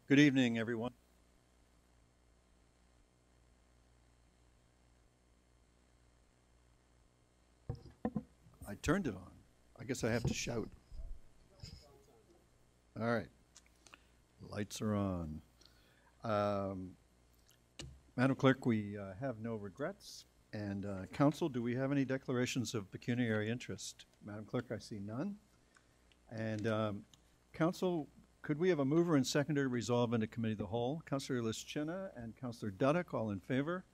Good evening, everyone. I turned it on. I guess I have to shout. All right. Lights are on. Um, Madam Clerk, we have no regrets. And Council, do we have any declarations of pecuniary interest? Madam Clerk, I see none. And Council, could we have a mover and seconder to resolve into Committee of the Whole? Councilor Lischina and Councilor Dudek, all in favor?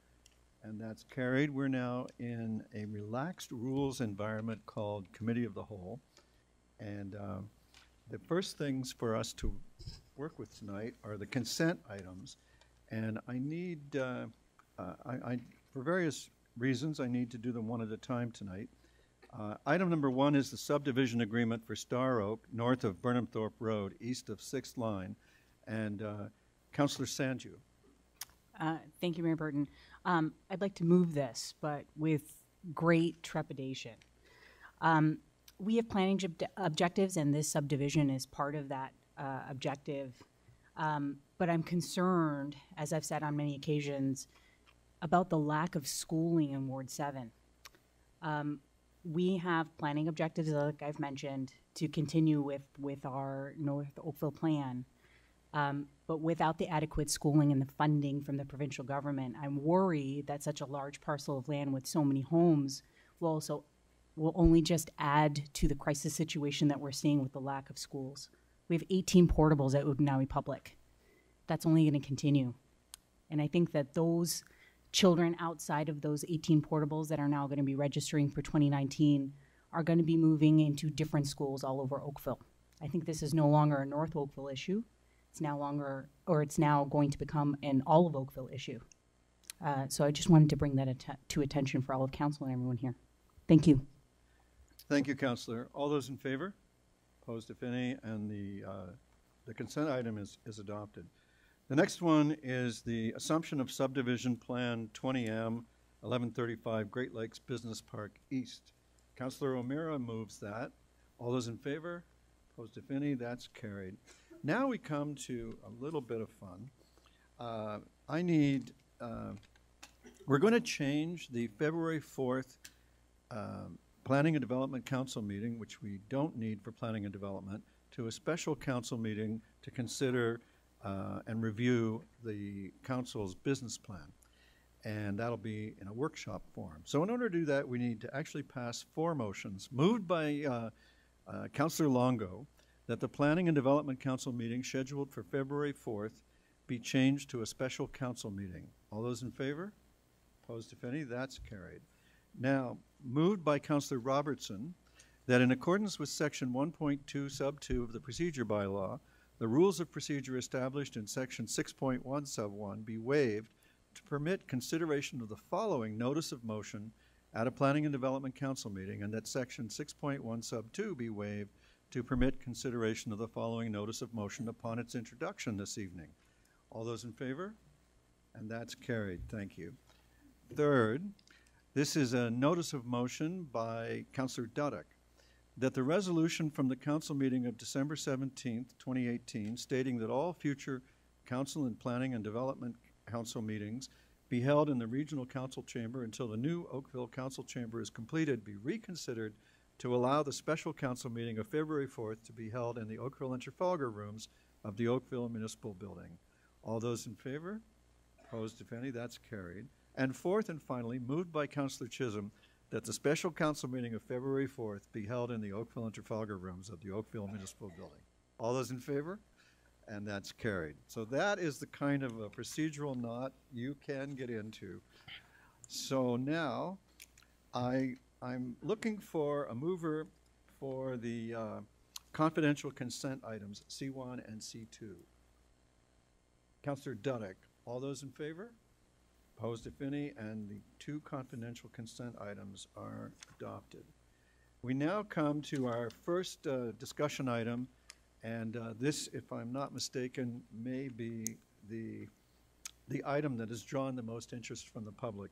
And that's carried. We're now in a relaxed rules environment called Committee of the Whole. And the first things for us to work with tonight are the consent items. And I need, for various reasons, I need to do them one at a time tonight. Item number one is the subdivision agreement for Star Oak, north of Burnhamthorpe Road, east of 6th Line. And Councilor Sanju. Thank you, Mayor Burton. I'd like to move this, but with great trepidation. We have planning objectives, and this subdivision is part of that objective. But I'm concerned, as I've said on many occasions, about the lack of schooling in Ward 7. We have planning objectives, like I've mentioned, to continue with our North Oakville plan. But without the adequate schooling and the funding from the provincial government, I'm worried that such a large parcel of land with so many homes will only just add to the crisis situation that we're seeing with the lack of schools. We have 18 portables at Udinawi Public. That's only going to continue. And I think that those children outside of those 18 portables that are now going to be registering for 2019 are going to be moving into different schools all over Oakville. I think this is no longer a North Oakville issue. It's now going to become an all of Oakville issue. So I just wanted to bring that to attention for all of council and everyone here. Thank you. Thank you, Councilor. All those in favor? Opposed, if any, and the consent item is adopted. The next one is the assumption of subdivision plan 20M 1135 Great Lakes Business Park East. Councilor O'Meara moves that. All those in favor? Opposed, if any, that's carried. Now we come to a little bit of fun. We're going to change the February 4th Planning and Development Council meeting, which we don't need for Planning and Development, to a special council meeting to consider and review the council's business plan. And that'll be in a workshop form. So in order to do that, we need to actually pass 4 motions, moved by Councilor Longo, that the Planning and Development Council meeting scheduled for February 4th be changed to a special council meeting. All those in favor? Opposed, if any? That's carried. Now, moved by Councilor Robertson, that in accordance with Section 1.2 Sub 2 of the Procedure Bylaw, the rules of procedure established in Section 6.1 Sub 1 be waived to permit consideration of the following notice of motion at a Planning and Development Council meeting, and that Section 6.1 Sub 2 be waived to permit consideration of the following notice of motion upon its introduction this evening. All those in favor? And that's carried. Thank you. Third, this is a notice of motion by Councilor Dudek that the resolution from the council meeting of December 17th, 2018, stating that all future council and planning and development council meetings be held in the regional council chamber until the new Oakville council chamber is completed, be reconsidered to allow the special council meeting of February 4th to be held in the Oakville and Trafalgar rooms of the Oakville Municipal Building. All those in favor? Opposed, if any? That's carried. And fourth and finally, moved by Councilor Chisholm, that the special council meeting of February 4th be held in the Oakville and Trafalgar rooms of the Oakville Municipal Building. All those in favor? And that's carried. So that is the kind of a procedural knot you can get into. So now I'm looking for a mover for the confidential consent items, C1 and C2. Councilor Dudek, all those in favor? Opposed, if any, and the 2 confidential consent items are adopted. We now come to our first discussion item, and this, if I'm not mistaken, may be the item that has drawn the most interest from the public,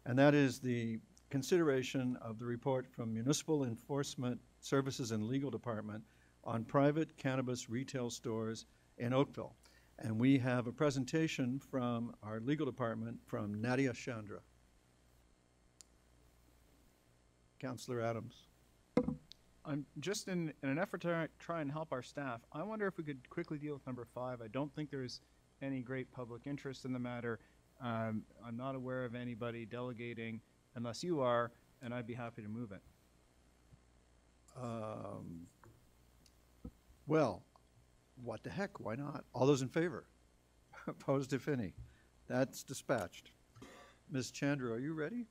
and that is the consideration of the report from Municipal Enforcement Services and Legal Department on private cannabis retail stores in Oakville. And we have a presentation from our legal department from Nadia Chandra. Councillor Adams. Just in an effort to try and help our staff, I wonder if we could quickly deal with number 5. I don't think there's any great public interest in the matter. I'm not aware of anybody delegating unless you are, and I'd be happy to move it. Well, what the heck, why not? All those in favor? Opposed, if any? That's dispatched. Ms. Chandra, are you ready?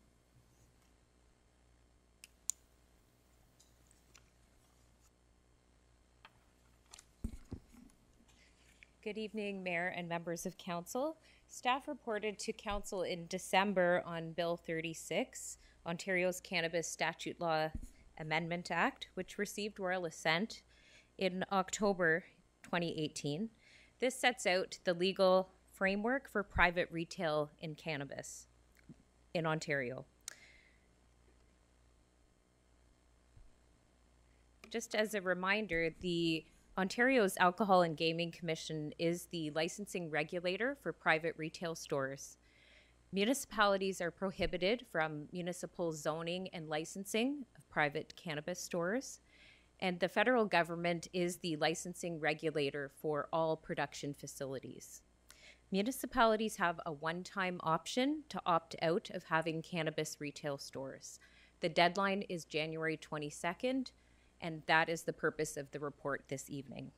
Good evening, Mayor and members of Council. Staff reported to Council in December on Bill 36, Ontario's Cannabis Statute Law Amendment Act, which received royal assent in October 2018. This sets out the legal framework for private retail in cannabis in Ontario. Just as a reminder, the Ontario's Alcohol and Gaming Commission is the licensing regulator for private retail stores. Municipalities are prohibited from municipal zoning and licensing of private cannabis stores, and the federal government is the licensing regulator for all production facilities. Municipalities have a one-time option to opt out of having cannabis retail stores. The deadline is January 22nd, and that is the purpose of the report this evening.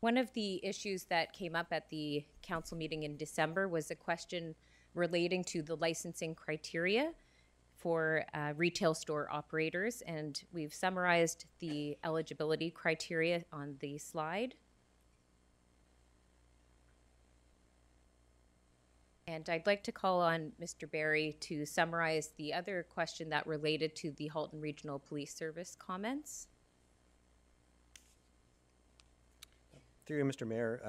One of the issues that came up at the council meeting in December was a question relating to the licensing criteria for retail store operators, and we've summarized the eligibility criteria on the slide. And I'd like to call on Mr. Barry to summarize the other question that related to the Halton Regional Police Service comments. Through you, Mr. Mayor,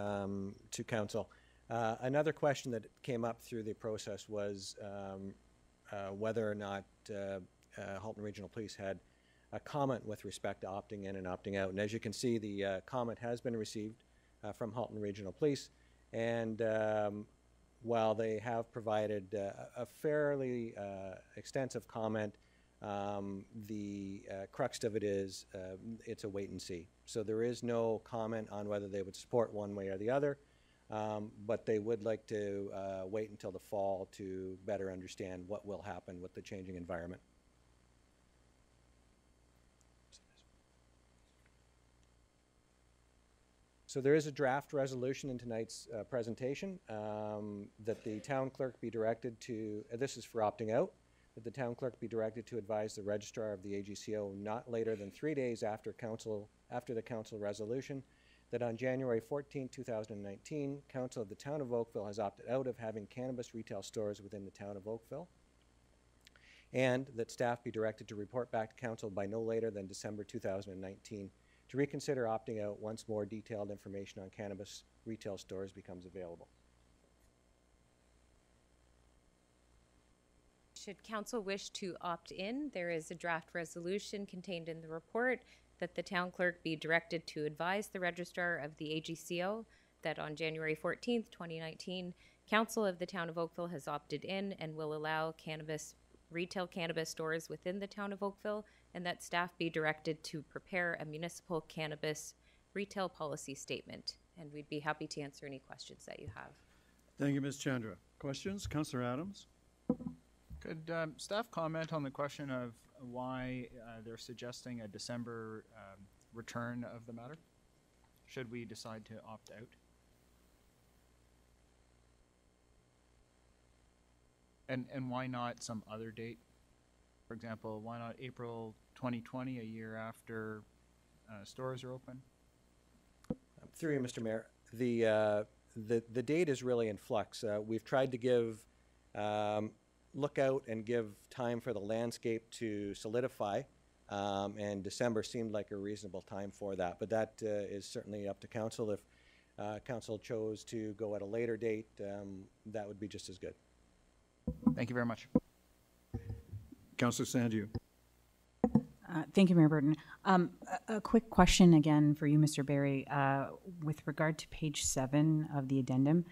to Council. Another question that came up through the process was whether or not Halton Regional Police had a comment with respect to opting in and opting out. And as you can see, the comment has been received from Halton Regional Police, and while they have provided a fairly extensive comment, the crux of it is it's a wait and see. So there is no comment on whether they would support one way or the other, but they would like to wait until the fall to better understand what will happen with the changing environment. So there is a draft resolution in tonight's presentation that the town clerk be directed to, this is for opting out, that the town clerk be directed to advise the registrar of the AGCO not later than 3 days after the council resolution that on January 14, 2019, council of the town of Oakville has opted out of having cannabis retail stores within the town of Oakville, and that staff be directed to report back to council by no later than December 2019 to reconsider opting out once more detailed information on cannabis retail stores becomes available. Should council wish to opt in, there is a draft resolution contained in the report that the town clerk be directed to advise the registrar of the AGCO that on January 14th, 2019, council of the town of Oakville has opted in and will allow retail cannabis stores within the town of Oakville, and that staff be directed to prepare a municipal cannabis retail policy statement. And we'd be happy to answer any questions that you have. Thank you, Ms. Chandra. Questions? Councillor Adams? Could staff comment on the question of why they're suggesting a December return of the matter, should we decide to opt out? And why not some other date? For example, why not April 2020, a year after stores are open? Through you, Mr. Mayor, the date is really in flux. We've tried to give look out and give time for the landscape to solidify, and December seemed like a reasonable time for that. But that is certainly up to council. If council chose to go at a later date, that would be just as good. Thank you very much. Councillor Sandu. Thank you, Mayor Burton. A quick question again for you, Mr. Barry. With regard to page 7 of the addendum,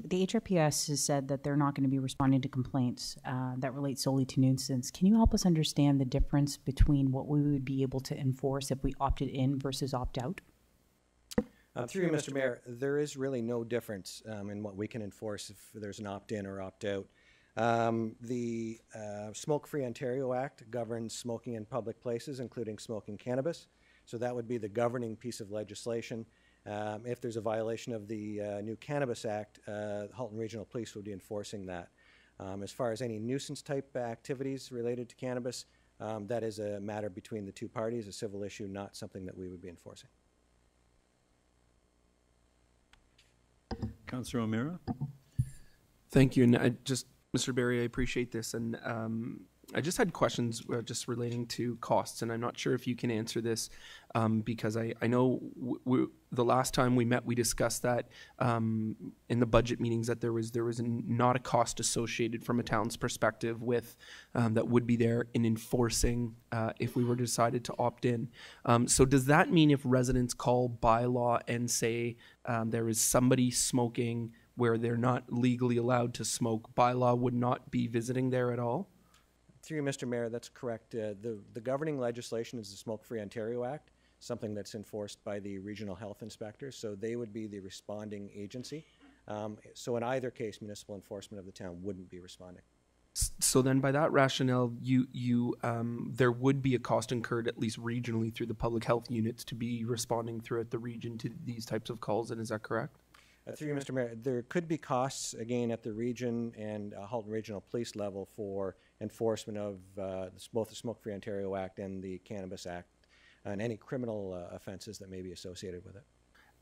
the HRPS has said that they're not going to be responding to complaints that relate solely to nuisance. Can you help us understand the difference between what we would be able to enforce if we opted in versus opt out? Through you, Mr. Mayor, there is really no difference in what we can enforce if there's an opt-in or opt-out. The Smoke-Free Ontario Act governs smoking in public places, including smoking cannabis. So that would be the governing piece of legislation. If there's a violation of the new Cannabis Act, Halton Regional Police would be enforcing that. As far as any nuisance-type activities related to cannabis, that is a matter between the two parties, a civil issue, not something that we would be enforcing. Councillor O'Meara? Thank you. And Mr. Barry, I appreciate this. And I just had questions just relating to costs. And I'm not sure if you can answer this because I know the last time we met, we discussed that in the budget meetings that there was not a cost associated from a town's perspective with that would be there in enforcing if we were decided to opt in. So does that mean if residents call bylaw and say there is somebody smoking where they're not legally allowed to smoke, bylaw would not be visiting there at all? Through you, Mr. Mayor, that's correct. The governing legislation is the Smoke-Free Ontario Act, something that's enforced by the regional health inspectors, so they would be the responding agency. So in either case, municipal enforcement of the town wouldn't be responding. So then by that rationale, there would be a cost incurred at least regionally through the public health units to be responding throughout the region to these types of calls, and is that correct? Through you, Mr. Mayor, there could be costs, again, at the region and Halton Regional Police level for enforcement of both the Smoke-Free Ontario Act and the Cannabis Act and any criminal offenses that may be associated with it.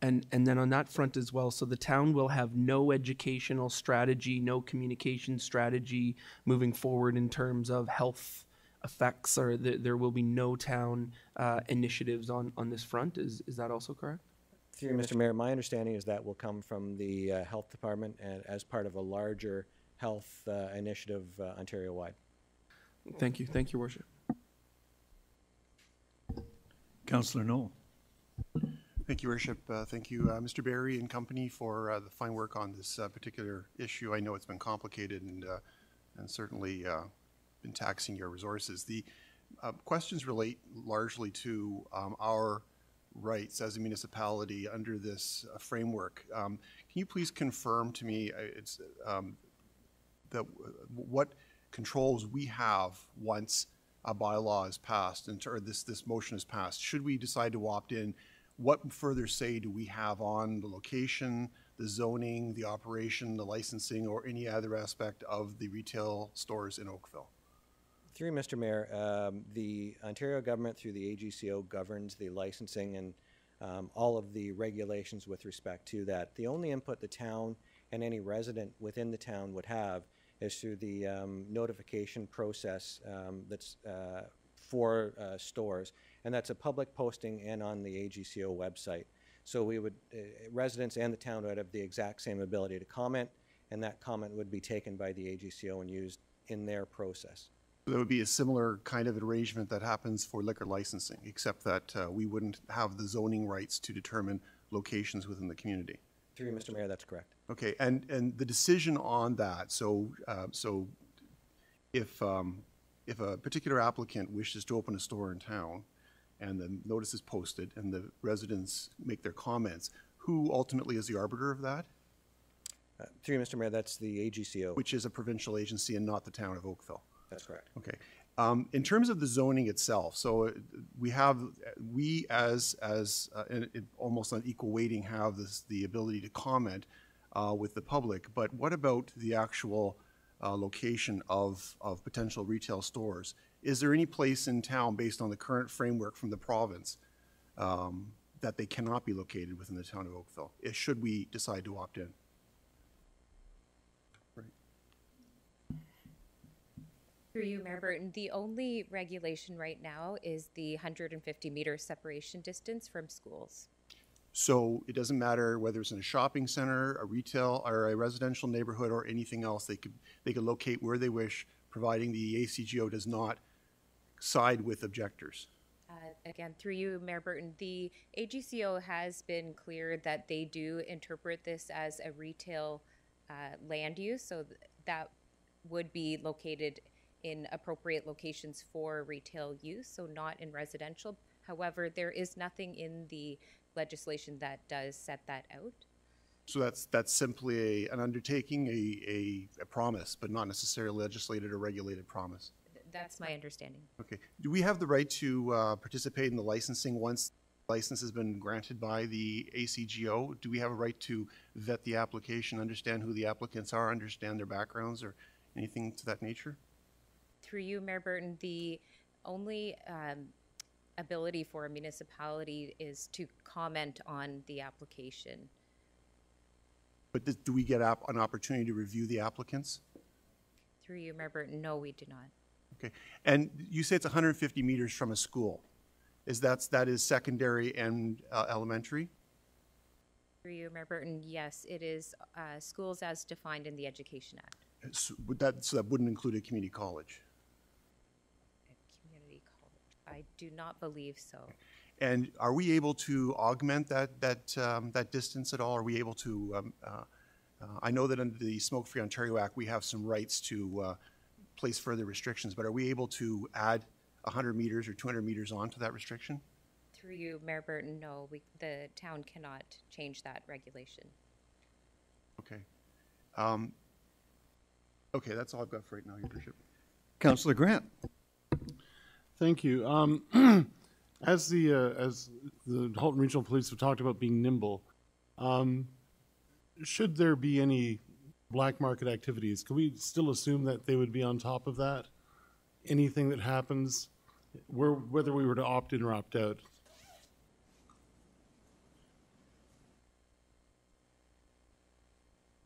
And then on that front as well, so the town will have no educational strategy, no communication strategy moving forward in terms of health effects, or there will be no town initiatives on this front. Is that also correct? Through you, Mr. Mayor, my understanding is that will come from the health department and as part of a larger health initiative Ontario-wide. Thank you, Your Worship. Councillor Knoll? Thank you, Worship. Thank you, Mr. Barry and company, for the fine work on this particular issue. I know it's been complicated and certainly been taxing your resources. The questions relate largely to our rights as a municipality under this framework. Can you please confirm to me that what controls we have once a bylaw is passed or this motion is passed? Should we decide to opt in, what further say do we have on the location, the zoning, the operation, the licensing, or any other aspect of the retail stores in Oakville? Through you, Mr. Mayor, the Ontario government through the AGCO governs the licensing and all of the regulations with respect to that. The only input the town and any resident within the town would have is through the notification process that's for stores, and that's a public posting and on the AGCO website. So we would, residents and the town would have the exact same ability to comment, and that comment would be taken by the AGCO and used in their process. There would be a similar kind of arrangement that happens for liquor licensing, except that we wouldn't have the zoning rights to determine locations within the community. Through you, Mr. Mayor, that's correct. Okay, and the decision on that, so if a particular applicant wishes to open a store in town and the notice is posted and the residents make their comments, who ultimately is the arbiter of that? Through you, Mr. Mayor, that's the AGCO. Which is a provincial agency and not the town of Oakville. That's correct. Okay. In terms of the zoning itself, so we as almost on equal weighting have the ability to comment with the public, but what about the actual location of potential retail stores? Is there any place in town based on the current framework from the province that they cannot be located within the town of Oakville, should we decide to opt in? Through you, Mayor Burton, the only regulation right now is the 150-meter separation distance from schools. So it doesn't matter whether it's in a shopping center, a retail, or a residential neighborhood, or anything else. They could locate where they wish, providing the ACGO does not side with objectors? Again, through you, Mayor Burton, the AGCO has been clear that they do interpret this as a retail land use, so that would be located in appropriate locations for retail use, so not in residential. However, there is nothing in the legislation that does set that out. So that's simply an undertaking, a promise, but not necessarily a legislated or regulated promise. That's my understanding. Okay. Do we have the right to participate in the licensing once the license has been granted by the ACGO? Do we have a right to vet the application, understand who the applicants are, understand their backgrounds, or anything to that nature? Through you, Mayor Burton, the only ability for a municipality is to comment on the application. But do we get an opportunity to review the applicants? Through you, Mayor Burton, no, we do not. Okay. And you say it's 150 meters from a school. That is secondary and elementary? Through you, Mayor Burton, yes, it is schools as defined in the Education Act. So that wouldn't include a community college? Community college, I do not believe so. And are we able to augment that distance at all? Are we able to, I know that under the Smoke Free Ontario Act, we have some rights to place further restrictions, but are we able to add 100 meters or 200 meters onto that restriction? Through you, Mayor Burton, no, the town cannot change that regulation. Okay. Okay, that's all I've got for right now, Your Worship. Councillor Grant. Thank you. As the Halton Regional Police have talked about being nimble, should there be any black market activities, can we still assume that they would be on top of that? Anything that happens, whether we were to opt in or opt out?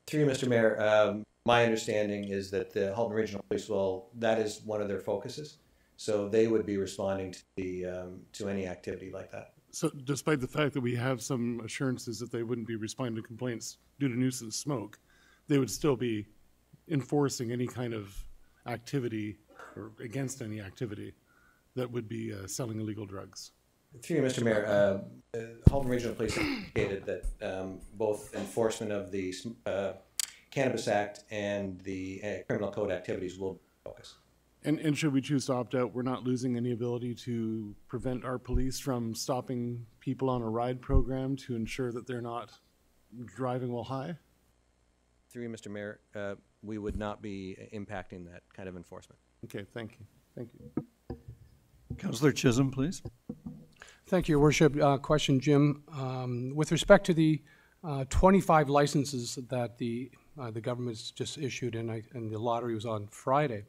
Through you, Mr. Mayor, my understanding is that the Halton Regional Police that is one of their focuses. So they would be responding to any activity like that. So despite the fact that we have some assurances that they wouldn't be responding to complaints due to nuisance smoke, they would still be enforcing any kind of activity or against any activity that would be selling illegal drugs. Through you, Mr. Mayor, Halton Regional Police indicated that both enforcement of the Cannabis Act and the criminal code activities will focus. And should we choose to opt out, we're not losing any ability to prevent our police from stopping people on a ride program to ensure that they're not driving while high? Through you, Mr. Mayor, we would not be impacting that kind of enforcement. Okay, thank you. Thank you. Councillor Chisholm, please. Thank you, Your Worship. Question, Jim. With respect to the 25 licenses that the government's just issued and the lottery was on Friday,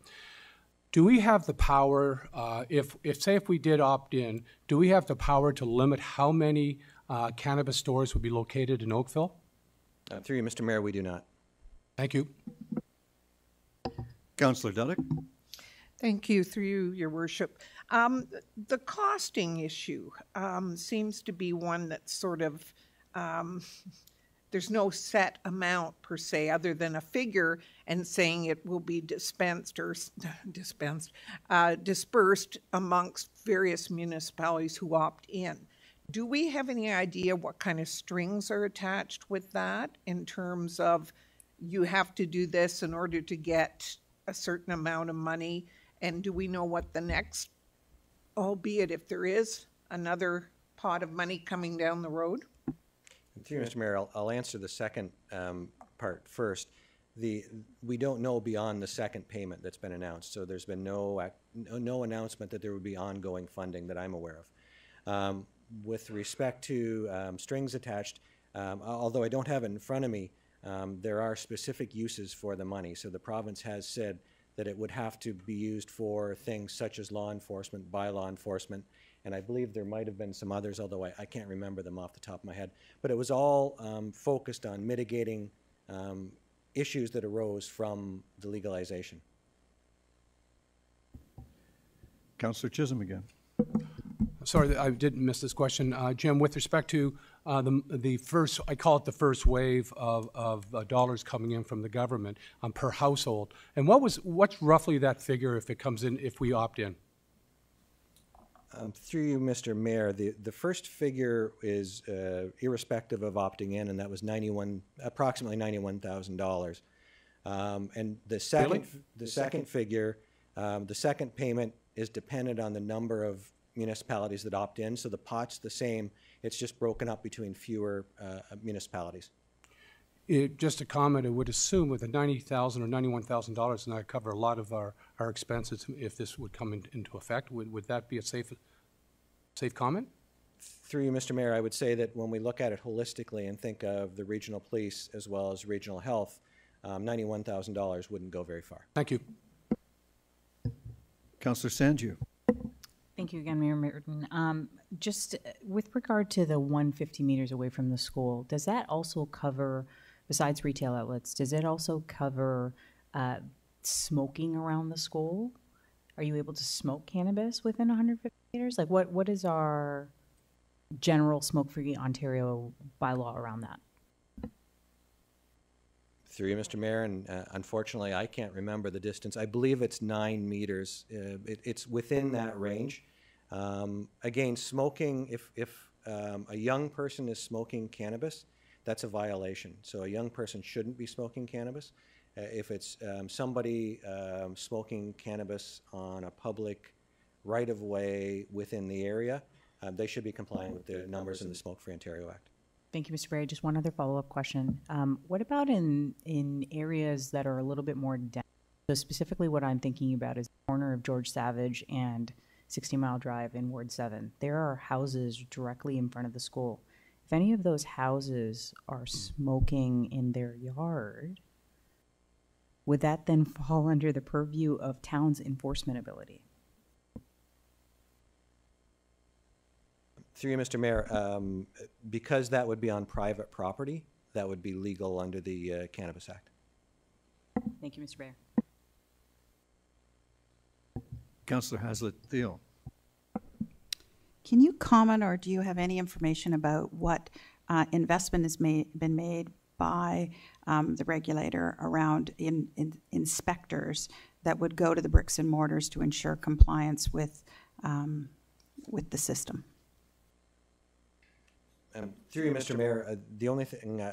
do we have the power, if we did opt in, do we have the power to limit how many cannabis stores would be located in Oakville? Through you, Mr. Mayor, we do not. Thank you. Councillor Dudek. Thank you, through you, Your Worship. The costing issue seems to be one that's sort of, there's no set amount per se other than a figure and saying it will be dispersed amongst various municipalities who opt in. Do we have any idea what kind of strings are attached with that in terms of you have to do this in order to get a certain amount of money? And do we know what the next, albeit if there is another pot of money coming down the road? Through you, Mr. Mayor, I'll answer the second part first. We don't know beyond the second payment that's been announced, so there's been no announcement that there would be ongoing funding that I'm aware of. With respect to strings attached, although I don't have it in front of me, there are specific uses for the money. So the province has said that it would have to be used for things such as law enforcement, by law enforcement, and I believe there might have been some others, although I can't remember them off the top of my head. But it was all focused on mitigating issues that arose from the legalization. Councillor Chisholm again. Sorry, I didn't miss this question. Jim, with respect to the first, I call it the first wave of dollars coming in from the government per household, and what's roughly that figure if it comes in, if we opt in? Through you, Mr. Mayor, the first figure is irrespective of opting in, and that was approximately $91,000. And the second figure, the second payment is dependent on the number of municipalities that opt in. So the pot's the same. It's just broken up between fewer municipalities. Just a comment, I would assume with the $90,000 or $91,000, and that cover a lot of our expenses if this would come into effect. Would that be a safe comment? Through you, Mr. Mayor, I would say that when we look at it holistically and think of the regional police as well as regional health, $91,000 wouldn't go very far. Thank you. Councillor Sanju. Thank you again, Mayor Merton. Just with regard to the 150 meters away from the school, does that also cover, besides retail outlets, does it also cover smoking around the school? Are you able to smoke cannabis within 150 meters? Like what is our general smoke-free Ontario bylaw around that? Through you, Mr. Mayor, and unfortunately, I can't remember the distance. I believe it's 9 meters. It's within that range. Again, smoking, if a young person is smoking cannabis, that's a violation. So a young person shouldn't be smoking cannabis. If it's somebody smoking cannabis on a public right-of-way within the area, they should be complying with the numbers in the Smoke-Free Ontario Act. Thank you, Mr. Barry. Just one other follow-up question. What about in areas that are a little bit more dense? So specifically what I'm thinking about is the corner of George Savage and 60 Mile Drive in Ward 7. There are houses directly in front of the school. If any of those houses are smoking in their yard, would that then fall under the purview of town's enforcement ability? Through you, Mr. Mayor, because that would be on private property, that would be legal under the Cannabis Act. Thank you, Mr. Bayer. Councillor Haslett-Thiel. Can you comment, or do you have any information about what investment has been made by the regulator around inspectors that would go to the bricks and mortars to ensure compliance with the system? Through you, Mr. Mayor, the only thing,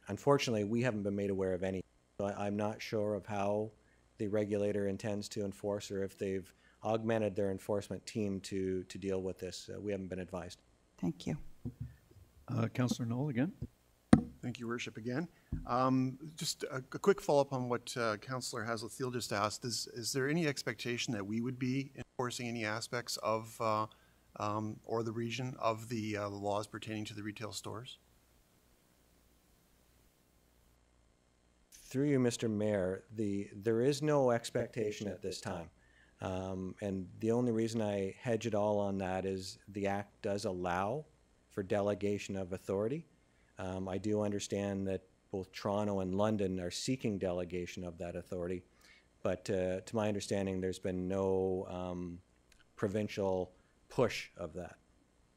unfortunately, we haven't been made aware of any. So I'm not sure of how the regulator intends to enforce, or if they've augmented their enforcement team to deal with this. We haven't been advised. Thank you. Councillor Knoll again. Thank you, Worship, again. Just a quick follow-up on what Councillor Haslett-Thiel just asked. Is there any expectation that we would be enforcing any aspects of or the region of the laws pertaining to the retail stores? Through you, Mr. Mayor, there is no expectation at this time. And the only reason I hedge it all on that is the Act does allow for delegation of authority. I do understand that both Toronto and London are seeking delegation of that authority, but to my understanding, there's been no provincial push of that.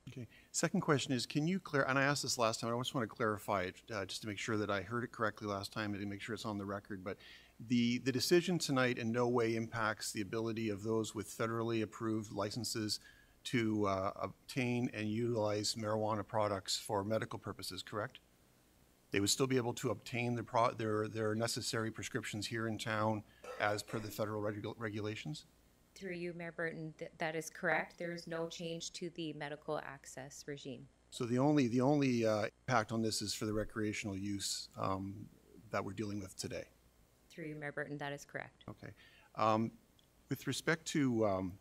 Okay. Second question is, can you clear, and I asked this last time, I just want to clarify it just to make sure that I heard it correctly last time and to make sure it's on the record, but the decision tonight in no way impacts the ability of those with federally approved licenses to obtain and utilize marijuana products for medical purposes, correct? They would still be able to obtain their necessary prescriptions here in town as per the federal regulations? Through you, Mayor Burton, that is correct. There is no change to the medical access regime. So the only impact on this is for the recreational use that we're dealing with today? Through you, Mayor Burton, that is correct. Okay. With respect to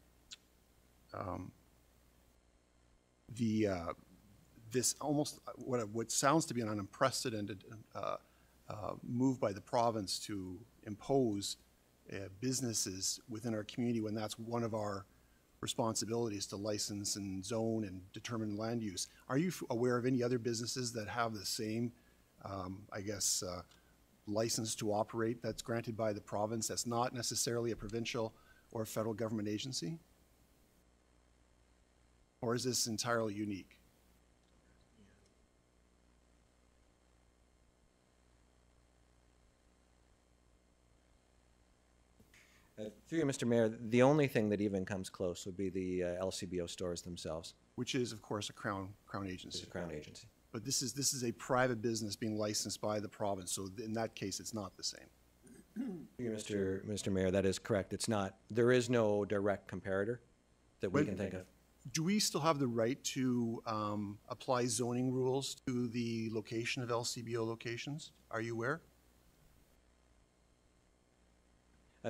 this almost what sounds to be an unprecedented move by the province to impose businesses within our community, when that's one of our responsibilities to license and zone and determine land use. Are you aware of any other businesses that have the same, I guess, license to operate that's granted by the province that's not necessarily a provincial or federal government agency? Or is this entirely unique? Through you, Mr. Mayor, the only thing that even comes close would be the LCBO stores themselves. Which is, of course, a Crown agency. It's a Crown agency. But this is a private business being licensed by the province, so in that case, it's not the same. Mr. Mayor, that is correct. It's not. There is no direct comparator that we can think of. Do we still have the right to apply zoning rules to the location of LCBO locations? Are you aware?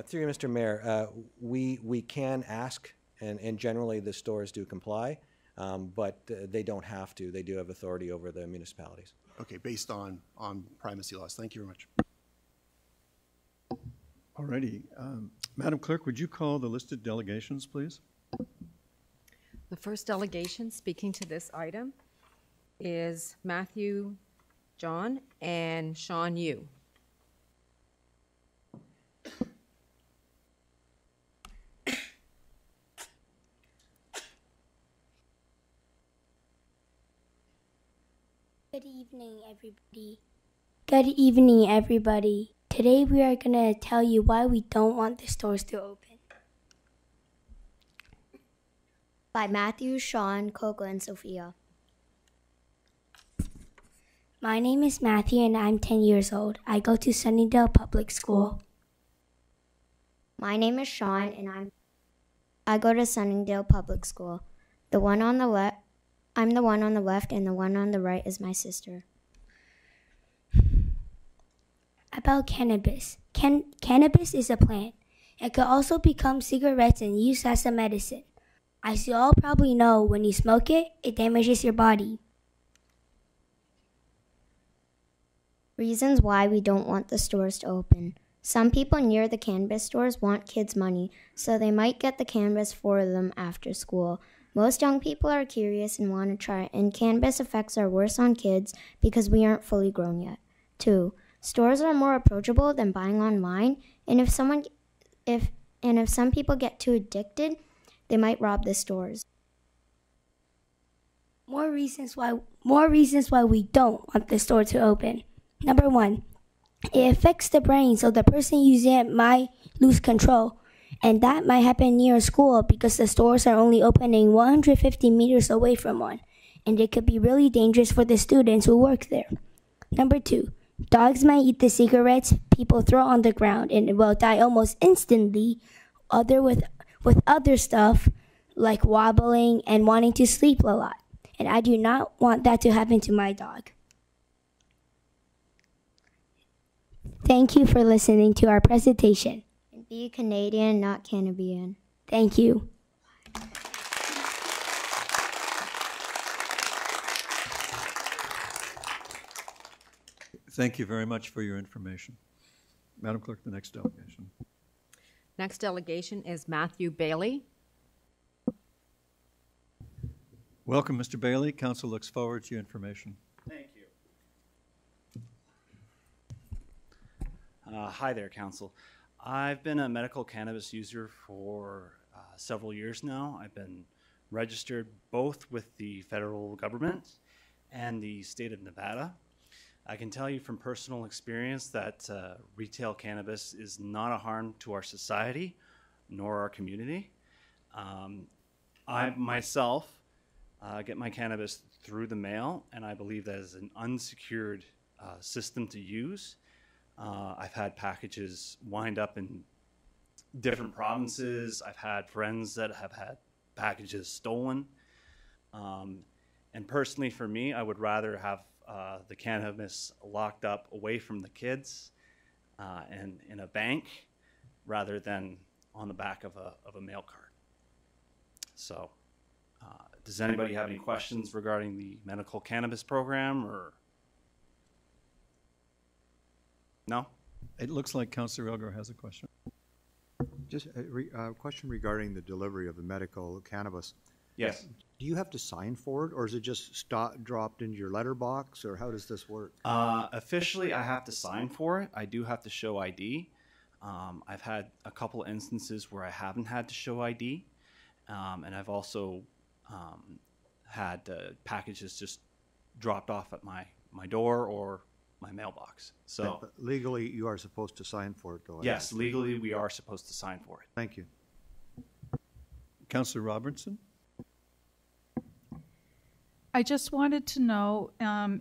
Through you, Mr. Mayor, we can ask, and generally the stores do comply, but they don't have to. They do have authority over the municipalities. Okay, based on primacy laws. Thank you very much. Alrighty. Madam Clerk, would you call the listed delegations, please? The first delegation speaking to this item is Matthew John and Sean Yu. Good evening, everybody. Good evening, everybody. Today we are going to tell you why we don't want the stores to open. By Matthew, Sean, Coco, and Sophia. My name is Matthew and I'm 10 years old. I go to Sunnydale Public School. My name is Sean and I go to Sunnydale Public School. The one on the left, I'm the one on the left and the one on the right is my sister. About cannabis. Cannabis is a plant. It could also become cigarettes and used as a medicine. As you all probably know, when you smoke it, it damages your body. Reasons why we don't want the stores to open. Some people near the cannabis stores want kids' money, so they might get the cannabis for them after school. Most young people are curious and want to try, and cannabis effects are worse on kids because we aren't fully grown yet. 2. Stores are more approachable than buying online, and if some people get too addicted, they might rob the stores. More reasons why we don't want the store to open. Number 1, it affects the brain, so the person using it might lose control. And that might happen near a school because the stores are only opening 150 meters away from one, and it could be really dangerous for the students who work there. Number 2, dogs might eat the cigarettes people throw on the ground and will die almost instantly, with other stuff like wobbling and wanting to sleep a lot. And I do not want that to happen to my dog. Thank you for listening to our presentation. Be Canadian, not Canadian. Thank you. Thank you very much for your information. Madam Clerk, the next delegation. Next delegation is Matthew Bailey. Welcome, Mr. Bailey. Council looks forward to your information. Thank you. Hi there, Council. I've been a medical cannabis user for several years now. I've been registered both with the federal government and the state of Nevada. I can tell you from personal experience that retail cannabis is not a harm to our society nor our community. I myself get my cannabis through the mail, and I believe that is an unsecured system to use. I've had packages wind up in different provinces. I've had friends that have had packages stolen. And personally for me, I would rather have the cannabis locked up away from the kids and in a bank rather than on the back of a mail cart. So does anybody have any questions regarding the medical cannabis program or? No? It looks like Councillor Elgar has a question. Just a question regarding the delivery of the medical cannabis. Yes. Do you have to sign for it, or is it just dropped into your letterbox, or how does this work? Officially, I have to sign for it. I do have to show ID. I've had a couple instances where I haven't had to show ID, and I've also had packages just dropped off at my door or my mailbox. So But legally, you are supposed to sign for it, though. I yes, think. legally we are supposed to sign for it. Thank you. Councillor Robertson? I just wanted to know,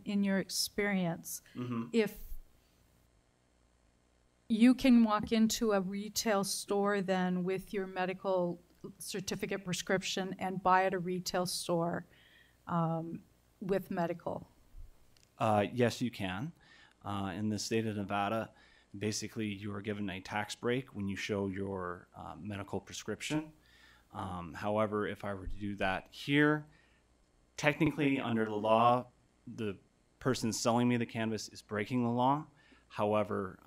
in your experience, if you can walk into a retail store then with your medical certificate prescription and buy at a retail store with medical. Yes, you can. In the state of Nevada, basically you are given a tax break when you show your medical prescription. However, if I were to do that here, technically under the law, the person selling me the cannabis is breaking the law. However,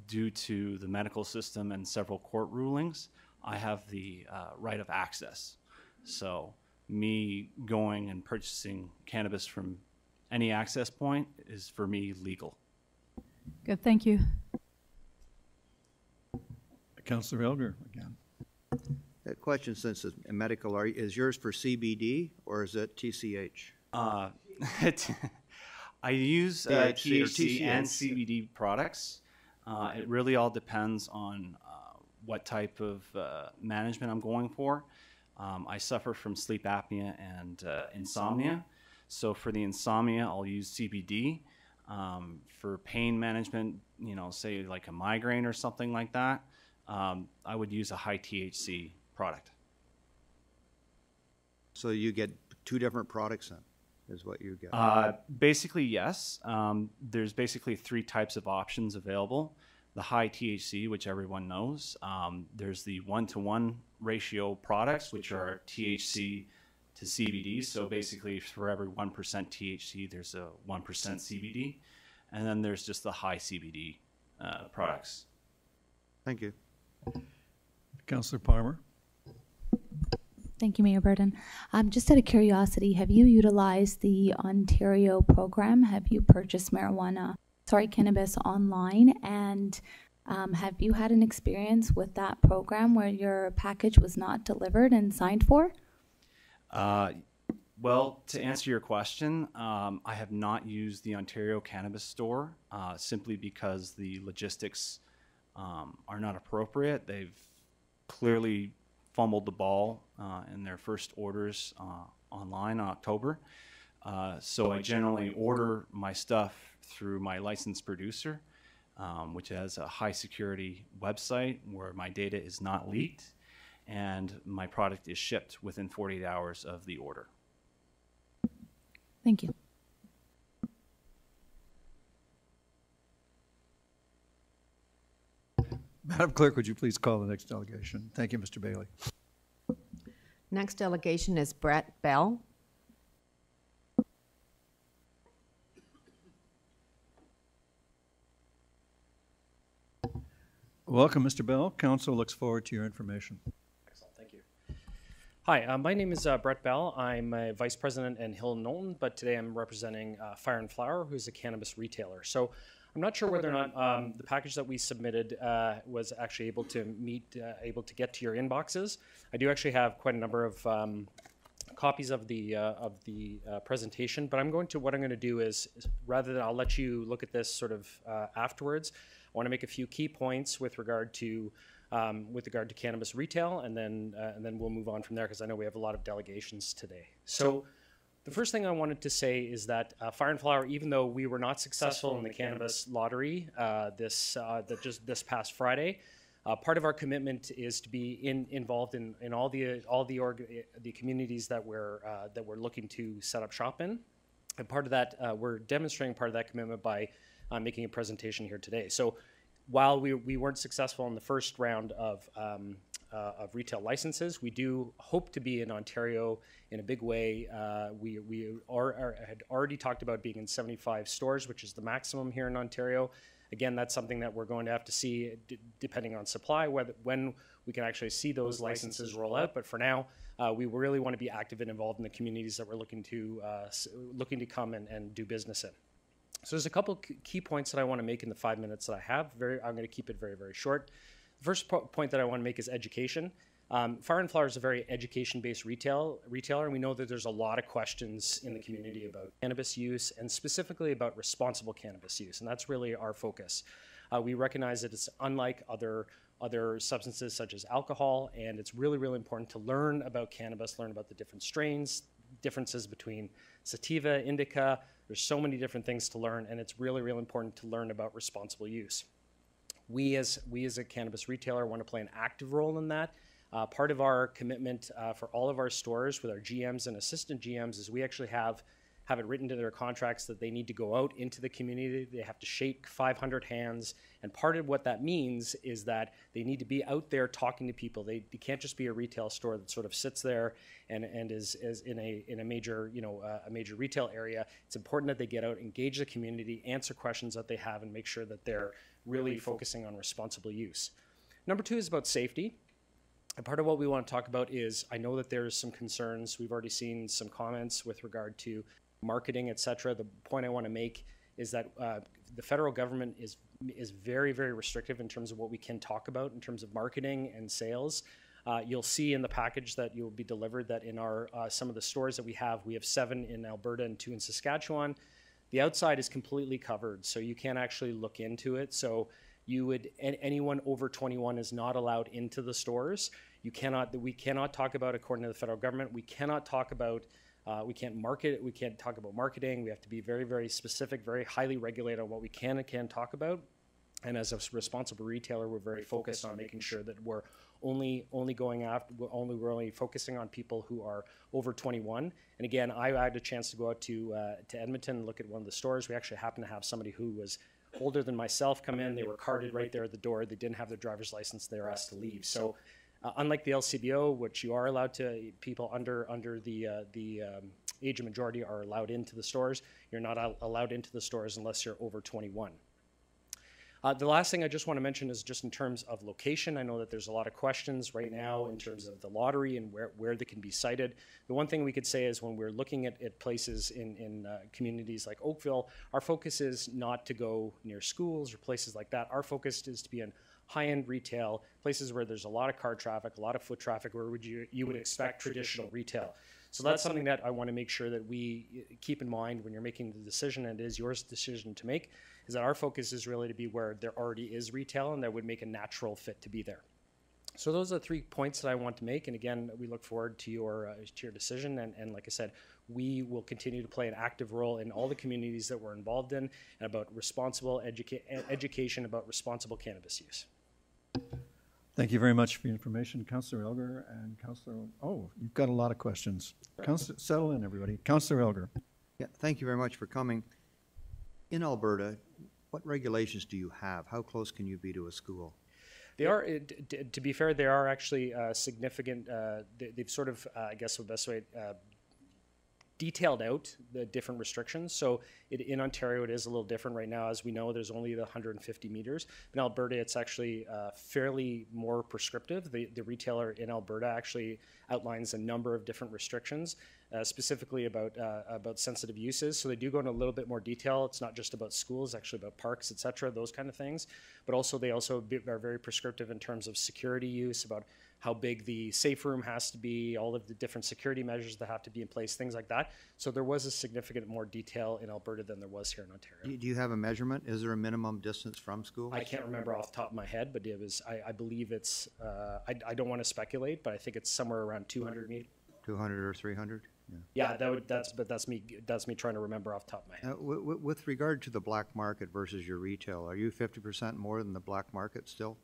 due to the medical system and several court rulings, I have the right of access. So me going and purchasing cannabis from any access point is for me legal. Good, thank you. Councillor Elger again. A question, since it's medical, is yours for CBD or is it TCH? I use THC or THC and TCH. CBD products. It really all depends on what type of management I'm going for. I suffer from sleep apnea and insomnia. So for the insomnia, I'll use CBD. For pain management, you know, say like a migraine or something like that, I would use a high THC product. So you get two different products then, is what you get? Basically, yes. There's basically three types of options available. The high THC, which everyone knows. There's the 1-to-1 ratio products, which are THC to CBD. So basically, for every 1% THC, there's a 1% CBD. And then there's just the high CBD products. Thank you. Councillor Palmer? Thank you, Mayor Burton. Just out of curiosity, have you utilized the Ontario program? Have you purchased cannabis online? And have you had an experience with that program where your package was not delivered and signed for? Well, to answer your question, I have not used the Ontario Cannabis Store simply because the logistics are not appropriate. They've clearly fumbled the ball in their first orders online in October. So I generally order my stuff through my licensed producer, which has a high security website where my data is not leaked, and my product is shipped within 48 hours of the order. Thank you. Madam Clerk, would you please call the next delegation? Thank you, Mr. Bailey. Next delegation is Brett Bell. Welcome, Mr. Bell. Council looks forward to your information. Excellent, thank you. Hi, my name is Brett Bell. I'm a vice president in Hill and Knowlton, but today I'm representing Fire and Flower, who's a cannabis retailer. So I'm not sure whether or not the package that we submitted was actually able to get to your inboxes. I do actually have quite a number of copies of the presentation, but what I'm going to do is rather than I'll let you look at this sort of afterwards. I want to make a few key points with regard to cannabis retail, and then we'll move on from there because I know we have a lot of delegations today. So the first thing I wanted to say is that Fire and Flower, even though we were not successful in the cannabis lottery just this past Friday, part of our commitment is to be involved in all the communities that we're looking to set up shop in, and part of that we're demonstrating part of that commitment by making a presentation here today. So while we weren't successful in the first round of retail licenses, we do hope to be in Ontario in a big way. We had already talked about being in 75 stores, which is the maximum here in Ontario. Again, that's something that we're going to have to see depending on supply, when we can actually see those licenses roll out. But for now, we really want to be active and involved in the communities that we're looking to come and do business in. So there's a couple key points that I want to make in the 5 minutes that I have. I'm going to keep it very, very short. The first point that I want to make is education. Fire and Flower is a very education-based retailer, and we know that there's a lot of questions in the community about cannabis use and specifically about responsible cannabis use, and that's really our focus. We recognize that it's unlike other substances such as alcohol, and it's really, really important to learn about cannabis, learn about the different strains, differences between sativa, indica. There's so many different things to learn, and it's really, really important to learn about responsible use. We as a cannabis retailer want to play an active role in that. Part of our commitment for all of our stores with our GMs and assistant GMs is we actually have it written to their contracts that they need to go out into the community. They have to shake 500 hands. And part of what that means is that they need to be out there talking to people. They can't just be a retail store that sort of sits there and is in a major, a major retail area. It's important that they get out, engage the community, answer questions that they have, and make sure that they're really focusing on responsible use. Number 2 is about safety. And part of what we want to talk about is, I know that there's some concerns. We've already seen some comments with regard to marketing, et cetera. The point I want to make is that the federal government is very, very restrictive in terms of what we can talk about in terms of marketing and sales. You'll see in the package that you'll be delivered that in our some of the stores that we have 7 in Alberta and 2 in Saskatchewan. The outside is completely covered, so you can't actually look into it. So anyone over 21 is not allowed into the stores. We cannot talk about, according to the federal government, we cannot talk about, we can't market, we can't talk about marketing. We have to be very, very specific, very highly regulated on what we can and can't talk about. And as a responsible retailer, we're very focused on making sure that we're only focusing on people who are over 21. And again, I had a chance to go out to Edmonton and look at one of the stores. We actually happened to have somebody who was older than myself come in. They were carded right there at the door. They didn't have their driver's license. They were asked to leave. So unlike the LCBO, which you are allowed to, people under the age of majority are allowed into the stores. You're not allowed into the stores unless you're over 21. The last thing I just want to mention is just in terms of location. I know that there's a lot of questions right now in terms of the lottery and where they can be sited. The one thing we could say is when we're looking at places in communities like Oakville, our focus is not to go near schools or places like that. Our focus is to be in high-end retail, places where there's a lot of car traffic, a lot of foot traffic, where you would expect traditional retail. So that's something that I want to make sure that we keep in mind when you're making the decision, and it is your decision to make, is that our focus is really to be where there already is retail and that would make a natural fit to be there. So those are 3 points that I want to make, and again, we look forward to your decision, and like I said, we will continue to play an active role in all the communities that we're involved in and about responsible education about responsible cannabis use. Thank you very much for your information, Councillor Elger and Councillor. Oh, you've got a lot of questions. Settle in, everybody. Councillor Elger. Yeah, thank you very much for coming. In Alberta, what regulations do you have? How close can you be to a school? They are, to be fair, they are actually significant. They've sort of, I guess the best way, detailed out the different restrictions. So in Ontario, it is a little different right now. As we know, there's only the 150 meters. In Alberta, it's actually fairly more prescriptive. The retailer in Alberta actually outlines a number of different restrictions, specifically about sensitive uses. So they do go into a little bit more detail. It's not just about schools, actually about parks, et cetera, those kind of things. But also they also are very prescriptive in terms of security use, about how big the safe room has to be, all of the different security measures that have to be in place, things like that. So there was a significant more detail in Alberta than there was here in Ontario. Do you have a measurement? Is there a minimum distance from schools? I can't remember off the top of my head, but it was, I believe it's, I don't want to speculate, but I think it's somewhere around 200 meters. 200 or 300? Yeah, that's me trying to remember off the top of my head. With regard to the black market versus your retail, are you 50% more than the black market still?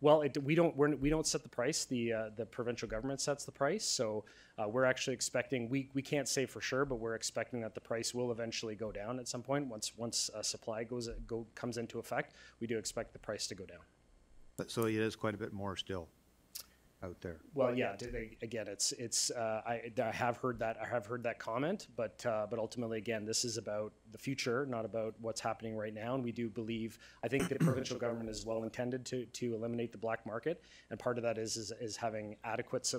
Well, we don't set the price. The provincial government sets the price. So we're actually expecting, we can't say for sure, but we're expecting that the price will eventually go down at some point. Once supply comes into effect, we do expect the price to go down. But so it is quite a bit more still out there. Well, yeah. Again, I have heard that comment, but ultimately, again, this is about the future, not about what's happening right now. And we do believe, I think the provincial government is well intended to eliminate the black market, and part of that is having adequate,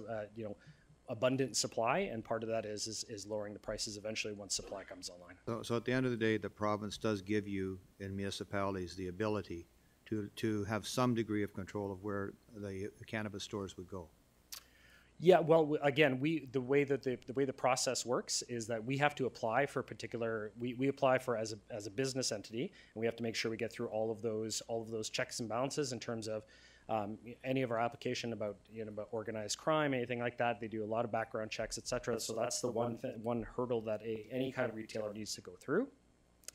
abundant supply, and part of that is lowering the prices eventually once supply comes online. So at the end of the day, the province does give you in municipalities the ability to have some degree of control of where the cannabis stores would go? Yeah, well, again, the way the process works is that we have to apply for a particular. We apply for as a business entity, and we have to make sure we get through all of those checks and balances in terms of any of our application about about organized crime, anything like that. They do a lot of background checks, etc. So that's the one hurdle that any kind of retailer needs to go through.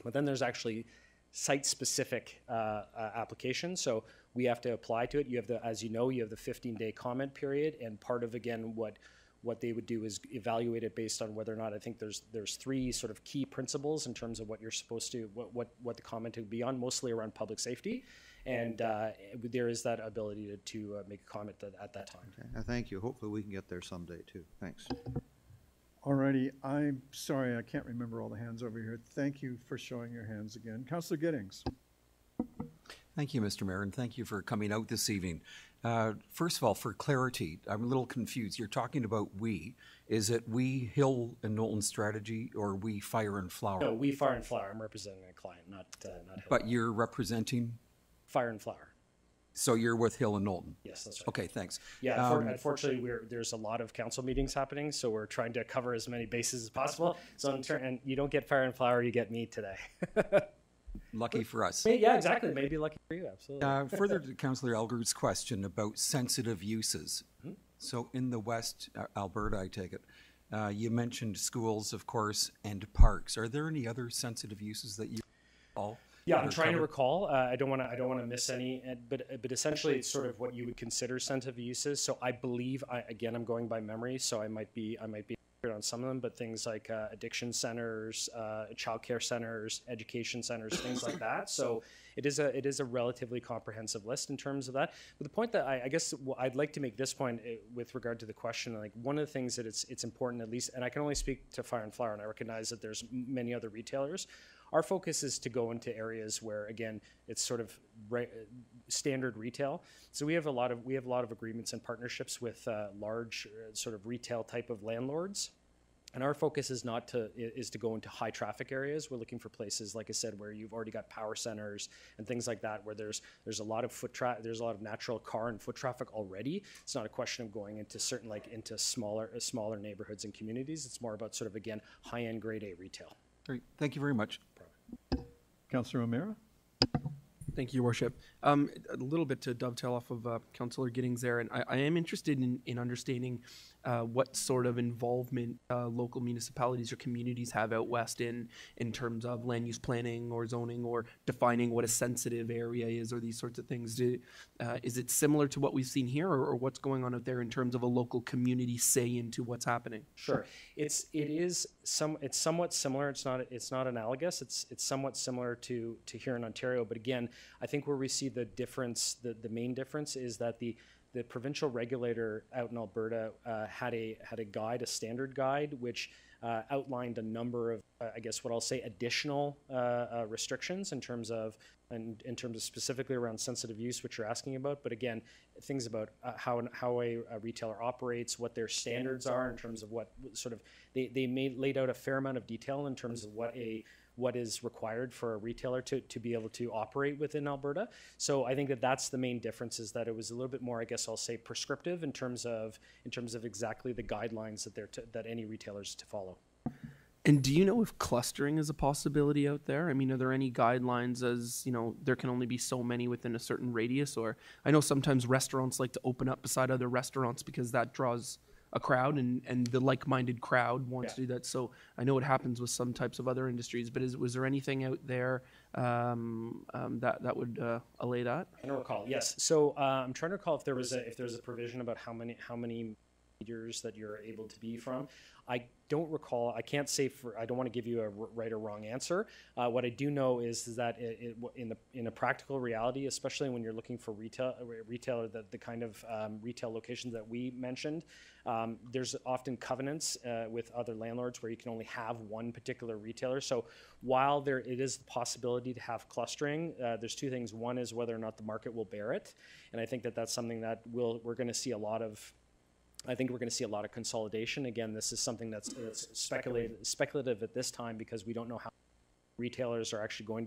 But then there's actually site-specific application. So we have to apply to it. You have as you know, you have the 15-day comment period, and part of, again, what they would do is evaluate it based on whether or not, I think there's 3 sort of key principles in terms of what you're supposed to, what the comment would be on, mostly around public safety. And there is that ability to make a comment at that time. Okay. Thank you. Hopefully we can get there someday too. Thanks. Alrighty, I'm sorry, I can't remember all the hands over here. Thank you for showing your hands again. Councillor Giddings. Thank you, Mr. Mayor, and thank you for coming out this evening. First of all, for clarity, I'm a little confused. You're talking about we. Is it we, Hill and Knowlton Strategy, or we, Fire and Flower? No, we, Fire and Flower. I'm representing a client, not Hill. But you're representing? Fire and Flower. So you're with Hill and Knowlton? Yes, that's right. Okay, thanks. Yeah, unfortunately, there's a lot of council meetings happening, so we're trying to cover as many bases as possible. So and you don't get Fire and Flower, you get me today. Lucky for us. Yeah, exactly. Maybe lucky for you, absolutely. Further to Councillor Elger's question about sensitive uses. Mm-hmm. So in the West, Alberta, I take it, you mentioned schools, of course, and parks. Are there any other sensitive uses that you all? Yeah, I'm trying to recall. I don't want to miss any, but essentially it's sort of what you would consider sensitive uses. So I believe, again, I'm going by memory, so I might be on some of them, but things like addiction centers, childcare centers, education centers, things like that. So it is a relatively comprehensive list in terms of that. But the point that I guess I'd like to make this point with regard to the question, like one of the things that it's important, at least, and I can only speak to Fire and Flower, and I recognize that there's many other retailers. Our focus is to go into areas where, again, it's sort of standard retail. So we have a lot of agreements and partnerships with large sort of retail type of landlords. And our focus is to go into high traffic areas. We're looking for places, like I said, where you've already got power centers and things like that, where there's a lot of there's a lot of natural car and foot traffic already. It's not a question of going into into smaller neighborhoods and communities. It's more about sort of, again, high-end grade A retail. Great. Thank you very much. Councillor O'Meara. Thank you, Your Worship. A little bit to dovetail off of Councillor Giddings there, and I am interested in understanding what sort of involvement local municipalities or communities have out west in terms of land use planning or zoning or defining what a sensitive area is or these sorts of things. Is it similar to what we've seen here, or what's going on out there in terms of a local community say into what's happening? Sure, it's somewhat similar. It's not analogous. It's somewhat similar to here in Ontario, but again, I think where we see the difference, the main difference, is that the provincial regulator out in Alberta had a guide, a standard guide, which outlined a number of, I guess what I'll say, additional restrictions in terms of specifically around sensitive use, which you're asking about. But again, things about how a retailer operates, what their standards are in terms of what sort of they laid out a fair amount of detail in terms of what is required for a retailer to be able to operate within Alberta. So I think that's the main difference, is that it was a little bit more, I guess I'll say, prescriptive in terms of exactly the guidelines that any retailers to follow. And do you know if clustering is a possibility out there? I mean, are there any guidelines, as you know, there can only be so many within a certain radius? Or I know sometimes restaurants like to open up beside other restaurants because that draws a crowd, and the like-minded crowd wants to do that. So I know it happens with some types of other industries, but was there anything out there that would allay that? I don't recall. Yes. So I'm trying to recall if there was a provision about how many meters that you're able to be from. I don't recall. I can't say I don't want to give you a right or wrong answer. What I do know is that in a practical reality, especially when you're looking for retailer, the kind of retail locations that we mentioned, there's often covenants with other landlords where you can only have one particular retailer. So while it is the possibility to have clustering, there's two things. One is whether or not the market will bear it, and I think that's something that we're going to see a lot of. I think we're going to see a lot of consolidation. Again, this is something that's speculative at this time, because we don't know how retailers are actually going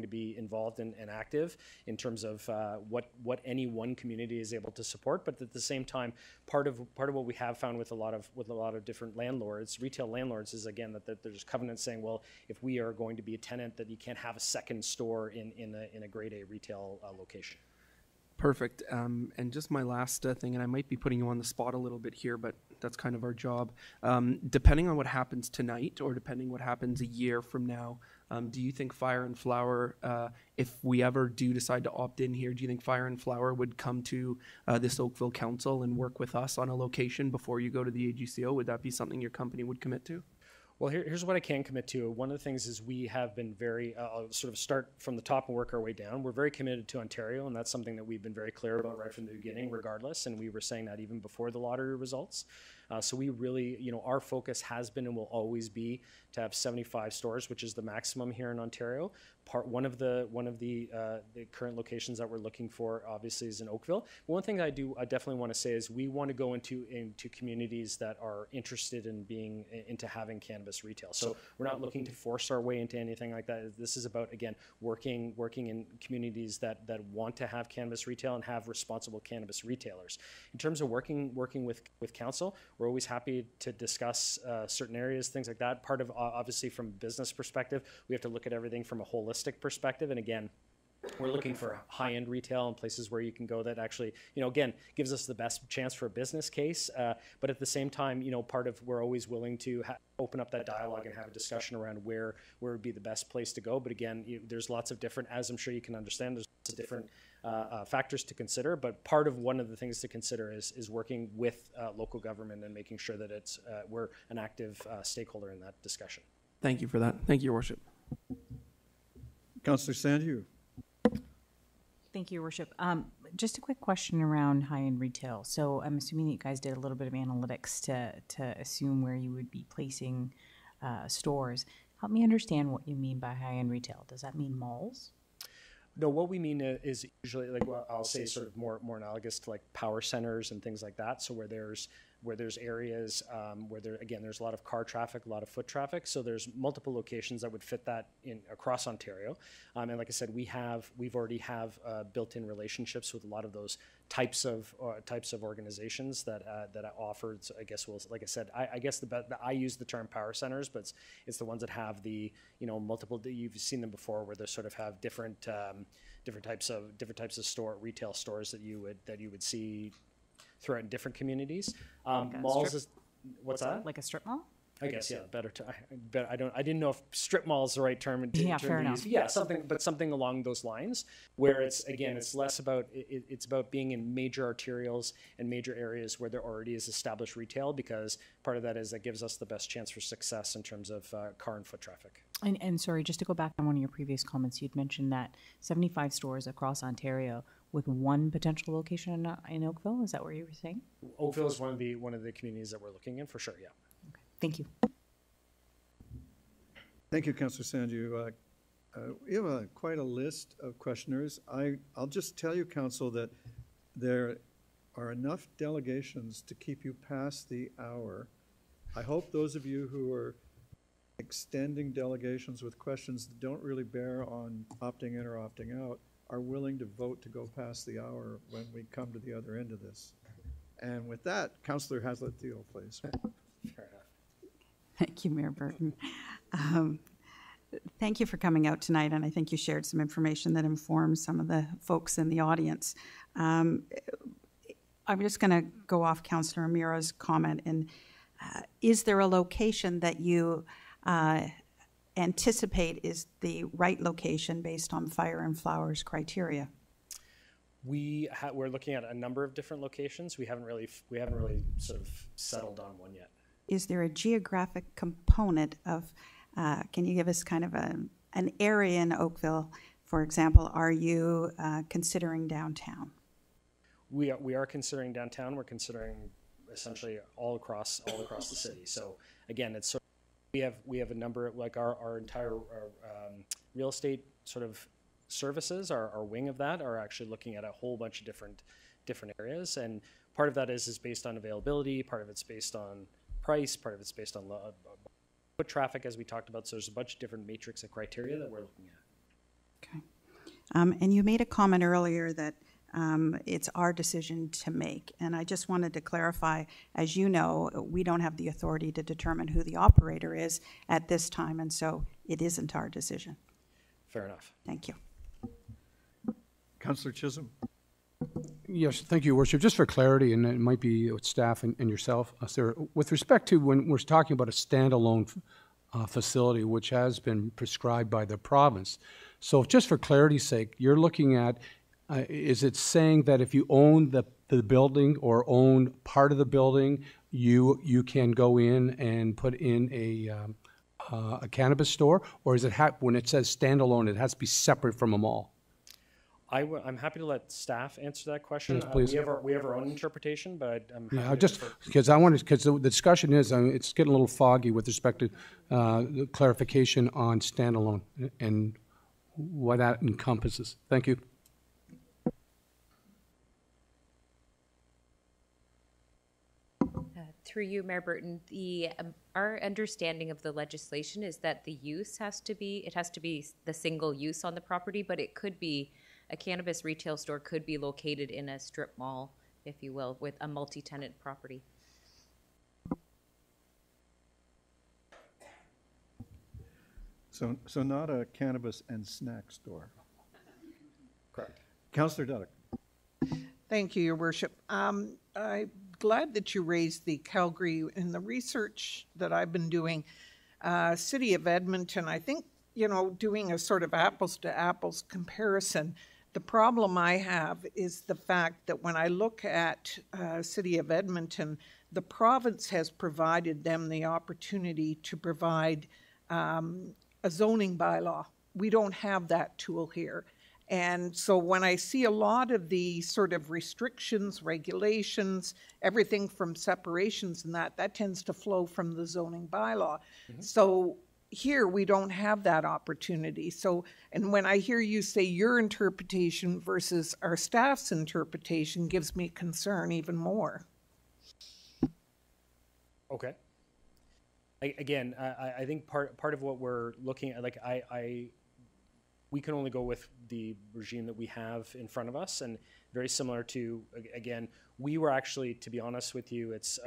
to be involved and active in terms of what any one community is able to support. But at the same time, part of what we have found with a lot of different landlords, retail landlords, is again that there's covenants saying, well, if we are going to be a tenant, that you can't have a second store in a grade A retail location. Perfect. And just my last thing, and I might be putting you on the spot a little bit here, but that's kind of our job. Depending on what happens tonight, or depending what happens a year from now, do you think Fire and Flower, if we ever do decide to opt in here, do you think Fire and Flower would come to this Oakville Council and work with us on a location before you go to the AGCO? Would that be something your company would commit to? Well, here's what I can commit to. One of the things is we have been very, I'll sort of start from the top and work our way down. We're very committed to Ontario, and that's something that we've been very clear about right from the beginning, regardless, and we were saying that even before the lottery results. So we really, our focus has been and will always be to have 75 stores, which is the maximum here in Ontario. One of the current locations that we're looking for, obviously, is in Oakville. One thing I definitely want to say is we want to go into communities that are interested in being into having cannabis retail. So we're not looking to force our way into anything like that. This is about, again, working in communities that want to have cannabis retail and have responsible cannabis retailers. In terms of working with council, we're always happy to discuss certain areas, things like that. Part of, obviously, from a business perspective, we have to look at everything from a holistic perspective. And again, we're looking for high-end retail and places where you can go that actually, again, gives us the best chance for a business case. But at the same time, part of, we're always willing to open up that dialogue and have a discussion around where would be the best place to go. But again, there's lots of different, as I'm sure you can understand, there's lots of different factors to consider. But part of one of the things to consider is working with local government and making sure that we're an active stakeholder in that discussion. Thank you for that. Thank you, Your Worship. Councillor Sandu. Thank you, Your Worship. Just a quick question around high-end retail. So I'm assuming that you guys did a little bit of analytics to assume where you would be placing stores. Help me understand what you mean by high-end retail. Does that mean malls? No, what we mean is usually, like, well, I'll say sort of more analogous to like power centers and things like that. So where there's areas where there's a lot of car traffic, a lot of foot traffic. So there's multiple locations that would fit that in across Ontario. And like I said, we've already have built-in relationships with a lot of those types of organizations that offer. So I guess like I said, I guess I use the term power centers, but it's the ones that have the multiple. You've seen them before, where they sort of have different types of retail stores that you would see throughout different communities. Malls is, what's that? Like a strip mall? I guess, yeah, better. I didn't know if strip mall is the right term. Fair enough. Yeah, something along those lines, where it's less about, it's about being in major arterials and major areas where there already is established retail, because part of that is that gives us the best chance for success in terms of car and foot traffic. And sorry, just to go back on one of your previous comments, you'd mentioned that 75 stores across Ontario with one potential location in Oakville. Is that what you were saying? Oakville is one of the communities that we're looking in, for sure. Yeah. Okay. Thank you. Thank you, Councillor Sandu. We have quite a list of questioners. I'll just tell you, Council, that there are enough delegations to keep you past the hour. I hope those of you who are extending delegations with questions that don't really bear on opting in or opting out are willing to vote to go past the hour when we come to the other end of this. And with that, Councillor Haslett-Thiel, please. Fair enough. Thank you, Mayor Burton. Thank you for coming out tonight, and I think you shared some information that informs some of the folks in the audience. I'm just going to go off Councillor Amira's comment. And is there a location that you anticipate is the right location based on Fire and Flower's criteria? We're looking at a number of different locations. We haven't really sort of settled on one yet. Is there a geographic component of, can you give us kind of an area in Oakville, for example? Are you considering downtown? We are considering downtown. We're considering essentially all across the city. So again, it's sort of, we have a number, like our entire real estate sort of services, our wing of that are actually looking at a whole bunch of different areas, and part of that is based on availability, part of it's based on price, part of it's based on foot traffic, as we talked about. So there's a bunch of different matrix of criteria that we're looking at. And you made a comment earlier that it's our decision to make. And I just wanted to clarify, as you know, we don't have the authority to determine who the operator is at this time, and so it isn't our decision. Fair enough. Thank you. Councillor Chisholm. Yes, thank you, Your Worship. Just for clarity, and it might be with staff and yourself, Sarah, with respect to when we're talking about a standalone facility which has been prescribed by the province. So just for clarity's sake, you're looking at, is it saying that if you own the building or own part of the building, you can go in and put in a cannabis store? Or is it, when it says standalone, it has to be separate from a mall? I'm happy to let staff answer that question. Yes, please. We have our own interpretation, but I'm happy Yeah, to just defer. because the discussion is, it's getting a little foggy with respect to the clarification on standalone and what that encompasses. Thank you. Through you, Mayor Burton, our understanding of the legislation is that the use has to be the single use on the property, but it could be, a cannabis retail store could be located in a strip mall, if you will, with a multi-tenant property. So not a cannabis and snack store. Correct. Councillor Duddick. Thank you, Your Worship. I'm glad that you raised the Calgary. In the research that I've been doing, City of Edmonton, I think, doing a sort of apples to apples comparison, the problem I have is the fact that when I look at City of Edmonton, the province has provided them the opportunity to provide a zoning bylaw. We don't have that tool here. And so when I see a lot of the sort of restrictions, regulations, everything from separations and that tends to flow from the zoning bylaw. Mm-hmm. So here we don't have that opportunity. So, and when I hear you say your interpretation versus our staff's interpretation gives me concern even more. Okay. Again, I think part of what we're looking at, like we can only go with the regime that we have in front of us, and very similar to, again, we were actually, to be honest with you, it's,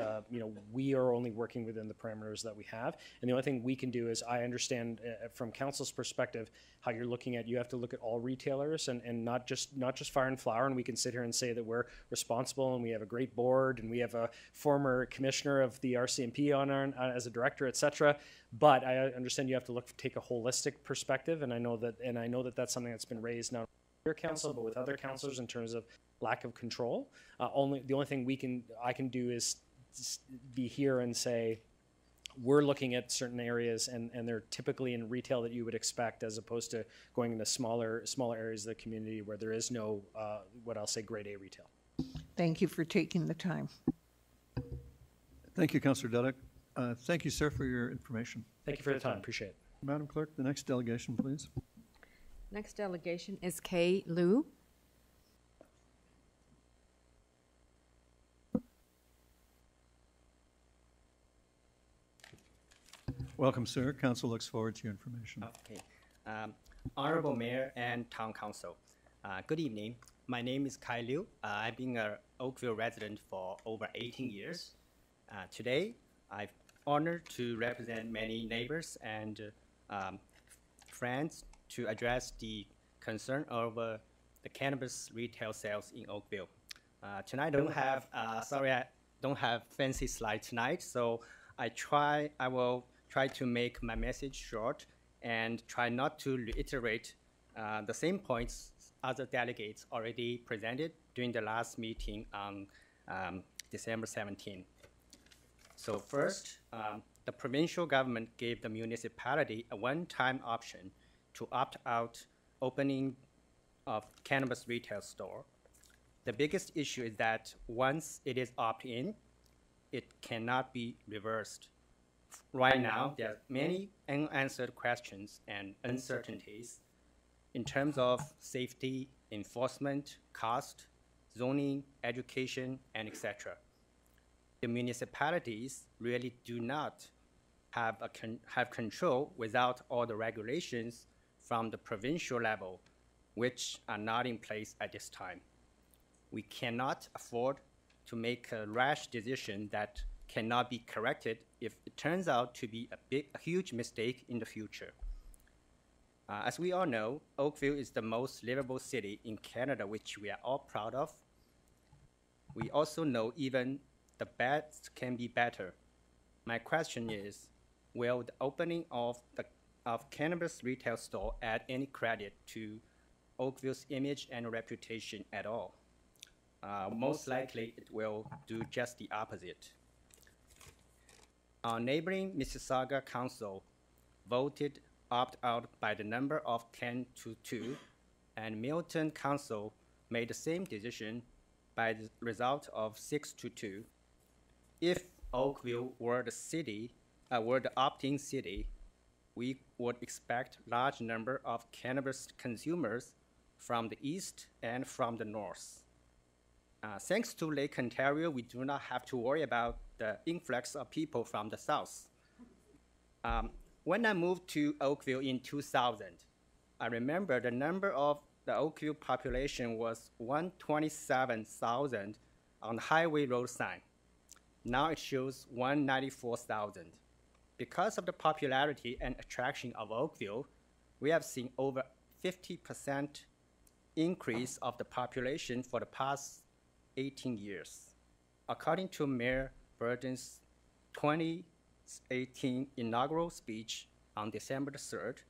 we are only working within the parameters that we have. And the only thing we can do is, I understand from council's perspective, how you're looking at, you have to look at all retailers and not just Fire and Flower. And we can sit here and say that we're responsible and we have a great board and we have a former commissioner of the RCMP on our, as a director, et cetera. But I understand you have to take a holistic perspective. And I know that that's something that's been raised not your council, but with other councillors in terms of lack of control. The only thing I can do is be here and say, we're looking at certain areas and they're typically in retail that you would expect, as opposed to going into smaller areas of the community where there is no, what I'll say, grade A retail. Thank you for taking the time. Thank you, Councillor Duddick. Thank you, sir, for your information. Thank you for the time. Appreciate it. Madam Clerk, the next delegation, please. Next delegation is Kay Liu. Welcome, sir. Council looks forward to your information. Okay. Honorable Mayor and Town Council, good evening. My name is Kai Liu. I've been an Oakville resident for over 18 years. Today, I'm honored to represent many neighbors and friends to address the concern over the cannabis retail sales in Oakville. Tonight, I don't have fancy slides tonight, so I will try to make my message short and try not to reiterate the same points other delegates already presented during the last meeting on December 17. So first, the provincial government gave the municipality a one-time option to opt out opening of cannabis retail store. The biggest issue is that once it is opt-in, it cannot be reversed. Right now, there are many unanswered questions and uncertainties in terms of safety, enforcement, cost, zoning, education, and etc. The municipalities really do not have control without all the regulations from the provincial level, which are not in place at this time. We cannot afford to make a rash decision that cannot be corrected if it turns out to be a huge mistake in the future. As we all know, Oakville is the most livable city in Canada, which we are all proud of. We also know even the best can be better. My question is, will the opening of cannabis retail store add any credit to Oakville's image and reputation at all? Most likely it will do just the opposite. Our neighboring Mississauga Council voted opt-out by the number of 10-2, and Milton Council made the same decision by the result of 6-2. If Oakville were the opt-in city, we would expect large number of cannabis consumers from the east and from the north. Thanks to Lake Ontario, we do not have to worry about the influx of people from the south. When I moved to Oakville in 2000, I remember the number of the Oakville population was 127,000 on the highway road sign. Now it shows 194,000. Because of the popularity and attraction of Oakville, we have seen over 50% increase of the population for the past 18 years. According to Mayor Burton's 2018 inaugural speech on December the 3rd,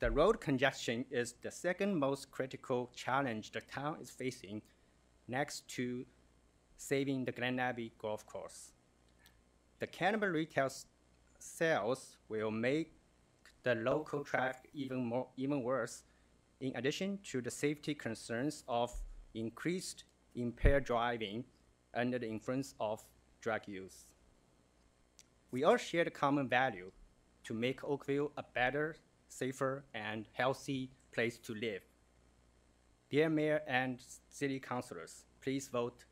the road congestion is the second most critical challenge the town is facing, next to saving the Glen Abbey Golf Course. The cannabis retail sales will make the local traffic even worse, in addition to the safety concerns of increased impaired driving under the influence of drug use. We all share the common value to make Oakville a better, safer, and healthy place to live. Dear Mayor and City Councilors, please vote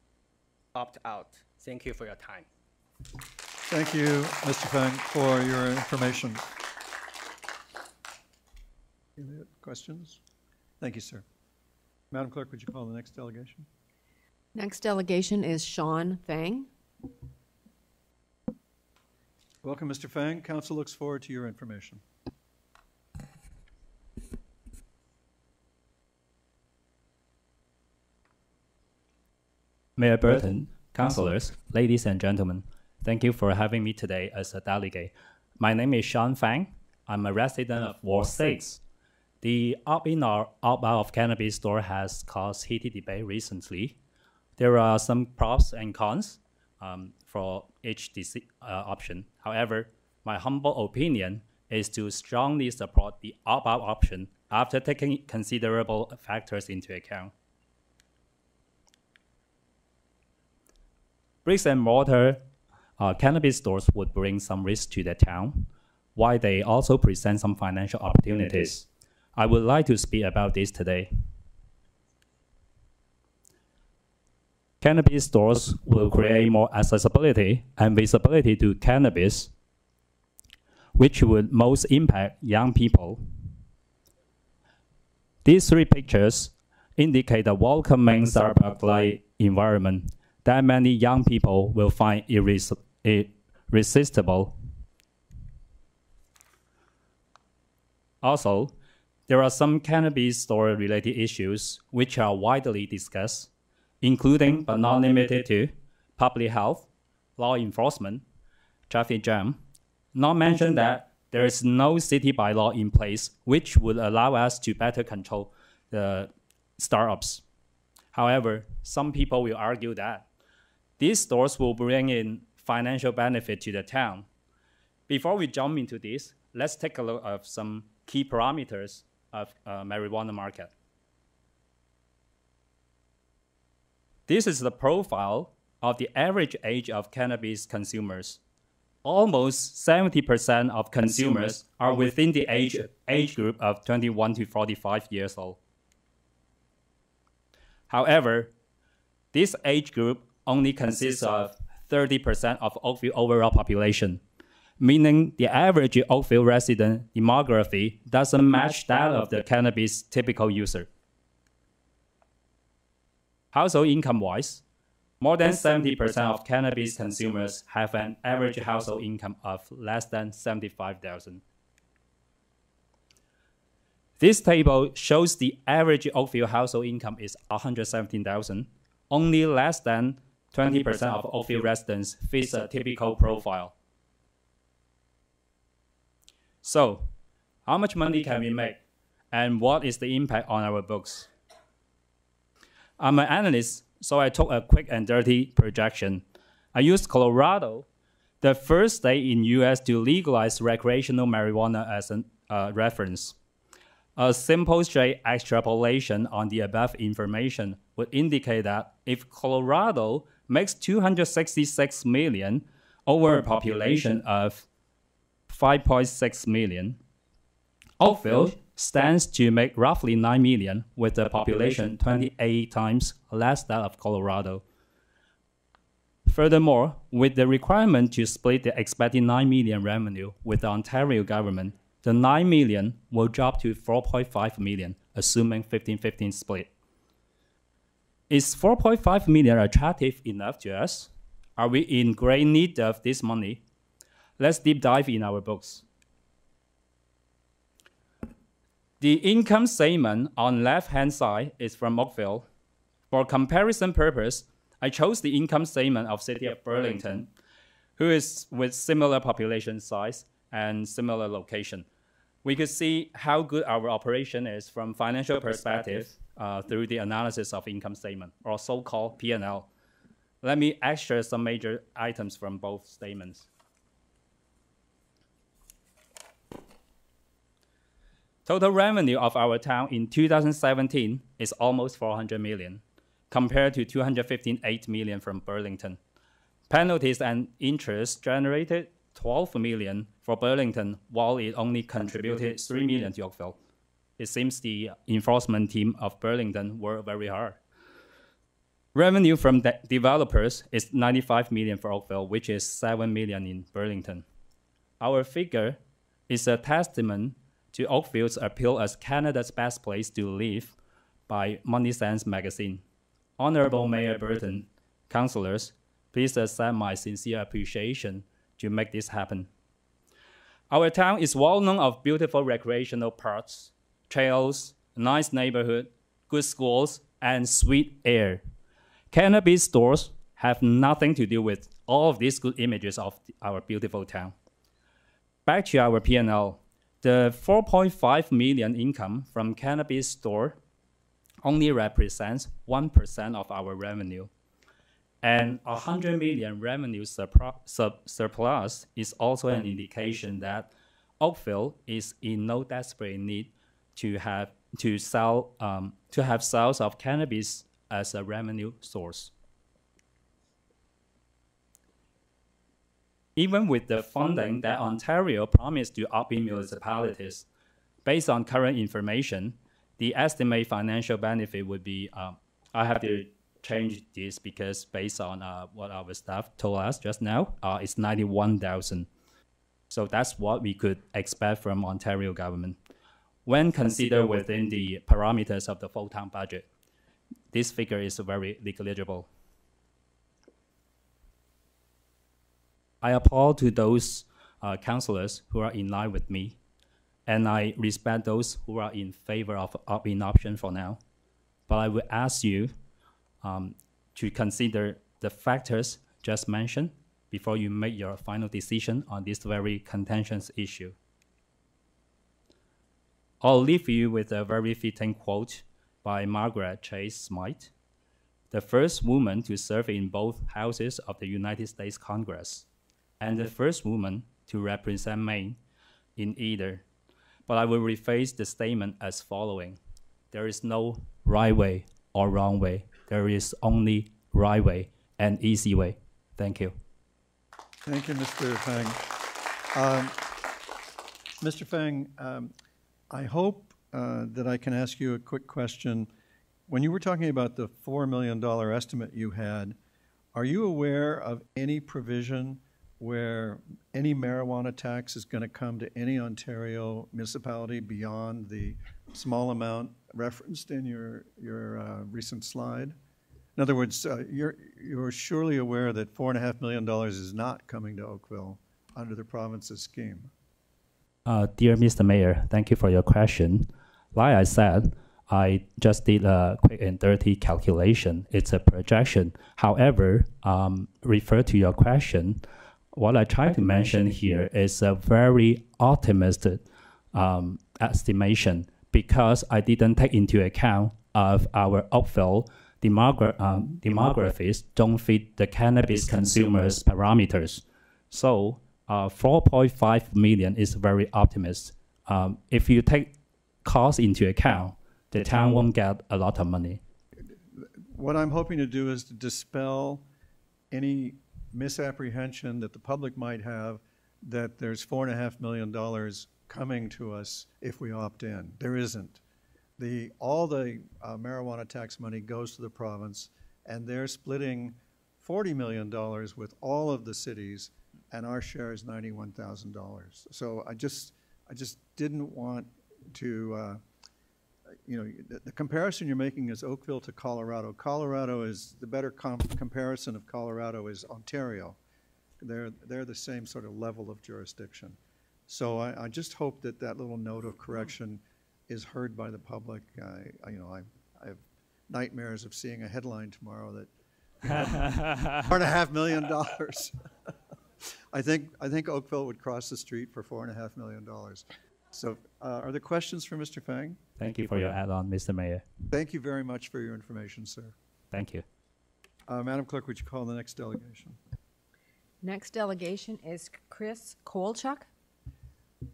opt-out. Thank you for your time. Thank you, Mr. Fang, for your information. Any other questions? Thank you, sir. Madam Clerk, would you call the next delegation? Next delegation is Sean Fang. Welcome, Mr. Fang. Council looks forward to your information. Mayor Burton, councilors, ladies and gentlemen, thank you for having me today as a delegate. My name is Sean Fang. I'm a resident of Ward 6. The opt-in or opt-out of cannabis store has caused heated debate recently. There are some pros and cons for each option. However, my humble opinion is to strongly support the opt-out option after taking considerable factors into account. Bricks and mortar cannabis stores would bring some risk to the town, while they also present some financial opportunities. I would like to speak about this today. Cannabis stores will create more accessibility and visibility to cannabis, which would most impact young people. These three pictures indicate a welcoming Starbucks-like environment that many young people will find irresistible. Also, there are some cannabis store-related issues which are widely discussed, including but not limited to public health, law enforcement, traffic jam. Not mention that there is no city bylaw in place which would allow us to better control the startups. However, some people will argue that these stores will bring in financial benefit to the town. Before we jump into this, let's take a look at some key parameters of marijuana market. This is the profile of the average age of cannabis consumers. Almost 70% of consumers are within the age group of 21 to 45 years old. However, this age group only consists of 30% of Oakville overall population, meaning the average Oakville resident demography doesn't match that of the cannabis typical user. Household income-wise, more than 70% of cannabis consumers have an average household income of less than $75,000. This table shows the average Oakville household income is $117,000. Only less than 20% of Oakville residents fit a typical profile. So, how much money can we make? And what is the impact on our books? I'm an analyst, so I took a quick and dirty projection. I used Colorado, the first state in US to legalize recreational marijuana as a reference. A simple straight extrapolation on the above information would indicate that if Colorado makes 266 million over a population of 5.6 million, Oakville stands to make roughly 9 million with a population 28 times less that of Colorado. Furthermore, with the requirement to split the expected 9 million revenue with the Ontario government, the 9 million will drop to 4.5 million, assuming 15-15 split. Is 4.5 million attractive enough to us? Are we in great need of this money? Let's deep dive in our books. The income statement on left-hand side is from Oakville. For comparison purpose, I chose the income statement of City of Burlington, who is with similar population size and similar location. We could see how good our operation is from financial perspective through the analysis of income statement, or so-called P&L. Let me extract some major items from both statements. Total revenue of our town in 2017 is almost 400 million, compared to 258 million from Burlington. Penalties and interest generated 12 million for Burlington, while it only contributed 3 million to Oakville. It seems the enforcement team of Burlington worked very hard. Revenue from developers is 95 million for Oakville, which is 7 million in Burlington. Our figure is a testament to Oakville's appeal as Canada's best place to live by Money Sense magazine. Honorable Mayor Burton, councillors, please accept my sincere appreciation to make this happen. Our town is well known of beautiful recreational parks, trails, nice neighborhood, good schools, and sweet air. Cannabis stores have nothing to do with all of these good images of our beautiful town. Back to our P&L. The 4.5 million income from cannabis store only represents 1% of our revenue. And 100 million revenue surplus is also an indication that Oakville is in no desperate need to have sales of cannabis as a revenue source. Even with the funding that Ontario promised to up-in municipalities, based on current information, the estimated financial benefit would be, I have to change this because based on what our staff told us just now, it's 91,000. So that's what we could expect from Ontario government. When considered within the parameters of the full-time budget, this figure is very negligible. I applaud to those councillors who are in line with me, and I respect those who are in favor of opt-in option for now. But I would ask you to consider the factors just mentioned before you make your final decision on this very contentious issue. I'll leave you with a very fitting quote by Margaret Chase Smythe, the first woman to serve in both houses of the United States Congress, and the first woman to represent Maine in either. But I will rephrase the statement as following. There is no right way or wrong way. There is only right way and easy way. Thank you. Thank you, Mr. Fang. Mr. Fang, I hope that I can ask you a quick question. When you were talking about the $4 million estimate you had, are you aware of any provision where any marijuana tax is going to come to any Ontario municipality beyond the small amount referenced in your recent slide? In other words, you're surely aware that $4.5 million is not coming to Oakville under the province's scheme. Dear Mr. Mayor, thank you for your question. Like I said, I just did a quick and dirty calculation. It's a projection. However, refer to your question, what I try to mention here is a very optimistic estimation, because I didn't take into account of our Oakville demographics don't fit the cannabis consumers parameters. So 4.5 million is very optimistic. If you take cost into account, the town won't get a lot of money. What I'm hoping to do is to dispel any misapprehension that the public might have that there's $4.5 million coming to us if we opt in. There isn't. All the marijuana tax money goes to the province, and they're splitting $40 million with all of the cities, and our share is $91,000. So I just didn't want to, the comparison you're making is Oakville to Colorado. Colorado is, the better comparison of Colorado is Ontario. They're the same sort of level of jurisdiction. So I just hope that that little note of correction is heard by the public. I have nightmares of seeing a headline tomorrow that $4.5 million. I think Oakville would cross the street for $4.5 million. So are there questions for Mr. Fang? Thank you for your add-on, Mr. Mayor. Thank you very much for your information, sir. Thank you. Madam Clerk, would you call the next delegation? Next delegation is Chris Kowalchuk.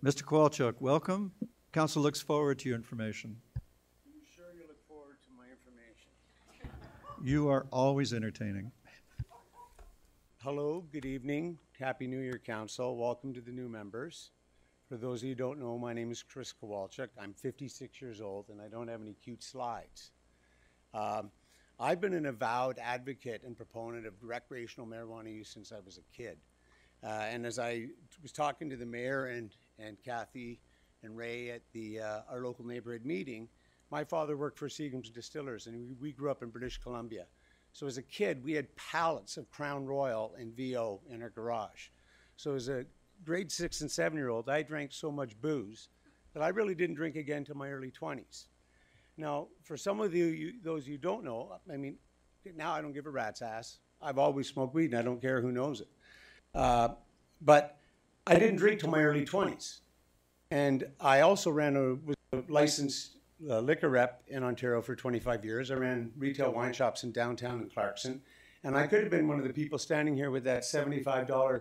Mr. Kowalchuk, welcome. Council looks forward to your information. I'm sure you look forward to my information. You are always entertaining. Hello, good evening. Happy New Year, Council. Welcome to the new members. For those of you who don't know, my name is Chris Kowalchuk. I'm 56 years old, and I don't have any cute slides. I've been an avowed advocate and proponent of recreational marijuana use since I was a kid. And as I was talking to the mayor and Kathy and Ray at our local neighborhood meeting, my father worked for Seagram's Distillers, and we grew up in British Columbia. So as a kid, we had pallets of Crown Royal and VO in our garage. So as a grade 6 and 7-year-old, I drank so much booze that I really didn't drink again until my early 20s. Now, for some of those you don't know, I mean, now I don't give a rat's ass. I've always smoked weed, and I don't care who knows it. But I didn't drink till my early 20s. And I also was a licensed liquor rep in Ontario for 25 years. I ran retail wine shops in downtown in Clarkson. And I could have been one of the people standing here with that $75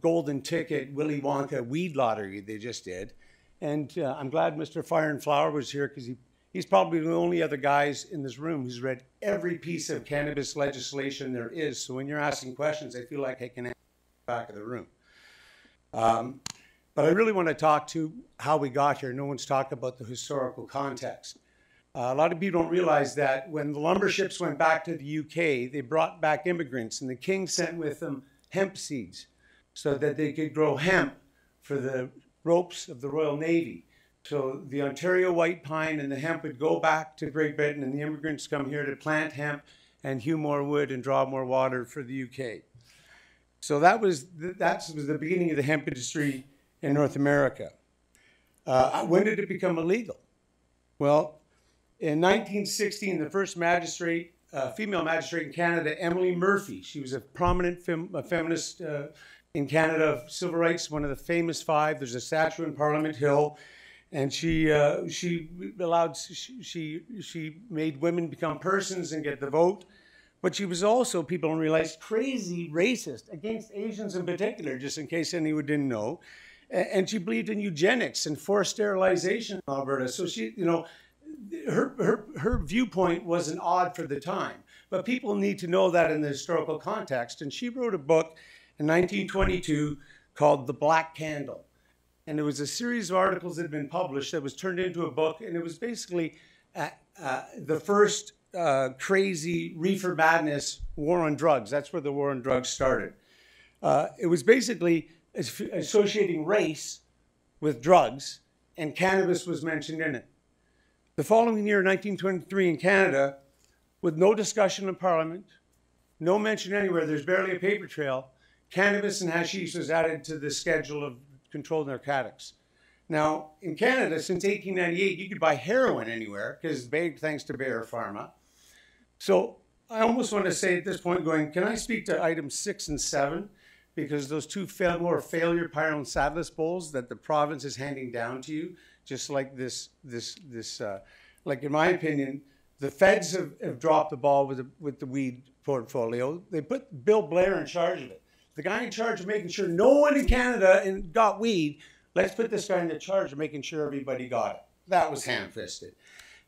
golden ticket Willy Wonka weed lottery they just did. And I'm glad Mr. Fire and Flower was here, because he's probably the only other guys in this room who's read every piece of cannabis legislation there is. So when you're asking questions, I feel like I can answer the back of the room. But I really want to talk to how we got here. No one's talked about the historical context. A lot of people don't realize that when the lumber ships went back to the UK, they brought back immigrants, and the king sent with them hemp seeds so that they could grow hemp for the ropes of the Royal Navy. So the Ontario white pine and the hemp would go back to Great Britain, and the immigrants come here to plant hemp and hew more wood and draw more water for the UK. So that was the beginning of the hemp industry in North America. When did it become illegal? Well, in 1916, the first magistrate, female magistrate in Canada, Emily Murphy, she was a prominent feminist in Canada, civil rights, one of the famous five. There's a statue in Parliament Hill, and she made women become persons and get the vote. But she was also, people don't realize, crazy racist against Asians in particular, just in case anyone didn't know. And she believed in eugenics and forced sterilization in Alberta. So she, her viewpoint wasn't odd for the time. But people need to know that in the historical context. And she wrote a book in 1922 called The Black Candle. And it was a series of articles that had been published that was turned into a book. And it was basically the first crazy reefer madness war on drugs. That's where the war on drugs started. It was basically associating race with drugs, and cannabis was mentioned in it. The following year, 1923, in Canada, with no discussion in Parliament, no mention anywhere, there's barely a paper trail, cannabis and hashish was added to the schedule of controlled narcotics. Now, in Canada, since 1898, you could buy heroin anywhere, because thanks to Bayer Pharma. So I almost want to say at this point, can I speak to items 6 and 7? Because those two more failure Pyro and Sadless bowls that the province is handing down to you, just like like in my opinion, the feds have dropped the ball with the weed portfolio. They put Bill Blair in charge of it. The guy in charge of making sure no one in Canada got weed, let's put this guy in charge of making sure everybody got it. That was ham-fisted.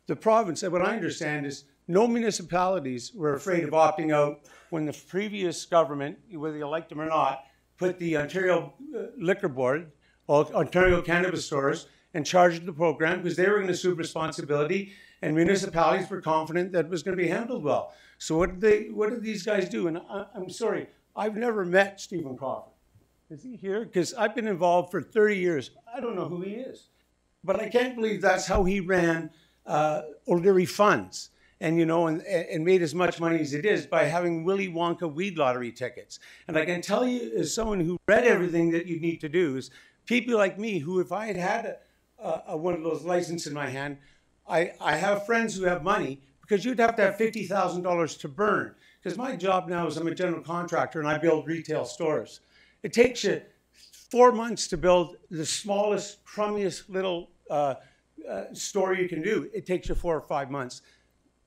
The province, what I understand is no municipalities were afraid of opting out when the previous government, whether you liked them or not, put the Ontario Liquor Board, Ontario Cannabis Stores, in charge of the program because they were going to assume responsibility, and municipalities were confident that it was going to be handled well. So what did these guys do? And I'm sorry, I've never met Stephen Crawford. Is he here? Because I've been involved for 30 years. I don't know who he is. But I can't believe that's how he ran O'Leary Funds and, and made as much money as it is by having Willy Wonka weed lottery tickets. And I can tell you, as someone who read everything that you need to do, is people like me who, if I had had one of those licenses in my hand, I have friends who have money, because you'd have to have $50,000 to burn. Because my job now is I'm a general contractor and I build retail stores. It takes you 4 months to build the smallest, crummiest little store you can do. It takes you 4 or 5 months.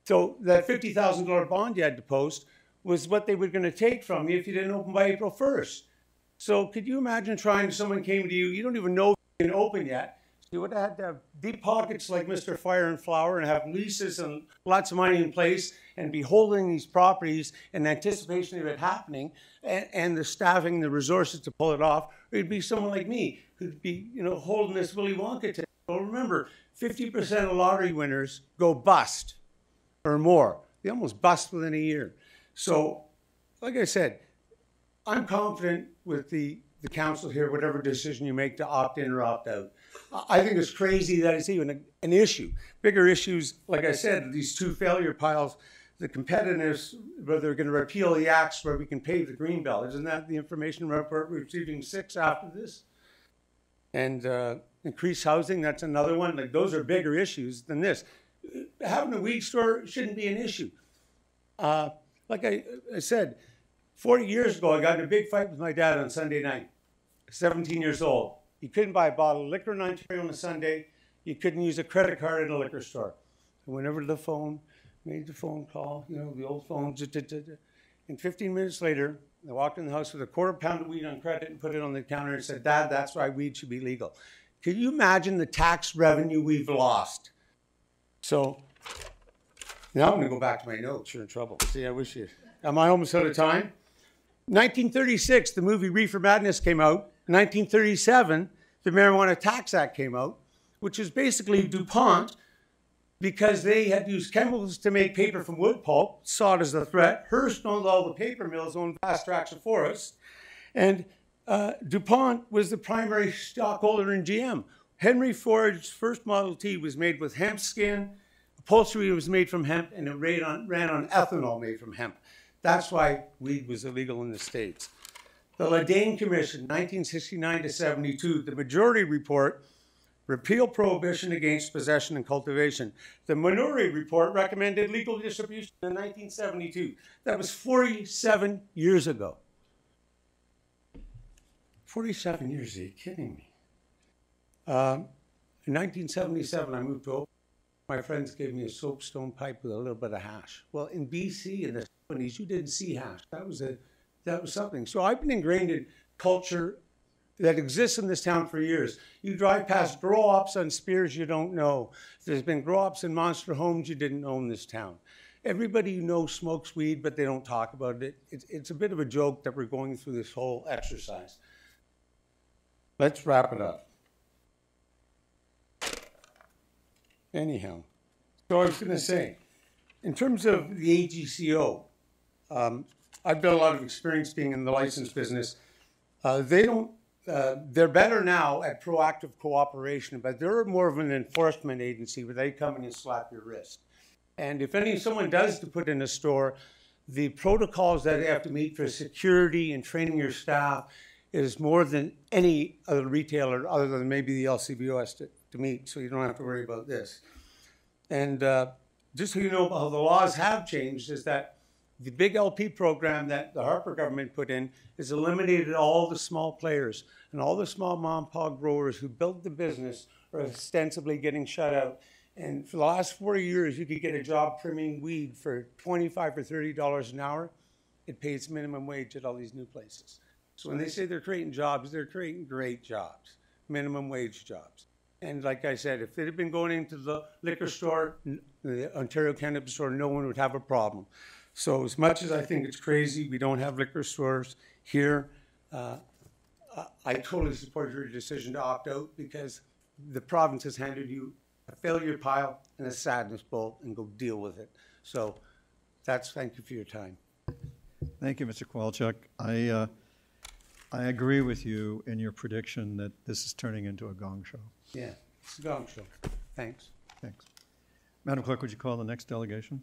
So that $50,000 bond you had to post was what they were going to take from you if you didn't open by April 1st. So could you imagine someone came to you, you don't even know if you can open yet. You would have had to have deep pockets like Mr. Fire and Flower and have leases and lots of money in place and be holding these properties in anticipation of it happening and the staffing, the resources to pull it off. Or it'd be someone like me who'd be, holding this Willy Wonka ticket. Well, remember, 50% of lottery winners go bust or more. They almost bust within a year. So, like I said, I'm confident with the council here, whatever decision you make to opt in or opt out. I think it's crazy that it's even an issue. Bigger issues, like I said, these two failure piles, the competitiveness, whether they're going to repeal the acts where we can pave the Greenbelt. Isn't that the information report we're receiving 6 after this? And increased housing, that's another one. Like, those are bigger issues than this. Having a weed store shouldn't be an issue. Like I said, 40 years ago, I got in a big fight with my dad on Sunday night, 17 years old. You couldn't buy a bottle of liquor in Ontario on a Sunday. You couldn't use a credit card in a liquor store. I went over to the phone, made the phone call, the old phone. And 15 minutes later, I walked in the house with a quarter pound of weed on credit and put it on the counter and said, "Dad, that's why weed should be legal." Can you imagine the tax revenue we've lost? So now I'm going to go back to my notes. You're in trouble. See, I wish you. Am I almost out of time? 1936, the movie Reefer Madness came out. 1937, the Marijuana Tax Act came out, which is basically DuPont, because they had used chemicals to make paper from wood pulp, saw it as a threat. Hearst owned all the paper mills, owned vast tracts of forest. And DuPont was the primary stockholder in GM. Henry Ford's first Model T was made with hemp skin, upholstery was made from hemp, and it ran on ethanol made from hemp. That's why weed was illegal in the States. The Ledane Commission, 1969 to 72, the majority report, repeal prohibition against possession and cultivation. The minority report recommended legal distribution in 1972. That was 47 years ago. 47 years, are you kidding me? In 1977, I moved to Oakville. My friends gave me a soapstone pipe with a little bit of hash. Well, in BC in the 70s, you didn't see hash. That was something. So I've been ingrained in culture that exists in this town for years. You drive past grow-ops on Spears you don't know. There's been grow-ops in Monster Homes you didn't know in this town. Everybody you know smokes weed, but they don't talk about it. It's a bit of a joke that we're going through this whole exercise. Let's wrap it up. Anyhow, so I was going to say, in terms of the AGCO, I've got a lot of experience being in the license business. They don't, they're better now at proactive cooperation, but they're more of an enforcement agency where they come in and slap your wrist. And if someone does to put in a store, the protocols that they have to meet for security and training your staff is more than any other retailer other than maybe the LCBO has to meet, so you don't have to worry about this. And just so you know how the laws have changed is that the big LP program that the Harper government put in has eliminated all the small players, and all the small mom and pop growers who built the business are ostensibly getting shut out. And for the last 4 years, you could get a job trimming weed for $25 or $30 an hour. It pays minimum wage at all these new places. So when they say they're creating jobs, they're creating great jobs, minimum wage jobs. And like I said, if it had been going into the liquor store, the Ontario Cannabis Store, no one would have a problem. So as much as I think it's crazy, we don't have liquor stores here, I totally support your decision to opt out because the province has handed you a failure pile and a sadness bowl and go deal with it. So thank you for your time. Thank you, Mr. Kowalczyk. I agree with you in your prediction that this is turning into a gong show. Yeah, it's a gong show. Thanks. Thanks. Madam Clerk, would you call the next delegation?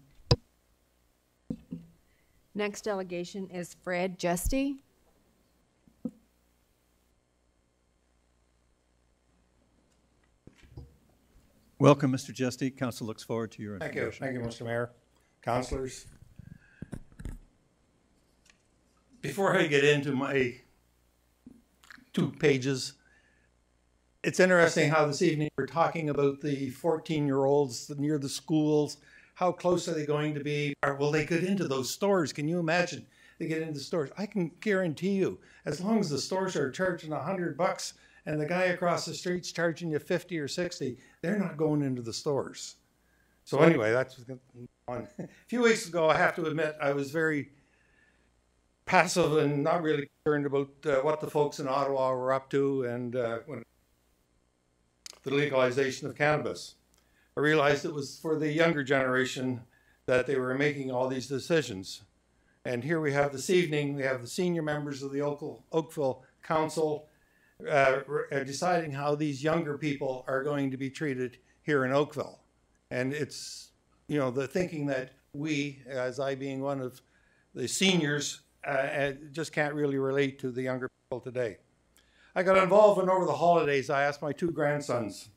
Next delegation is Fred Justy. Welcome, Mr. Justy. Council looks forward to your Thank you. information. Thank you, Mr. Mayor, councilors. Before I get into my 2 pages, it's interesting how this evening we're talking about the 14-year-olds near the schools. How close are they going to be? Or will they get into those stores? Can you imagine they get into stores? I can guarantee you, as long as the stores are charging $100 and the guy across the street's charging you 50 or 60, they're not going into the stores. So anyway, that's on. A few weeks ago, I have to admit, I was very passive and not really concerned about what the folks in Ottawa were up to and when the legalization of cannabis. I realized it was for the younger generation that they were making all these decisions. And here we have this evening, we have the senior members of the Oakville Council deciding how these younger people are going to be treated here in Oakville. And it's, you know, the thinking that we, as I being one of the seniors, just can't really relate to the younger people today. I got involved and over the holidays, I asked my 2 grandsons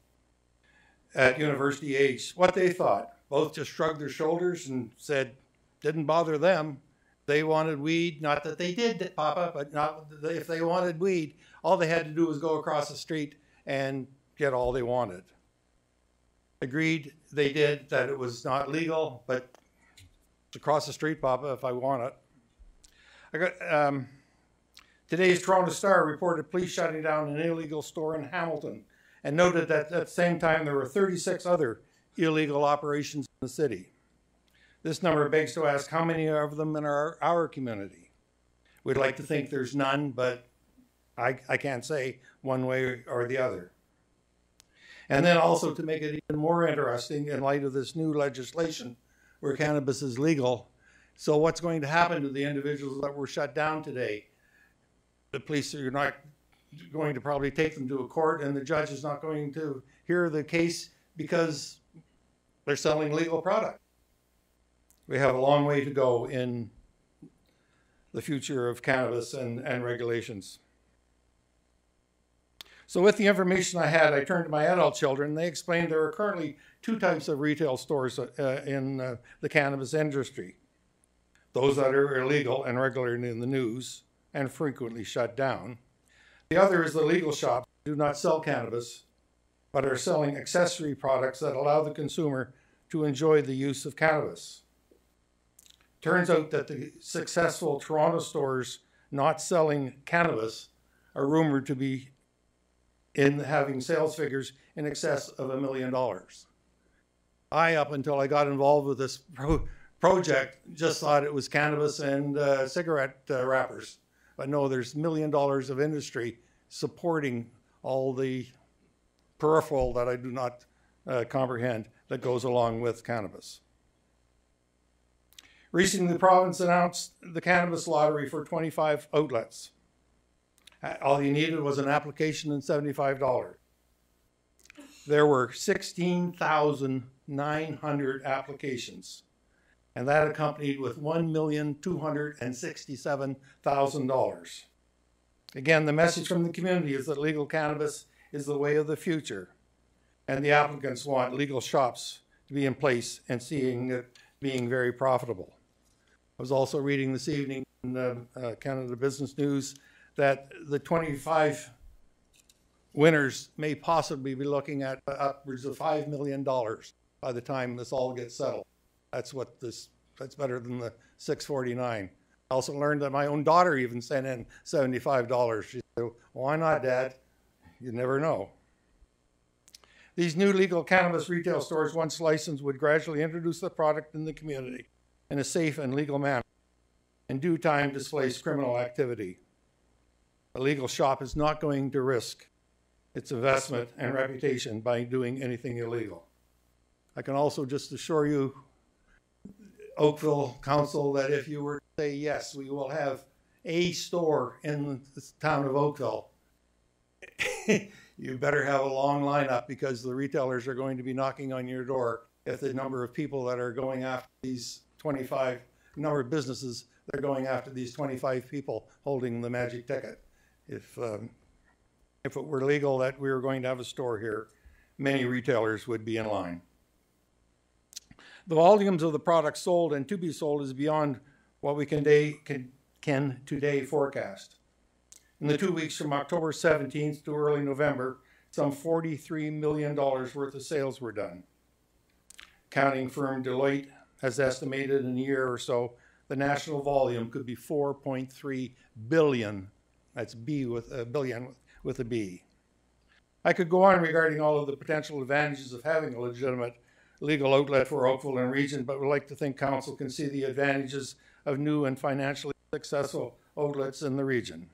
at university age what they thought. Both just shrugged their shoulders and said, didn't bother them. They wanted weed, not that they did, Papa, but not if they wanted weed, all they had to do was go across the street and get all they wanted. Agreed, they did, that it was not legal, but it's across the street, Papa, if I want it. I got, today's Toronto Star reported police shutting down an illegal store in Hamilton and noted that at the same time there were 36 other illegal operations in the city. This number begs to ask how many of them in our community. We'd like to think there's none, but I can't say one way or the other. And then also to make it even more interesting in light of this new legislation where cannabis is legal. So what's going to happen to the individuals that were shut down today? The police are not going to probably take them to a court and the judge is not going to hear the case because they're selling legal product. We have a long way to go in the future of cannabis and regulations. So with the information I had, I turned to my adult children. They explained there are currently 2 types of retail stores in the cannabis industry. Those that are illegal and regularly in the news and frequently shut down. The other is the legal shops that do not sell cannabis, but are selling accessory products that allow the consumer to enjoy the use of cannabis. Turns out that the successful Toronto stores not selling cannabis are rumored to be in having sales figures in excess of $1 million. I, up until I got involved with this project, just thought it was cannabis and cigarette wrappers. But no, there's $1 million of industry supporting all the peripheral that I do not comprehend that goes along with cannabis. Recently, the province announced the cannabis lottery for 25 outlets. All you needed was an application and $75. There were 16,900 applications, and that accompanied with $1,267,000. Again, the message from the community is that legal cannabis is the way of the future, and the applicants want legal shops to be in place and seeing it being very profitable. I was also reading this evening in the Canada Business News that the 25 winners may possibly be looking at upwards of $5 million by the time this all gets settled. That's better than the 649. I also learned that my own daughter even sent in $75. She said, why not, Dad? You never know. These new legal cannabis retail stores, once licensed, would gradually introduce the product in the community in a safe and legal manner. In due time, displace criminal activity. A legal shop is not going to risk its investment and reputation by doing anything illegal. I can also just assure you, Oakville Council, that if you were to say, yes, we will have a store in the town of Oakville, you better have a long lineup, because the retailers are going to be knocking on your door if the number of people that are going after these 25, number of businesses that are going after these 25 people holding the magic ticket. If it were legal that we were going to have a store here, many retailers would be in line. The volumes of the products sold and to be sold is beyond what we can today forecast. In the 2 weeks from October 17th to early November, some $43 million worth of sales were done. Accounting firm Deloitte has estimated in a year or so the national volume could be 4.3 billion. That's B with a billion with a B. I could go on regarding all of the potential advantages of having a legitimate legal outlet for Oakville and region, but would like to think council can see the advantages of new and financially successful outlets in the region.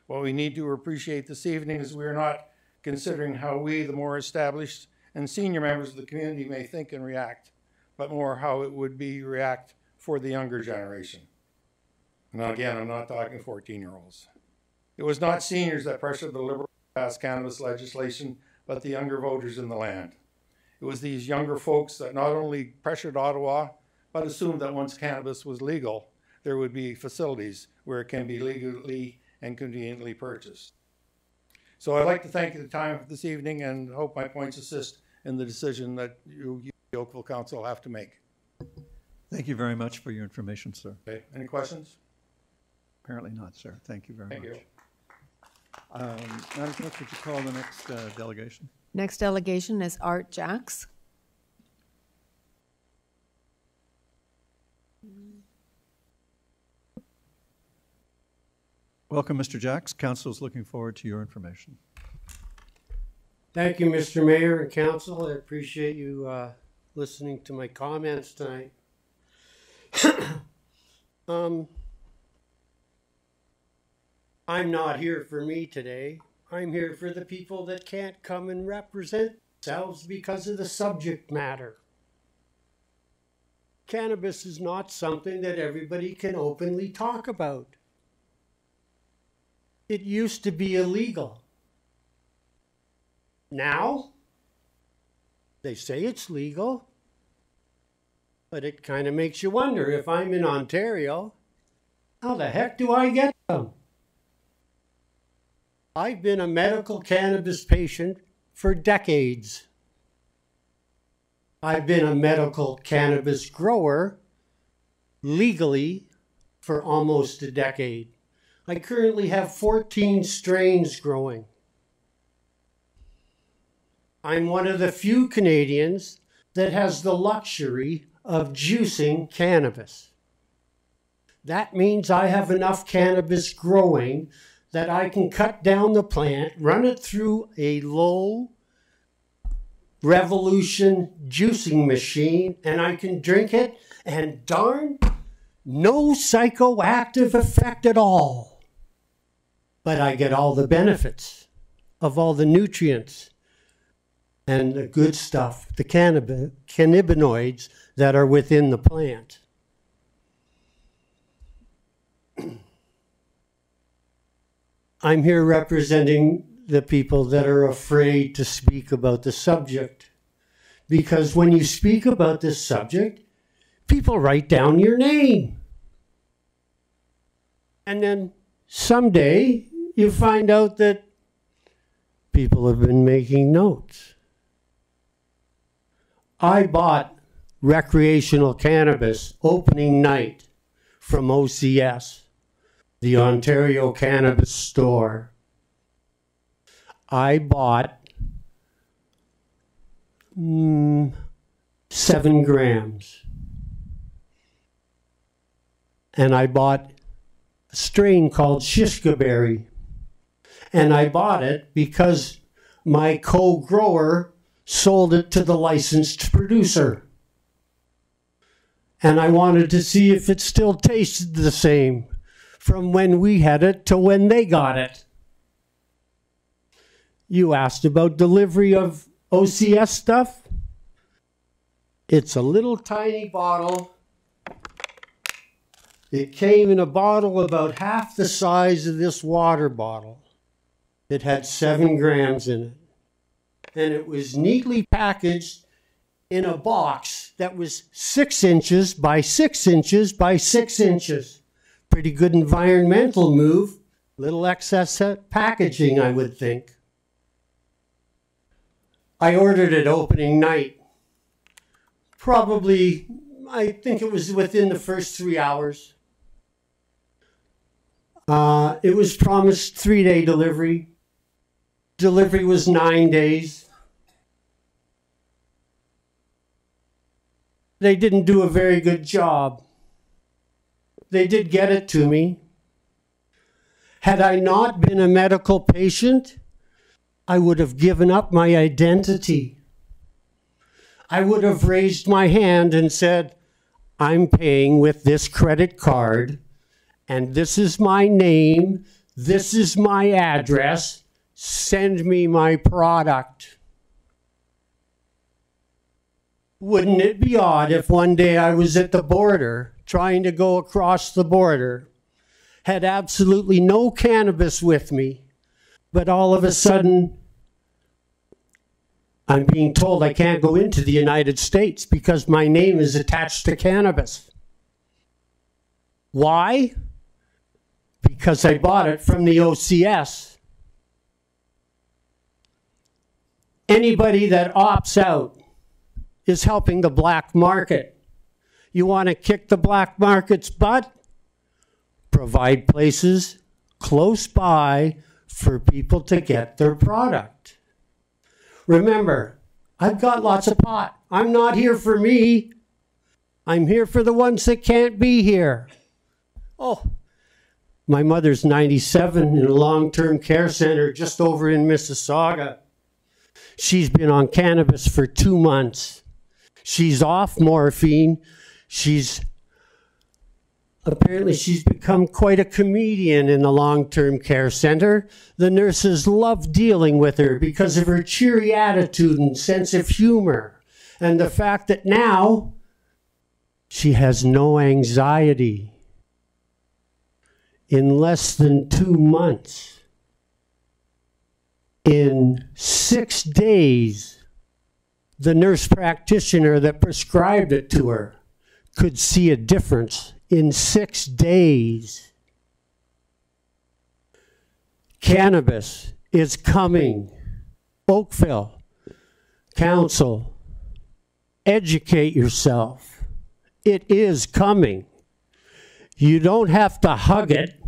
What we need to appreciate this evening is we are not considering how we, the more established and senior members of the community, may think and react, but more how it would be react for the younger generation. Now again, I'm not talking 14-year-olds. It was not seniors that pressured the Liberals to pass cannabis legislation, but the younger voters in the land. It was these younger folks that not only pressured Ottawa, but assumed that once cannabis was legal, there would be facilities where it can be legally and conveniently purchased. So I'd like to thank you for the time this evening and hope my points assist in the decision that you the Oakville Council, have to make. Thank you very much for your information, sir. Okay. Any questions? Apparently not, sir. Thank you very much. Thank you. Madam Clerk, would you call the next delegation? Next delegation is Art Jacks. Welcome, Mr. Jacks. Council is looking forward to your information. Thank you, Mr. Mayor and Council. I appreciate you listening to my comments tonight. I'm not here for me today. I'm here for the people that can't come and represent themselves because of the subject matter. Cannabis is not something that everybody can openly talk about. It used to be illegal. Now, they say it's legal, but it kind of makes you wonder, if I'm in Ontario, how the heck do I get them? I've been a medical cannabis patient for decades. I've been a medical cannabis grower legally for almost a decade. I currently have 14 strains growing. I'm one of the few Canadians that has the luxury of juicing cannabis. That means I have enough cannabis growing that I can cut down the plant, run it through a low revolution juicing machine, and I can drink it, and darn, no psychoactive effect at all. But I get all the benefits of all the nutrients and the good stuff, the cannabinoids that are within the plant. I'm here representing the people that are afraid to speak about the subject. Because when you speak about this subject, people write down your name. And then someday you find out that people have been making notes. I bought recreational cannabis opening night from OCS, the Ontario Cannabis Store. I bought 7 grams. And I bought a strain called Shishkaberry. And I bought it because my co-grower sold it to the licensed producer. And I wanted to see if it still tasted the same from when we had it to when they got it. You asked about delivery of OCS stuff. It's a little tiny bottle. It came in a bottle about half the size of this water bottle. It had 7 grams in it. And it was neatly packaged in a box that was 6 inches by 6 inches by 6 inches. Pretty good environmental move. Little excess packaging, I would think. I ordered it opening night. Probably, I think it was within the first 3 hours. It was promised 3-day delivery. Delivery was 9 days. They didn't do a very good job. They did get it to me. Had I not been a medical patient, I would have given up my identity. I would have raised my hand and said, I'm paying with this credit card, and this is my name, this is my address, send me my product. Wouldn't it be odd if one day I was at the border, trying to go across the border, had absolutely no cannabis with me, but all of a sudden, I'm being told I can't go into the United States because my name is attached to cannabis. Why? Because I bought it from the OCS. Anybody that opts out is helping the black market. You want to kick the black market's butt? Provide places close by for people to get their product. Remember, I've got lots of pot. I'm not here for me. I'm here for the ones that can't be here. Oh, my mother's 97 in a long-term care center just over in Mississauga. She's been on cannabis for 2 months. She's off morphine. Apparently she's become quite a comedian in the long-term care center. The nurses love dealing with her because of her cheery attitude and sense of humor, and the fact that now she has no anxiety. In less than 2 months, in 6 days, the nurse practitioner that prescribed it to her could see a difference in 6 days. Cannabis is coming. Oakville Council, educate yourself. It is coming. You don't have to hug it,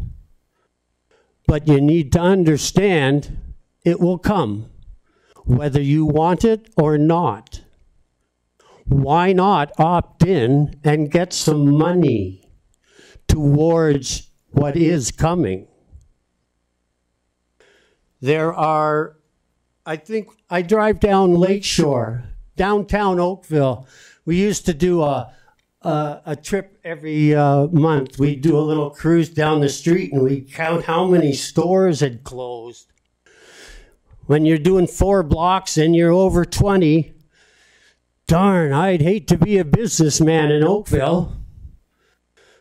but you need to understand it will come, whether you want it or not. Why not opt in and get some money towards what is coming? There are, I think, I drive down Lakeshore, downtown Oakville. We used to do a trip every month. We'd do a little cruise down the street and we'd count how many stores had closed. When you're doing 4 blocks and you're over 20, darn, I'd hate to be a businessman in Oakville.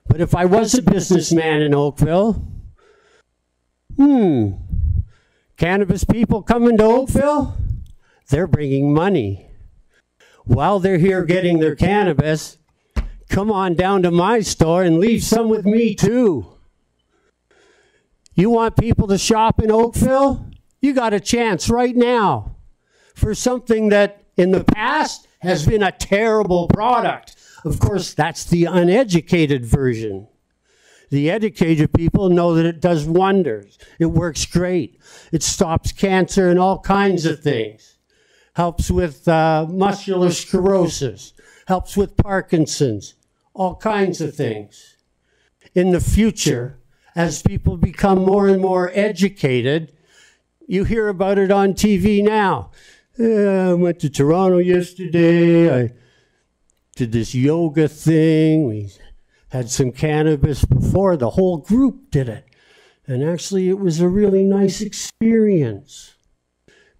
But if I was a businessman in Oakville, Cannabis people coming to Oakville? They're bringing money. While they're here getting their cannabis, come on down to my store and leave some with me too. You want people to shop in Oakville? You got a chance right now for something that in the past has been a terrible product. Of course, that's the uneducated version. The educated people know that it does wonders. It works great. It stops cancer and all kinds of things. Helps with muscular sclerosis. Helps with Parkinson's. All kinds of things. In the future, as people become more and more educated, you hear about it on TV now. I went to Toronto yesterday. I did this yoga thing. We had some cannabis before. The whole group did it. And actually, it was a really nice experience.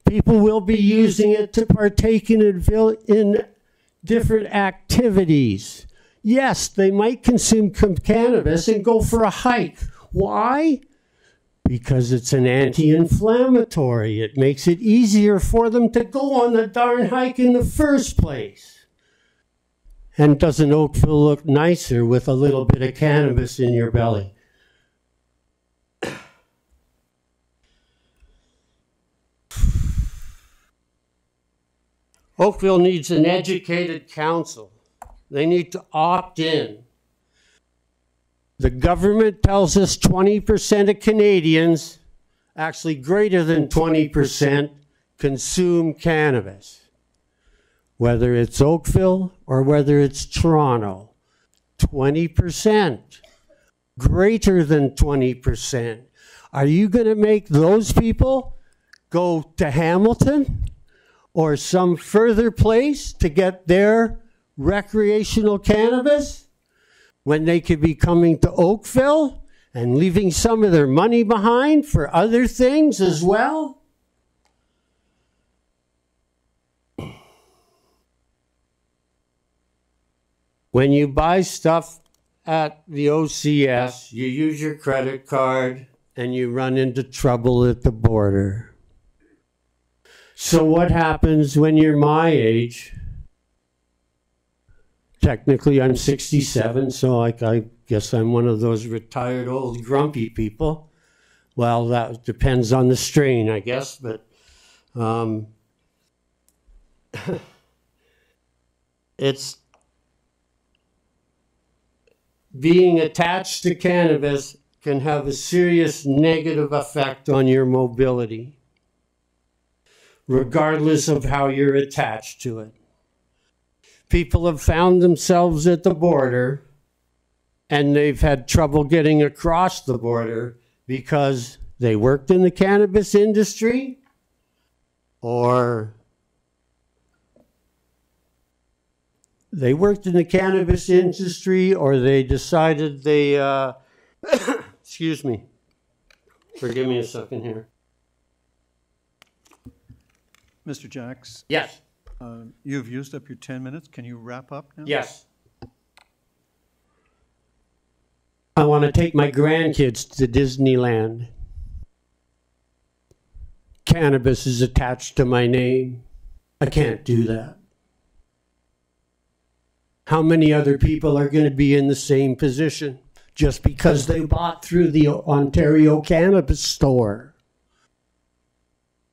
People will be using it to partake in different activities. Yes, they might consume cannabis and go for a hike. Why? Because it's an anti-inflammatory. It makes it easier for them to go on the darn hike in the first place. And doesn't Oakville look nicer with a little bit of cannabis in your belly? Oakville needs an educated council. They need to opt in. The government tells us 20% of Canadians, actually greater than 20%, consume cannabis. Whether it's Oakville or whether it's Toronto, 20%, greater than 20%. Are you going to make those people go to Hamilton or some further place to get their recreational cannabis when they could be coming to Oakville and leaving some of their money behind for other things as well? When you buy stuff at the OCS, you use your credit card and you run into trouble at the border. So what happens when you're my age? Technically, I'm 67, so I guess I'm one of those retired old grumpy people. Well, that depends on the strain, I guess, but it's being attached to cannabis can have a serious negative effect on your mobility, regardless of how you're attached to it. People have found themselves at the border and they've had trouble getting across the border because they worked in the cannabis industry or they decided they, excuse me, forgive me a second here. Mr. Jacks? Yes. You've used up your 10 minutes. Can you wrap up now? Yes. I want to take my grandkids to Disneyland. Cannabis is attached to my name. I can't do that. How many other people are going to be in the same position just because they bought through the Ontario Cannabis Store?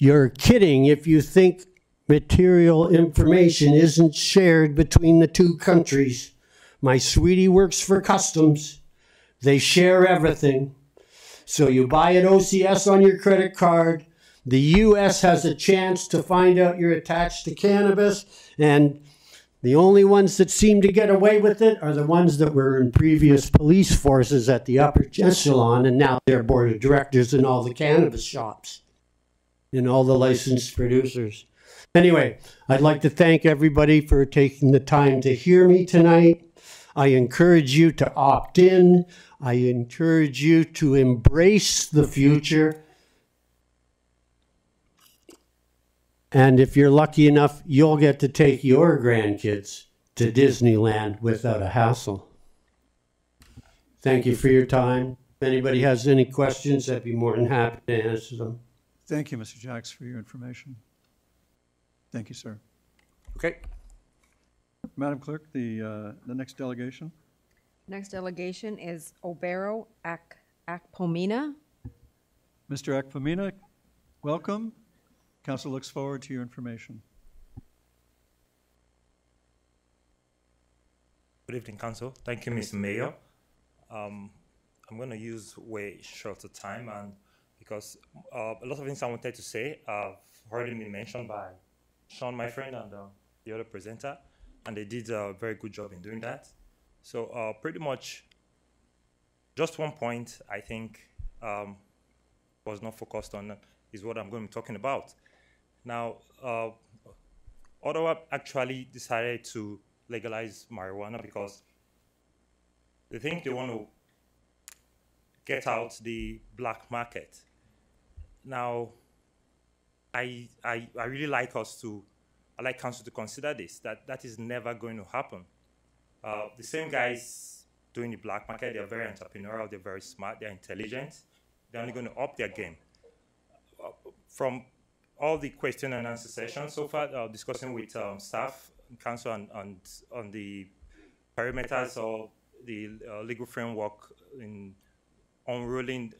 You're kidding if you think material information isn't shared between the two countries. My sweetie works for customs. They share everything. So you buy at OCS on your credit card. The U.S. has a chance to find out you're attached to cannabis, and the only ones that seem to get away with it are the ones that were in previous police forces at the upper echelon, and now they're board of directors in all the cannabis shops, in all the licensed producers. Anyway, I'd like to thank everybody for taking the time to hear me tonight. I encourage you to opt in. I encourage you to embrace the future. And if you're lucky enough, you'll get to take your grandkids to Disneyland without a hassle. Thank you for your time. If anybody has any questions, I'd be more than happy to answer them. Thank you, Mr. Jacks, for your information. Thank you, sir. Okay. Madam Clerk, the next delegation. Next delegation is Obero Akpomina. Mr. Akpomina, welcome. Council looks forward to your information. Good evening, Council. Thank you, Mr. Mayor. I'm going to use way shorter time, and because a lot of things I wanted to say have already been mentioned by Sean, my friend, and the other presenter, and they did a very good job in doing that. So pretty much just one point I think was not focused on is what I'm going to be talking about. Now, Ottawa actually decided to legalize marijuana because they think they want to get out the black market. Now, I really like council to consider this, that is never going to happen. The same guys doing the black market, they're very entrepreneurial, they're very smart, they're intelligent, they're only going to up their game. From all the question and answer sessions so far, discussing with staff, council on the parameters or the legal framework in unrolling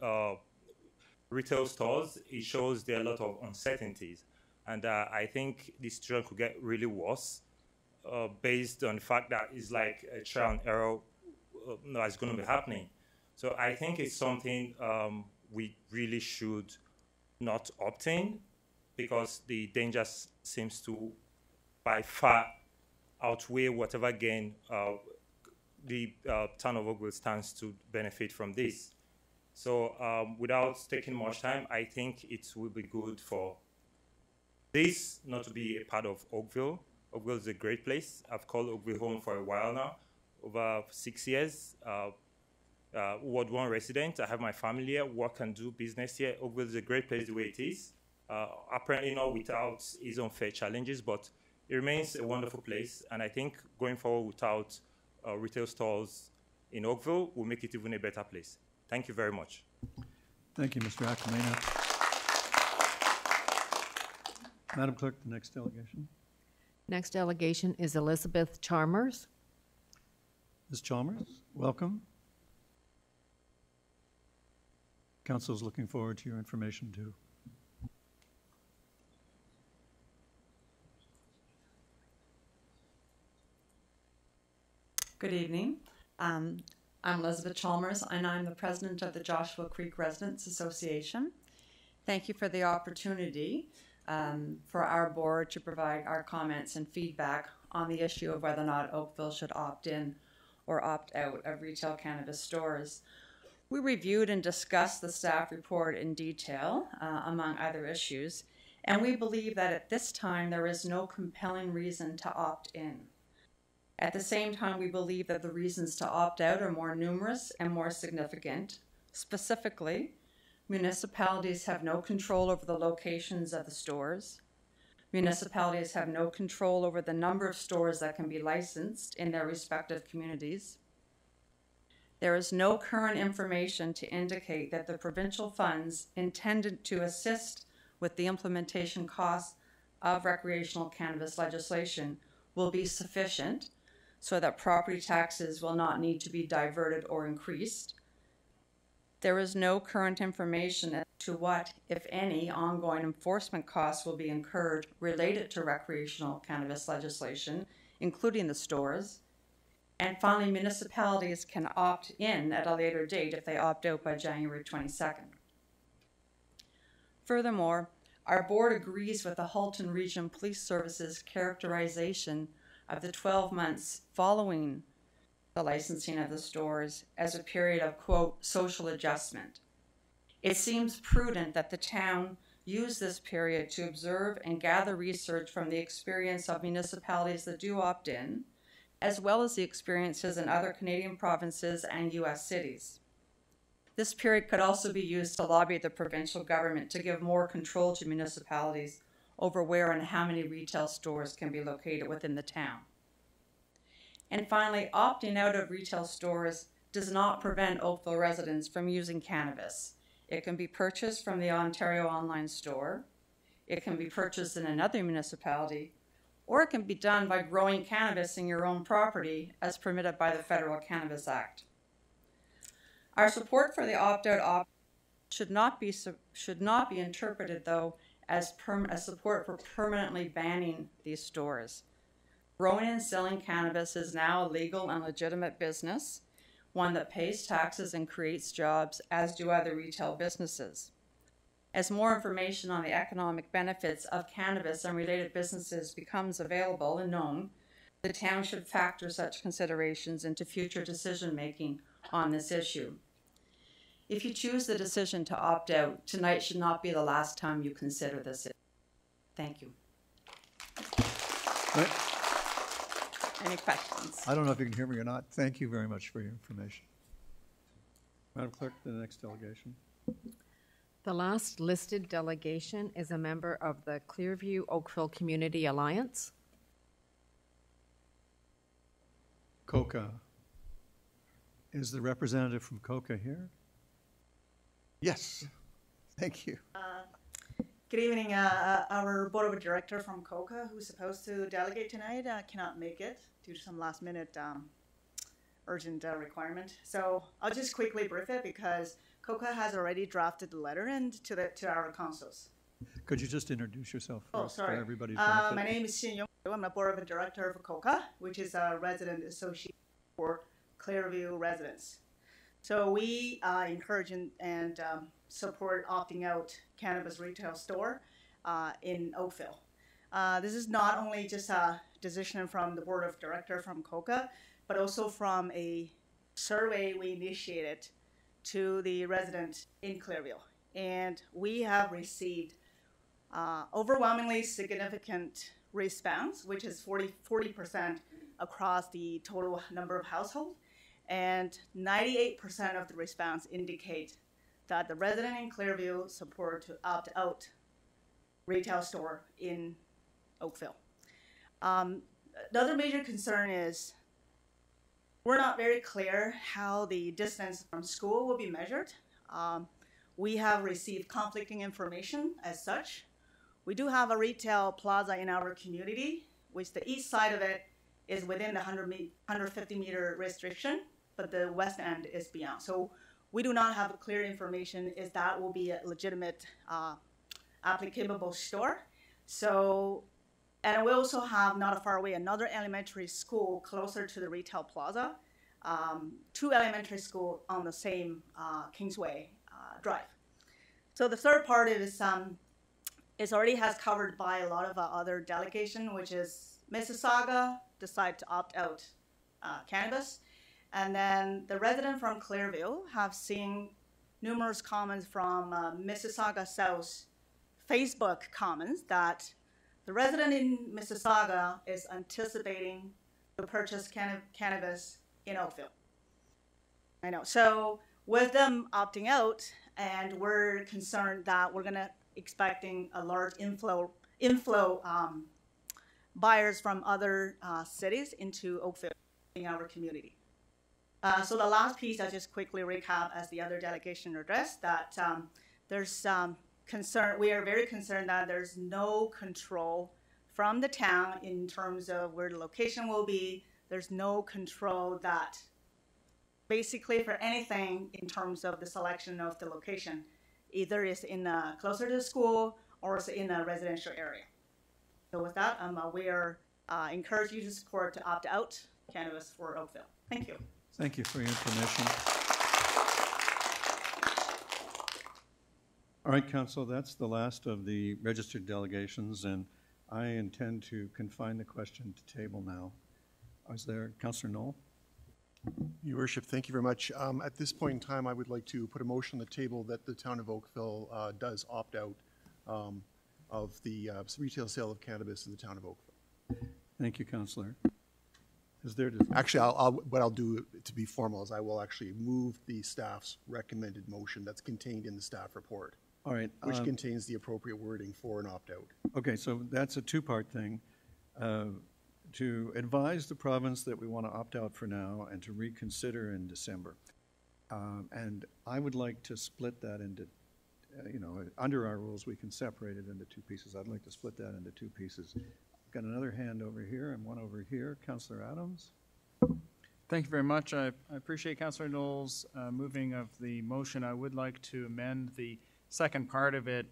retail stores, it shows there are a lot of uncertainties. And I think this situation could get really worse based on the fact that it's like a trial and error that's going to be happening. So I think it's something we really should not opt in, because the danger seems to by far outweigh whatever gain the town of Oakville stands to benefit from this. So without taking much time, I think it will be good for this not to be a part of Oakville. Oakville is a great place. I've called Oakville home for a while now, over 6 years. Ward 1 resident. I have my family here, work and do business here. Oakville is a great place the way it is. Apparently not without its own fair challenges, but it remains a wonderful place. And I think going forward without retail stores in Oakville will make it even a better place. Thank you very much. Thank you, Mr. Acomena. Madam Clerk, the next delegation. Next delegation is Elizabeth Chalmers. Ms. Chalmers, welcome. Council is looking forward to your information too. Good evening. I'm Elizabeth Chalmers, and I'm the president of the Joshua Creek Residents Association. Thank you for the opportunity for our board to provide our comments and feedback on the issue of whether or not Oakville should opt in or opt out of retail cannabis stores. We reviewed and discussed the staff report in detail, among other issues, and we believe that at this time there is no compelling reason to opt in. At the same time, we believe that the reasons to opt out are more numerous and more significant. Specifically, municipalities have no control over the locations of the stores. Municipalities have no control over the number of stores that can be licensed in their respective communities. There is no current information to indicate that the provincial funds intended to assist with the implementation costs of recreational cannabis legislation will be sufficient so that property taxes will not need to be diverted or increased. There is no current information as to what, if any, ongoing enforcement costs will be incurred related to recreational cannabis legislation, including the stores. And finally, municipalities can opt in at a later date if they opt out by January 22nd. Furthermore, our board agrees with the Halton Region Police Service's characterization of the 12 months following the licensing of the stores as a period of, quote, social adjustment. It seems prudent that the town use this period to observe and gather research from the experience of municipalities that do opt in, as well as the experiences in other Canadian provinces and U.S. cities. This period could also be used to lobby the provincial government to give more control to municipalities over where and how many retail stores can be located within the town. And finally, opting out of retail stores does not prevent Oakville residents from using cannabis. It can be purchased from the Ontario online store, it can be purchased in another municipality, or it can be done by growing cannabis in your own property as permitted by the Federal Cannabis Act. Our support for the opt-out should not be interpreted, though, as support for permanently banning these stores. Growing and selling cannabis is now a legal and legitimate business, one that pays taxes and creates jobs, as do other retail businesses. As more information on the economic benefits of cannabis and related businesses becomes available and known, the town should factor such considerations into future decision-making on this issue. If you choose the decision to opt out, tonight should not be the last time you consider this. Thank you. Right. Any questions? I don't know if you can hear me or not. Thank you very much for your information. Madam Clerk, the next delegation. The last listed delegation is a member of the Clearview Oakville Community Alliance. COCA. Is the representative from COCA here? Yes. Thank you. Good evening. Our board of director from COCA, who's supposed to delegate tonight, cannot make it due to some last-minute urgent requirement. So I'll just quickly brief it because COCA has already drafted the letter and to our councils. Could you just introduce yourself first for everybody's My benefit? name is Xin Yong. I'm the board of director for COCA, which is a resident association for Clearview residents. So we encourage and support opting out cannabis retail store in Oakville. This is not only just a decision from the board of director from COCA, but also from a survey we initiated to the residents in Clearview. And we have received overwhelmingly significant response, which is 40% across the total number of households. And 98% of the response indicate that the resident in Clearview support to opt out retail store in Oakville. The other major concern is we're not very clear how the distance from school will be measured. We have received conflicting information as such. We do have a retail plaza in our community, which the east side of it is within the 150 meter restriction, but the west end is beyond. So we do not have clear information if that will be a legitimate applicable store. So, and we also have not far away another elementary school closer to the retail plaza, 2 elementary schools on the same Kingsway Drive. So the third part is already has covered by a lot of other delegation, which is Mississauga decide to opt out cannabis. And then the resident from Clearview have seen numerous comments from Mississauga South Facebook comments that the resident in Mississauga is anticipating to purchase cannabis in Oakville. I know. So with them opting out, and we're concerned that we're gonna expecting a large inflow buyers from other cities into Oakville in our community. So the last piece, I'll just quickly recap as the other delegation addressed that there's concern. We are very concerned that there's no control from the town in terms of where the location will be. There's no control that basically for anything in terms of the selection of the location, either it's in closer to the school or it's in a residential area. So with that, we are encourage you to support to opt out cannabis for Oakville. Thank you. Thank you for your information. All right, Council, that's the last of the registered delegations, and I intend to confine the question to table now. Is there, Councillor Knoll? Your Worship, thank you very much. At this point in time, I would like to put a motion on the table that the town of Oakville does opt out of the retail sale of cannabis in the town of Oakville. Thank you, Councillor. Actually, what I'll do to be formal is I will actually move the staff's recommended motion that's contained in the staff report. All right. Which contains the appropriate wording for an opt-out. Okay, so that's a two-part thing. to advise the province that we want to opt out for now and to reconsider in December. And I would like to split that into, under our rules, we can separate it into two pieces. I'd like to split that into two pieces. I've got another hand over here and one over here. Councillor Adams. Thank you very much. I appreciate Councillor Knowles' moving of the motion. I would like to amend the second part of it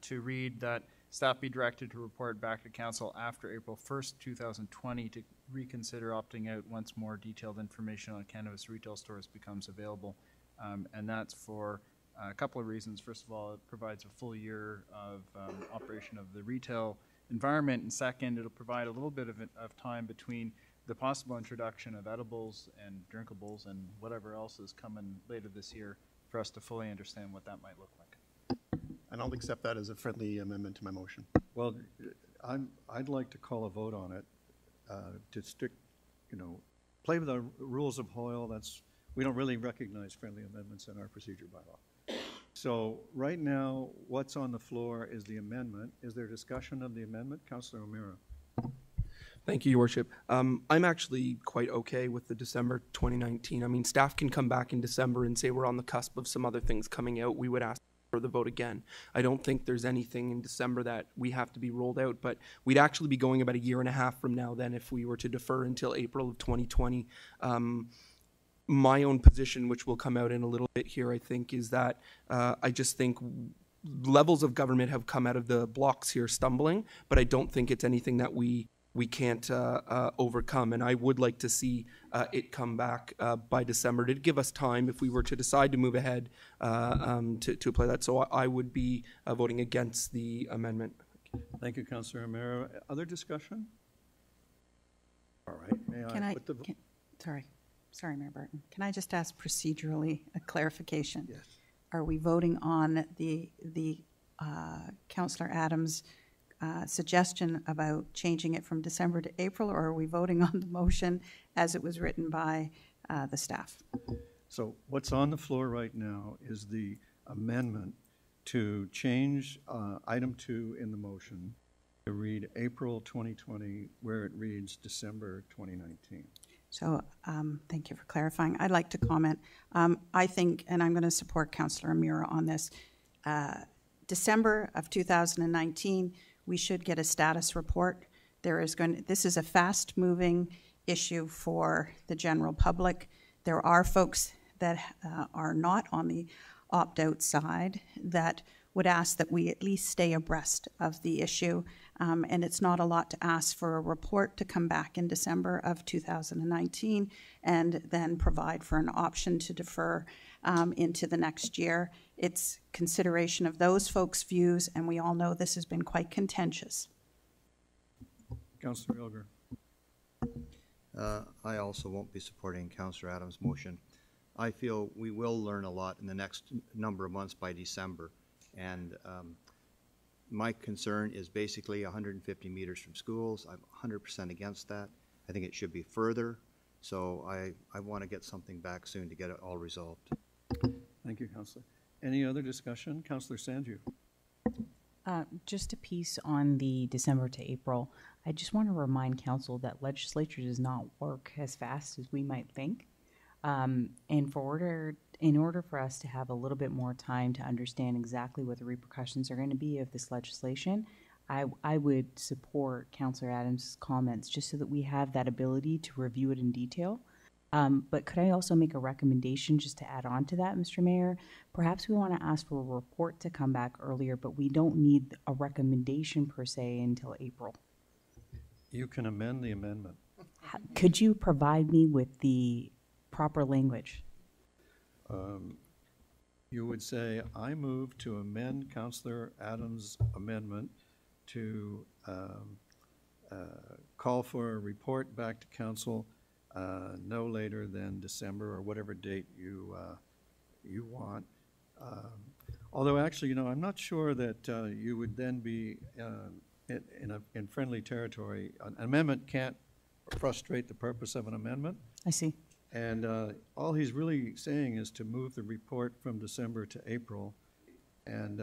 to read that staff be directed to report back to council after April 1st, 2020 to reconsider opting out once more detailed information on cannabis retail stores becomes available. And that's for a couple of reasons. First of all, it provides a full year of operation of the retail environment. And second, it'll provide a little bit of time between the possible introduction of edibles and drinkables and whatever else is coming later this year for us to fully understand what that might look like. And I'll accept that as a friendly amendment to my motion. Well, I'd like to call a vote on it to stick, play with the rules of Hoyle. We don't really recognize friendly amendments in our procedure bylaw. So right now, what's on the floor is the amendment. Is there discussion of the amendment? Councillor O'Meara. Thank you, Your Worship. I'm actually quite okay with the December 2019. I mean, staff can come back in December and say we're on the cusp of some other things coming out. We would ask for the vote again. I don't think there's anything in December that we have to be rolled out, but we'd actually be going about a year and a half from now then if we were to defer until April of 2020. My own position, which will come out in a little bit here, I think, is that I just think levels of government have come out of the blocks here stumbling, but I don't think it's anything that we can't overcome. And I would like to see it come back by December to give us time if we were to decide to move ahead to apply that. So I would be voting against the amendment. Thank you, Councillor O'Meara. Other discussion? All right. May Can I I put the sorry, Mayor Barton. Can I just ask procedurally a clarification? Yes. Are we voting on the Councillor Adams' suggestion about changing it from December to April, or are we voting on the motion as it was written by the staff? So what's on the floor right now is the amendment to change item 2 in the motion to read April 2020 where it reads December 2019. So thank you for clarifying. I'd like to comment. I think, and I'm going to support Councillor O'Meara on this, December of 2019, we should get a status report. This is a fast-moving issue for the general public. There are folks that are not on the opt-out side that would ask that we at least stay abreast of the issue. And it's not a lot to ask for a report to come back in December of 2019 and then provide for an option to defer into the next year. It's consideration of those folks' views, and we all know this has been quite contentious. Councillor Ilger. I also won't be supporting Councillor Adams' motion. I feel we will learn a lot in the next number of months by December. And my concern is basically 150 meters from schools. I'm 100% against that. I think it should be further. So I want to get something back soon to get it all resolved. Thank you, Councillor. Any other discussion? Councillor Sanju. Just a piece on the December to April. I just want to remind council that legislature does not work as fast as we might think. And in order for us to have a little bit more time to understand exactly what the repercussions are going to be of this legislation, I would support Councillor Adams' comments just so that we have that ability to review it in detail. But could I also make a recommendation just to add on to that, Mr. Mayor? Perhaps we want to ask for a report to come back earlier, but we don't need a recommendation per se until April. You can amend the amendment. Could you provide me with the proper language? You would say, I move to amend Councillor Adams' amendment to call for a report back to council no later than December or whatever date you want. Although actually, I'm not sure that you would then be in friendly territory. An amendment can't frustrate the purpose of an amendment. I see. And all he's really saying is to move the report from December to April. And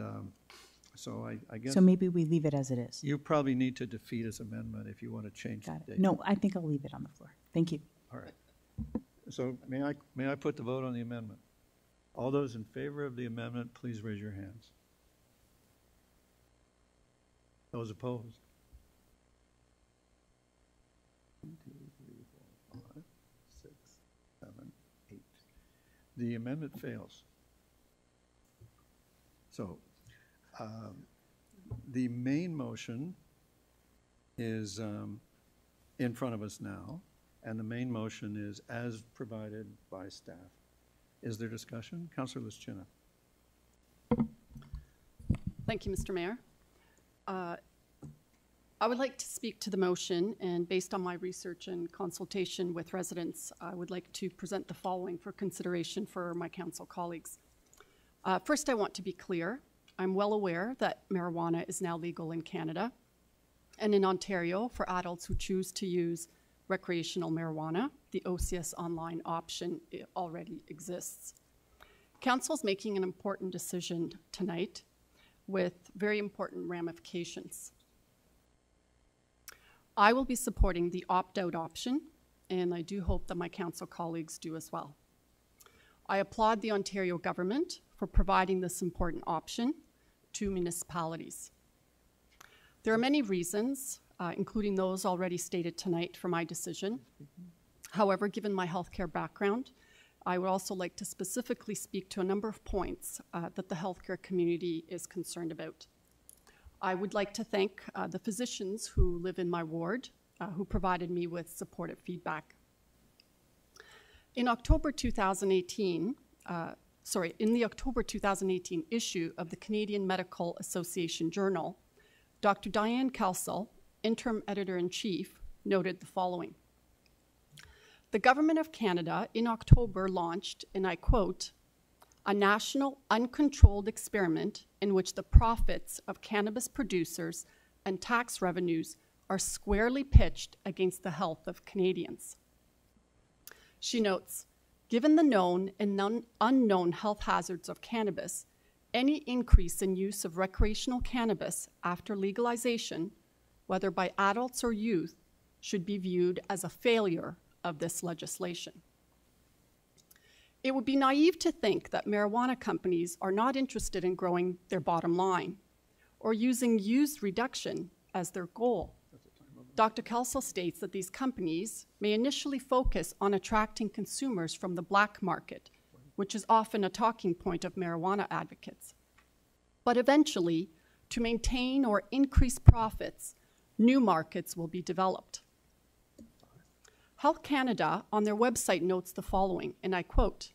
So I guess. So maybe we leave it as it is. You probably need to defeat his amendment if you want to change the Got it. date. No, I think I'll leave it on the floor. Thank you. All right. So may I put the vote on the amendment? All those in favor of the amendment, please raise your hands. Those opposed? 1, 2, 3, 4, 5, 6, 7, 8. The amendment fails. So the main motion is in front of us now, and the main motion is as provided by staff. Is there discussion? Councillor Lischina. Thank you, Mr. Mayor. I would like to speak to the motion, and based on my research and consultation with residents, I would like to present the following for consideration for my council colleagues. First, I want to be clear. I'm well aware that marijuana is now legal in Canada and in Ontario for adults who choose to use recreational marijuana. The OCS online option already exists. Council's making an important decision tonight with very important ramifications. I will be supporting the opt-out option, and I do hope that my council colleagues do as well. I applaud the Ontario government for providing this important option to municipalities. There are many reasons, including those already stated tonight, for my decision. However, given my healthcare background, I would also like to specifically speak to a number of points that the healthcare community is concerned about. I would like to thank the physicians who live in my ward who provided me with supportive feedback. In the October 2018 issue of the Canadian Medical Association Journal, Dr. Diane Kelsall, interim editor-in-chief, noted the following. The Government of Canada in October launched, and I quote, a national uncontrolled experiment in which the profits of cannabis producers and tax revenues are squarely pitched against the health of Canadians. She notes, given the known and unknown health hazards of cannabis, any increase in use of recreational cannabis after legalization, whether by adults or youth, should be viewed as a failure of this legislation. It would be naive to think that marijuana companies are not interested in growing their bottom line or using use reduction as their goal. Dr. Kelsall states that these companies may initially focus on attracting consumers from the black market, which is often a talking point of marijuana advocates. But eventually, to maintain or increase profits, new markets will be developed. Health Canada on their website notes the following, and I quote,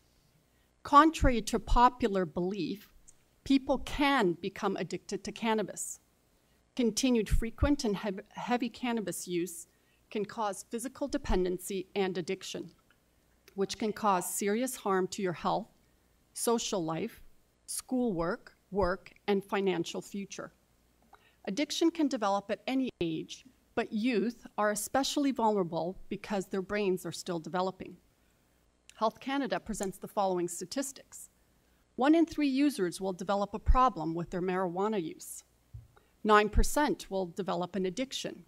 contrary to popular belief, people can become addicted to cannabis. Continued frequent and heavy cannabis use can cause physical dependency and addiction, which can cause serious harm to your health, social life, schoolwork, work, and financial future. Addiction can develop at any age, but youth are especially vulnerable because their brains are still developing. Health Canada presents the following statistics. 1 in 3 users will develop a problem with their marijuana use. 9% will develop an addiction.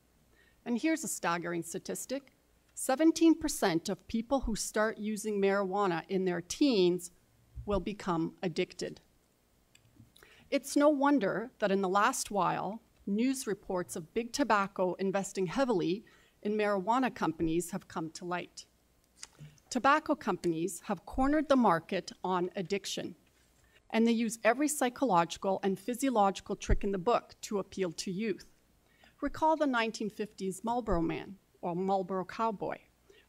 And here's a staggering statistic. 17% of people who start using marijuana in their teens will become addicted. It's no wonder that in the last while, news reports of big tobacco investing heavily in marijuana companies have come to light. Tobacco companies have cornered the market on addiction, and they use every psychological and physiological trick in the book to appeal to youth. Recall the 1950s Marlboro Man, or Marlboro Cowboy,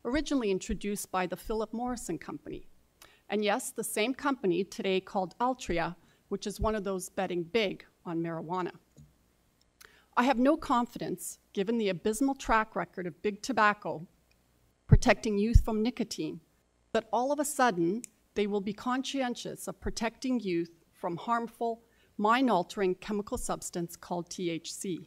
originally introduced by the Philip Morris Company. And yes, the same company today called Altria, which is one of those betting big on marijuana. I have no confidence, given the abysmal track record of big tobacco protecting youth from nicotine, that all of a sudden they will be conscientious of protecting youth from harmful, mind-altering chemical substance called THC.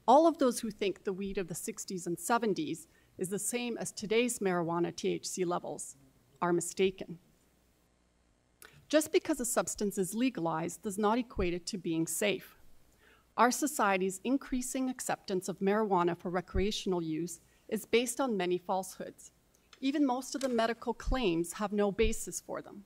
All of those who think the weed of the 60s and 70s is the same as today's marijuana THC levels are mistaken. Just because a substance is legalized does not equate it to being safe. Our society's increasing acceptance of marijuana for recreational use is based on many falsehoods. Even most of the medical claims have no basis for them.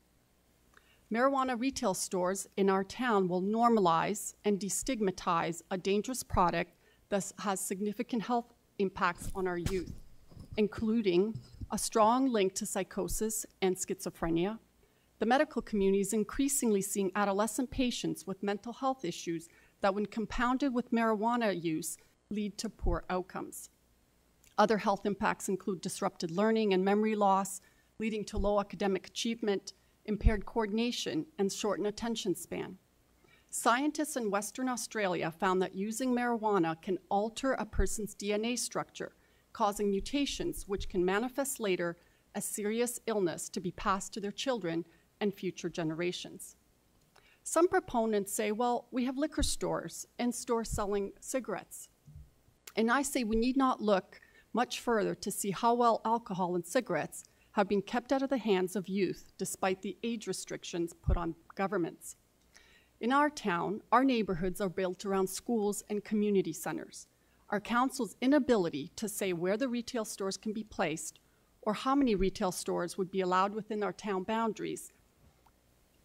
Marijuana retail stores in our town will normalize and destigmatize a dangerous product that has significant health impacts on our youth, including a strong link to psychosis and schizophrenia. The medical community is increasingly seeing adolescent patients with mental health issues that, when compounded with marijuana use, lead to poor outcomes. Other health impacts include disrupted learning and memory loss, leading to low academic achievement, impaired coordination, and shortened attention span. Scientists in Western Australia found that using marijuana can alter a person's DNA structure, causing mutations which can manifest later as serious illness to be passed to their children and future generations. Some proponents say, well, we have liquor stores and stores selling cigarettes. And I say we need not look much further to see how well alcohol and cigarettes have been kept out of the hands of youth despite the age restrictions put on governments. In our town, our neighborhoods are built around schools and community centers. Our council's inability to say where the retail stores can be placed or how many retail stores would be allowed within our town boundaries,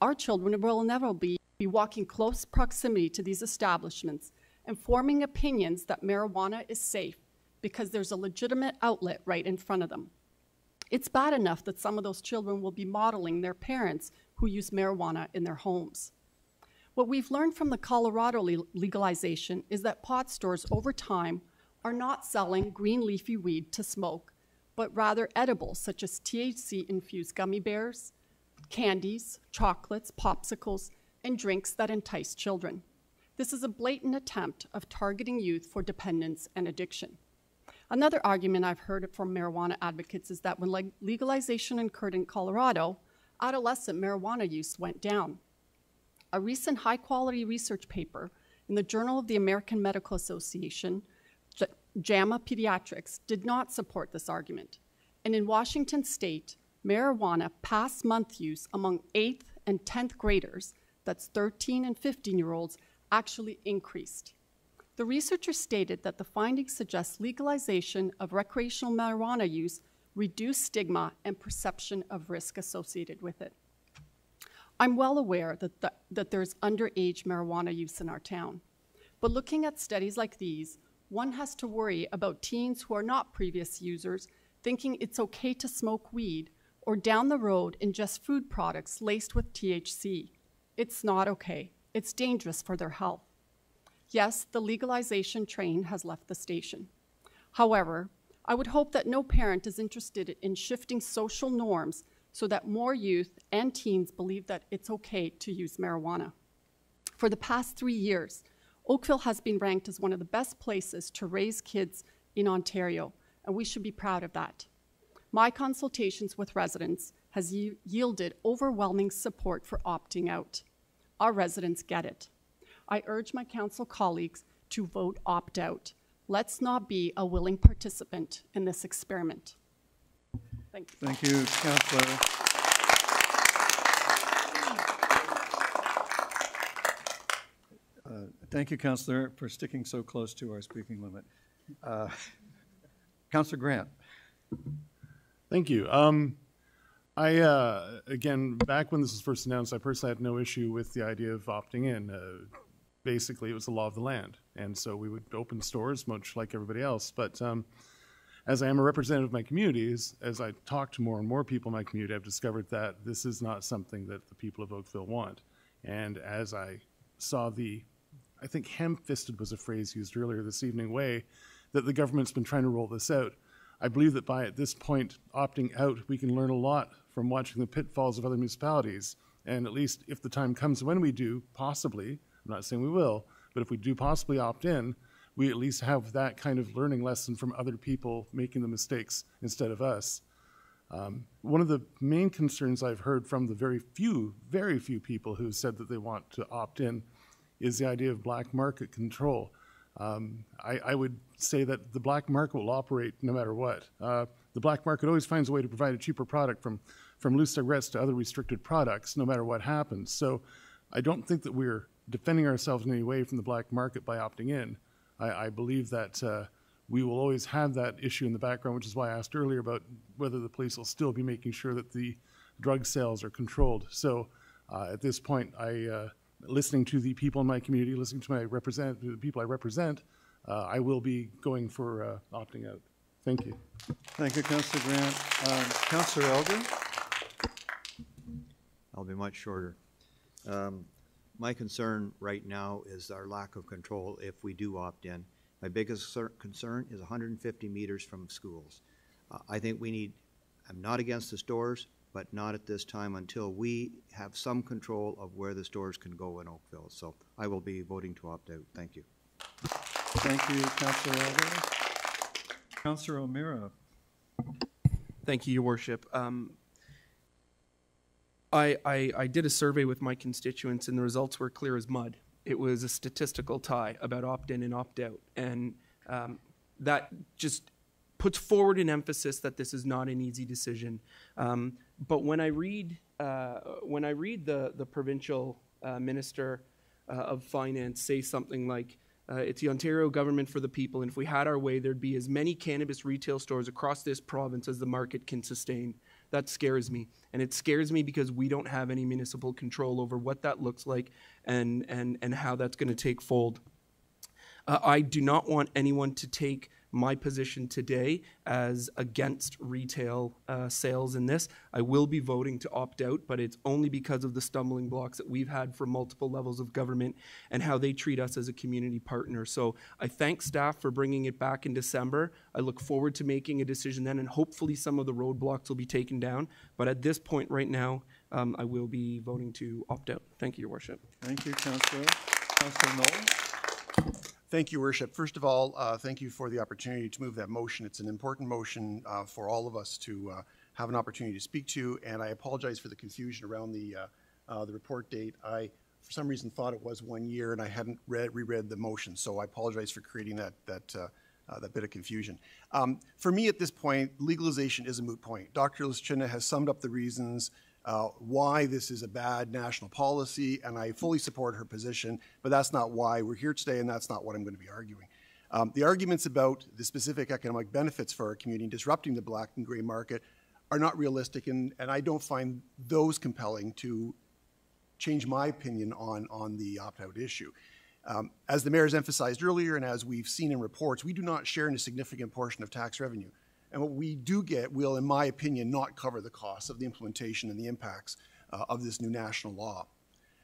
our children will inevitably be walking close proximity to these establishments and forming opinions that marijuana is safe because there's a legitimate outlet right in front of them. It's bad enough that some of those children will be modeling their parents who use marijuana in their homes. What we've learned from the Colorado legalization is that pot stores over time are not selling green leafy weed to smoke, but rather edibles such as THC-infused gummy bears, candies, chocolates, popsicles, and drinks that entice children. This is a blatant attempt of targeting youth for dependence and addiction. Another argument I've heard from marijuana advocates is that when legalization occurred in Colorado, adolescent marijuana use went down. A recent high-quality research paper in the Journal of the American Medical Association, JAMA Pediatrics, did not support this argument. And in Washington state, marijuana past month use among 8th and 10th graders, that's 13 and 15-year-olds, actually increased. The researchers stated that the findings suggest legalization of recreational marijuana use reduced stigma and perception of risk associated with it. I'm well aware that there's underage marijuana use in our town, but looking at studies like these, one has to worry about teens who are not previous users thinking it's okay to smoke weed or down the road ingest food products laced with THC. It's not okay. It's dangerous for their health. Yes, the legalization train has left the station. However, I would hope that no parent is interested in shifting social norms so that more youth and teens believe that it's okay to use marijuana. For the past 3 years, Oakville has been ranked as one of the best places to raise kids in Ontario, and we should be proud of that. My consultations with residents has yielded overwhelming support for opting out. Our residents get it. I urge my council colleagues to vote opt out. Let's not be a willing participant in this experiment. Thank you. Thank you, Councillor. Thank you, Councillor, for sticking so close to our speaking limit. Councillor Grant. Thank you. Again, back when this was first announced, I personally had no issue with the idea of opting in. Basically, it was the law of the land, and so we would open stores much like everybody else. But as I am a representative of my communities, as I talk to more and more people in my community, I've discovered that this is not something that the people of Oakville want. And as I saw I think ham-fisted was a phrase used earlier this evening, way that the government's been trying to roll this out. I believe that by at this point opting out, we can learn a lot from watching the pitfalls of other municipalities. And at least if the time comes when we do, possibly, I'm not saying we will, but if we do possibly opt in, we at least have that kind of learning lesson from other people making the mistakes instead of us. One of the main concerns I've heard from the very few people who said that they want to opt in is the idea of black market control. I would say that the black market will operate no matter what. The black market always finds a way to provide a cheaper product from loose cigarettes to other restricted products, no matter what happens. So I don't think that we're defending ourselves in any way from the black market by opting in. I believe that we will always have that issue in the background, which is why I asked earlier about whether the police will still be making sure that the drug sales are controlled. So at this point, listening to the people in my community, listening to the people I represent, I will be going for opting out. Thank you. Thank you, Councillor Grant. Councillor Elder? I'll be much shorter. My concern right now is our lack of control if we do opt in. My biggest concern is 150 meters from schools. I think we need, I'm not against the stores, but not at this time until we have some control of where the stores can go in Oakville. So I will be voting to opt out. Thank you. Thank you, Councillor Elder. Councillor O'Meara. Thank you, Your Worship. I did a survey with my constituents, and the results were clear as mud. It was a statistical tie about opt-in and opt-out, and that just puts forward an emphasis that this is not an easy decision. But when I read the provincial minister of finance say something like, it's the Ontario government for the people, and if we had our way, there'd be as many cannabis retail stores across this province as the market can sustain. That scares me. And it scares me because we don't have any municipal control over what that looks like and how that's going to take fold. I do not want anyone to take my position today as against retail sales in this. I will be voting to opt out, but it's only because of the stumbling blocks that we've had from multiple levels of government and how they treat us as a community partner. So I thank staff for bringing it back in December. I look forward to making a decision then, and hopefully some of the roadblocks will be taken down. But at this point right now, I will be voting to opt out. Thank you, Your Worship. Thank you, Councillor. Councillor Knoll. Thank you, Worship. First of all, thank you for the opportunity to move that motion. It's an important motion for all of us to have an opportunity to speak to, and I apologize for the confusion around the report date. I, for some reason, thought it was 1 year, and I hadn't reread the motion, so I apologize for creating that bit of confusion. For me, at this point, legalization is a moot point. Dr. Lischina has summed up the reasons why this is a bad national policy, and I fully support her position, but that's not why we're here today, and that's not what I'm going to be arguing. The arguments about the specific economic benefits for our community and disrupting the black and gray market are not realistic, and I don't find those compelling to change my opinion on the opt-out issue. As the mayor has emphasized earlier, and as we've seen in reports, we do not share in a significant portion of tax revenue. And what we do get will, in my opinion, not cover the costs of the implementation and the impacts of this new national law.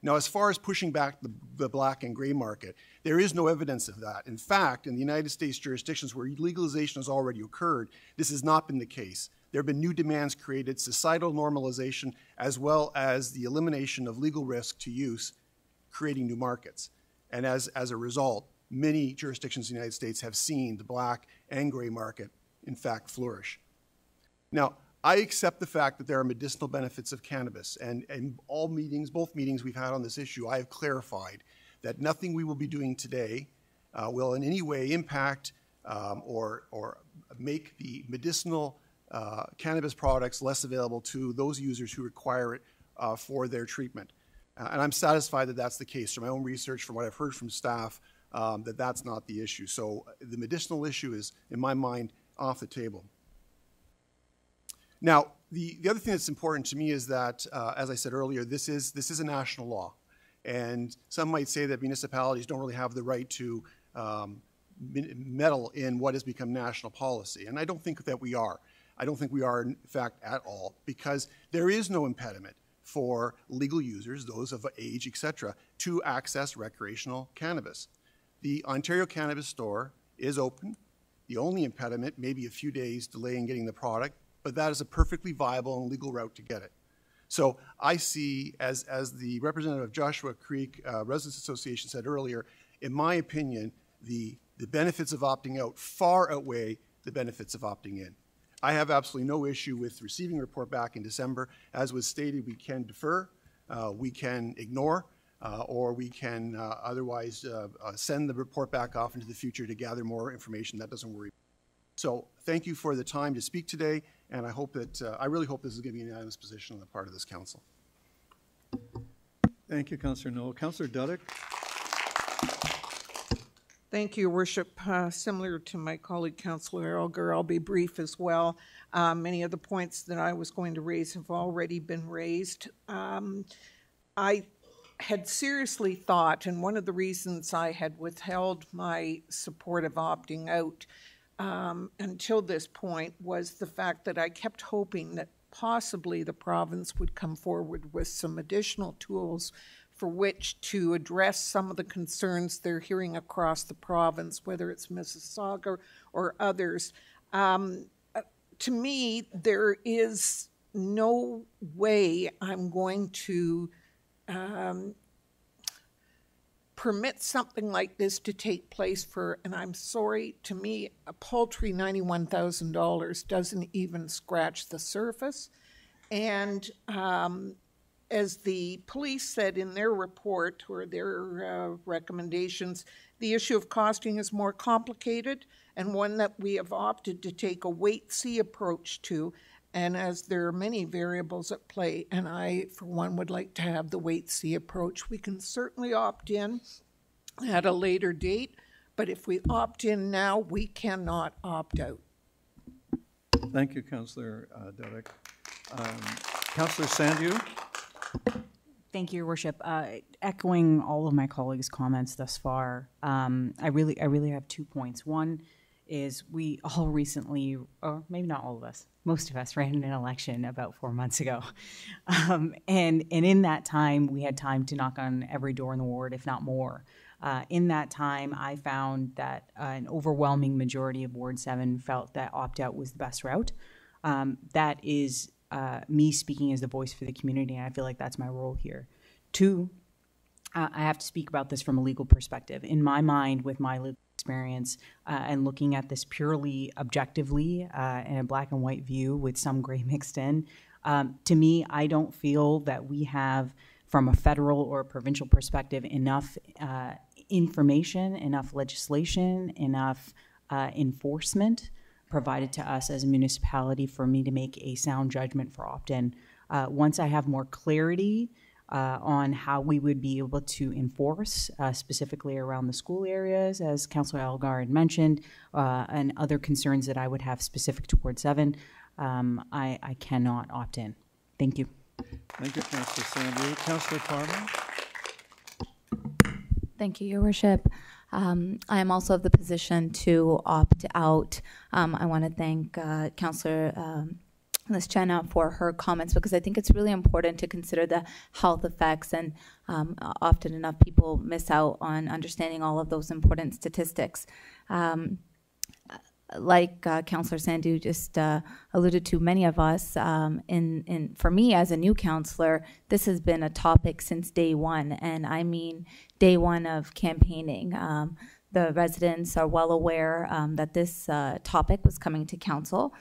Now, as far as pushing back the black and gray market, there is no evidence of that. In fact, in the United States jurisdictions where legalization has already occurred, this has not been the case. There have been new demands created, societal normalization, as well as the elimination of legal risk to use, creating new markets. And as a result, many jurisdictions in the United States have seen the black and gray market in fact flourish. Now, I accept the fact that there are medicinal benefits of cannabis, and in all meetings, both meetings we've had on this issue, I have clarified that nothing we will be doing today will in any way impact or make the medicinal cannabis products less available to those users who require it for their treatment. And I'm satisfied that that's the case from my own research, from what I've heard from staff, that that's not the issue. So the medicinal issue is, in my mind, off the table. Now, the other thing that's important to me is that, as I said earlier, this is a national law. And some might say that municipalities don't really have the right to meddle in what has become national policy. And I don't think that we are. I don't think we are, in fact, at all, because there is no impediment for legal users, those of age, etc., to access recreational cannabis. The Ontario Cannabis Store is open. The only impediment may be a few days delay in getting the product, but that is a perfectly viable and legal route to get it. So I see, as the representative of Joshua Creek Residents Association said earlier, in my opinion, the benefits of opting out far outweigh the benefits of opting in. I have absolutely no issue with receiving a report back in December. As was stated, we can defer, we can ignore, or we can otherwise send the report back off into the future to gather more information. That doesn't worry me. So thank you for the time to speak today, and I hope that I really hope this is going to be an unanimous position on the part of this council. Thank you, Councillor Knoll. Councillor Dudek? Thank you, Your Worship. Similar to my colleague, Councillor Elgar, I'll be brief as well. Many of the points that I was going to raise have already been raised. I had seriously thought, and one of the reasons I had withheld my support of opting out until this point was the fact that I kept hoping that possibly the province would come forward with some additional tools for which to address some of the concerns they're hearing across the province, whether it's Mississauga or others. To me, there is no way I'm going to permit something like this to take place for, and I'm sorry, to me, a paltry $91,000 doesn't even scratch the surface. And as the police said in their report or their recommendations, the issue of costing is more complicated and one that we have opted to take a wait-see approach to. And as there are many variables at play, and I, for one, would like to have the wait-see approach. We can certainly opt in at a later date, but if we opt in now, we cannot opt out. Thank you, Councillor Dudek. Councillor Sandu? Thank you, Your Worship. Echoing all of my colleagues' comments thus far, I really have 2 points. One is we all recently, or maybe not all of us, most of us ran an election about 4 months ago. And in that time, we had time to knock on every door in the ward, if not more. In that time, I found that an overwhelming majority of Ward 7 felt that opt-out was the best route. That is me speaking as the voice for the community, and I feel like that's my role here. Two, I have to speak about this from a legal perspective. In my mind, with my legal experience and looking at this purely objectively in a black and white view with some gray mixed in, to me, I don't feel that we have, from a federal or provincial perspective, enough information, enough legislation, enough enforcement provided to us as a municipality for me to make a sound judgment for opt-in. Once I have more clarity on how we would be able to enforce, specifically around the school areas, as Councillor Elgar had mentioned, and other concerns that I would have specific to Ward 7, I cannot opt in. Thank you. Thank you, Councillor Sandu. Councillor Parma? Thank you, Your Worship. I am also of the position to opt out. I want to thank Councillor Ms. Chenna for her comments, because I think it's really important to consider the health effects, and often enough people miss out on understanding all of those important statistics. Like Councillor Sandu just alluded to, many of us, for me as a new councillor, this has been a topic since day one, and I mean day one of campaigning. The residents are well aware that this topic was coming to council,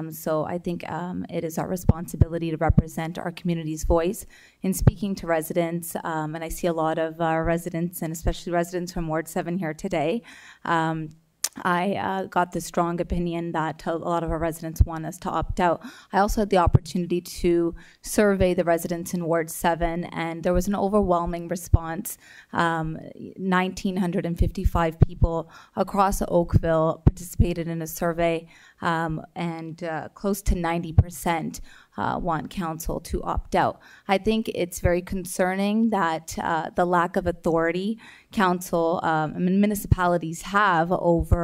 so I think it is our responsibility to represent our community's voice in speaking to residents, and I see a lot of our residents, and especially residents from Ward 7 here today. I got the strong opinion that a lot of our residents want us to opt out. I also had the opportunity to survey the residents in Ward 7, and there was an overwhelming response. 1,955 people across Oakville participated in a survey, and close to 90% want council to opt out. I think it's very concerning that the lack of authority council municipalities have over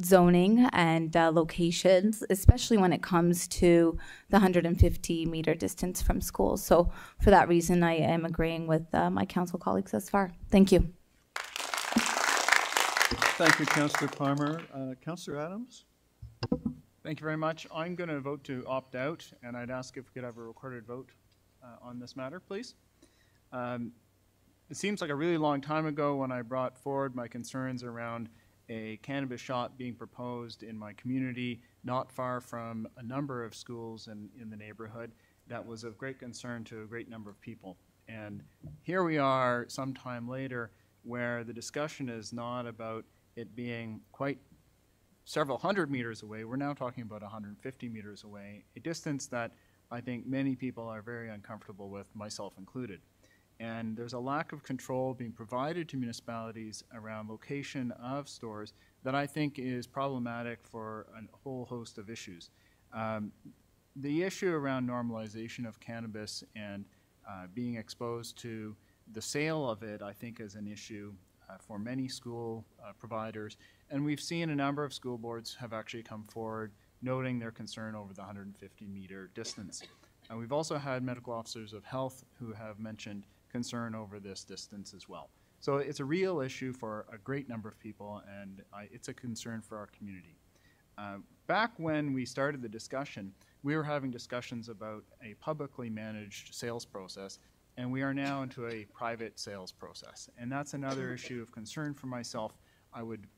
zoning and locations, especially when it comes to the 150-meter distance from schools. So for that reason, I am agreeing with my council colleagues thus far. Thank you. Thank you, Councillor Palmer. Councillor Adams? Thank you very much. I'm going to vote to opt out, and I'd ask if we could have a recorded vote on this matter, please. It seems like a really long time ago when I brought forward my concerns around a cannabis shop being proposed in my community, not far from a number of schools in the neighborhood. That was of great concern to a great number of people. And here we are some time later, where the discussion is not about it being quite several hundred meters away. We're now talking about 150 meters away, a distance that I think many people are very uncomfortable with, myself included. And there's a lack of control being provided to municipalities around location of stores that I think is problematic for a whole host of issues. The issue around normalization of cannabis and being exposed to the sale of it, I think, is an issue for many school providers. And we've seen a number of school boards have actually come forward noting their concern over the 150-meter distance. And we've also had medical officers of health who have mentioned concern over this distance as well. So it's a real issue for a great number of people, and it's a concern for our community. Back when we started the discussion, we were having discussions about a publicly managed sales process, and we are now into a private sales process. And that's another issue of concern for myself. I would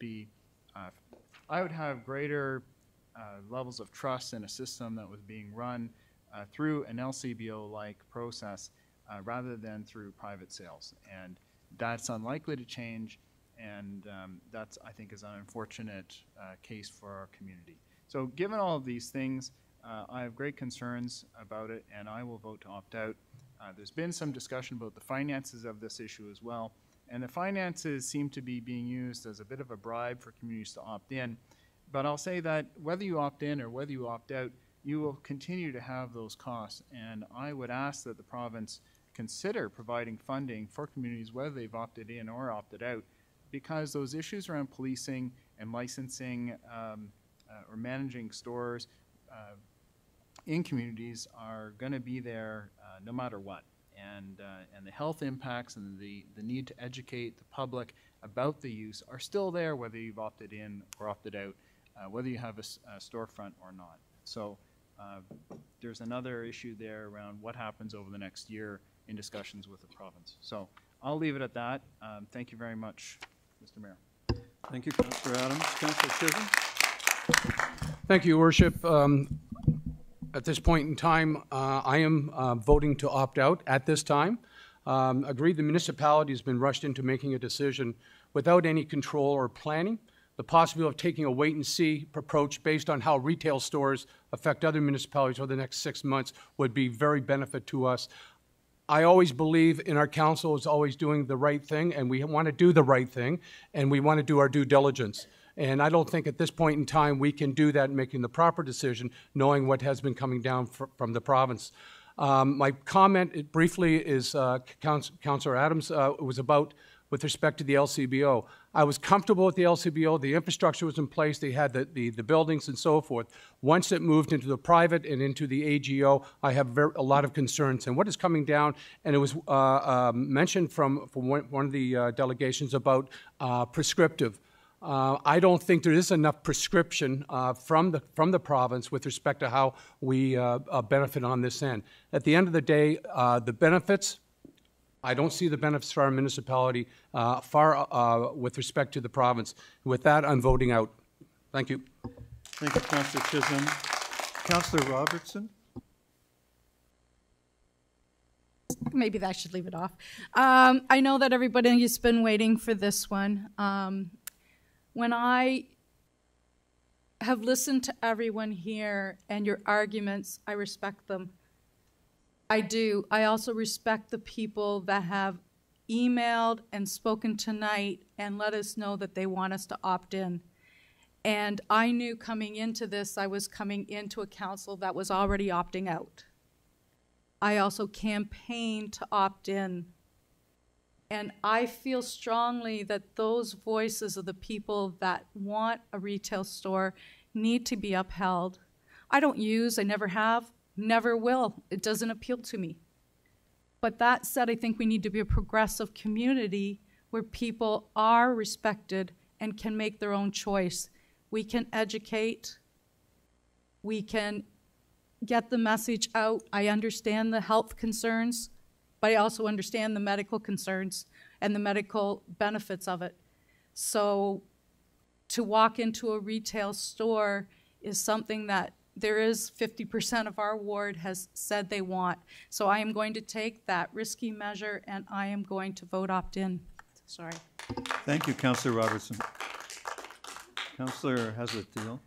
have greater levels of trust in a system that was being run through an LCBO-like process rather than through private sales. And that's unlikely to change, and that's, I think, is an unfortunate case for our community. So given all of these things, I have great concerns about it, and I will vote to opt out. There's been some discussion about the finances of this issue as well, and the finances seem to be being used as a bit of a bribe for communities to opt in. But I'll say that whether you opt in or whether you opt out, you will continue to have those costs, and I would ask that the province consider providing funding for communities, whether they've opted in or opted out, because those issues around policing and licensing or managing stores in communities are going to be there no matter what. And the health impacts and the need to educate the public about the use are still there, whether you've opted in or opted out, whether you have a storefront or not. So there's another issue there around what happens over the next year in discussions with the province. So I'll leave it at that. Thank you very much, Mr. Mayor. Thank you, Councillor Adams. Councillor Chisholm? Thank you, Your Worship. At this point in time, I am voting to opt out at this time. Agreed, the municipality has been rushed into making a decision without any control or planning. The possibility of taking a wait-and-see approach based on how retail stores affect other municipalities over the next 6 months would be very benefit to us. I always believe in our council is always doing the right thing, and we want to do the right thing, and we want to do our due diligence. And I don't think at this point in time we can do that, making the proper decision, knowing what has been coming down from the province. My comment briefly is, Councillor Adams, was about with respect to the LCBO. I was comfortable with the LCBO. The infrastructure was in place. They had the buildings and so forth. Once it moved into the private and into the AGO, I have a lot of concerns. And what is coming down, and it was mentioned from one of the delegations about prescriptive. I don't think there is enough prescription from the province with respect to how we benefit on this end. At the end of the day, the benefits, I don't see the benefits for our municipality with respect to the province. With that, I'm voting out. Thank you. Thank you, Councillor Chisholm. Councillor Robertson? Maybe that should leave it off. I know that everybody has been waiting for this one. When I have listened to everyone here and your arguments, I respect them. I do. I also respect the people that have emailed and spoken tonight and let us know that they want us to opt in. And I knew coming into this, I was coming into a council that was already opting out. I also campaigned to opt in. And I feel strongly that those voices of the people that want a retail store need to be upheld. I don't use, I never have, never will. It doesn't appeal to me. But that said, I think we need to be a progressive community where people are respected and can make their own choice. We can educate, we can get the message out. I understand the health concerns, but I also understand the medical concerns and the medical benefits of it. So to walk into a retail store is something that there is 50% of our ward has said they want. So I am going to take that risky measure and I am going to vote opt-in. Sorry. Thank you, Councillor Robertson. Councillor Hazlet-Thiel.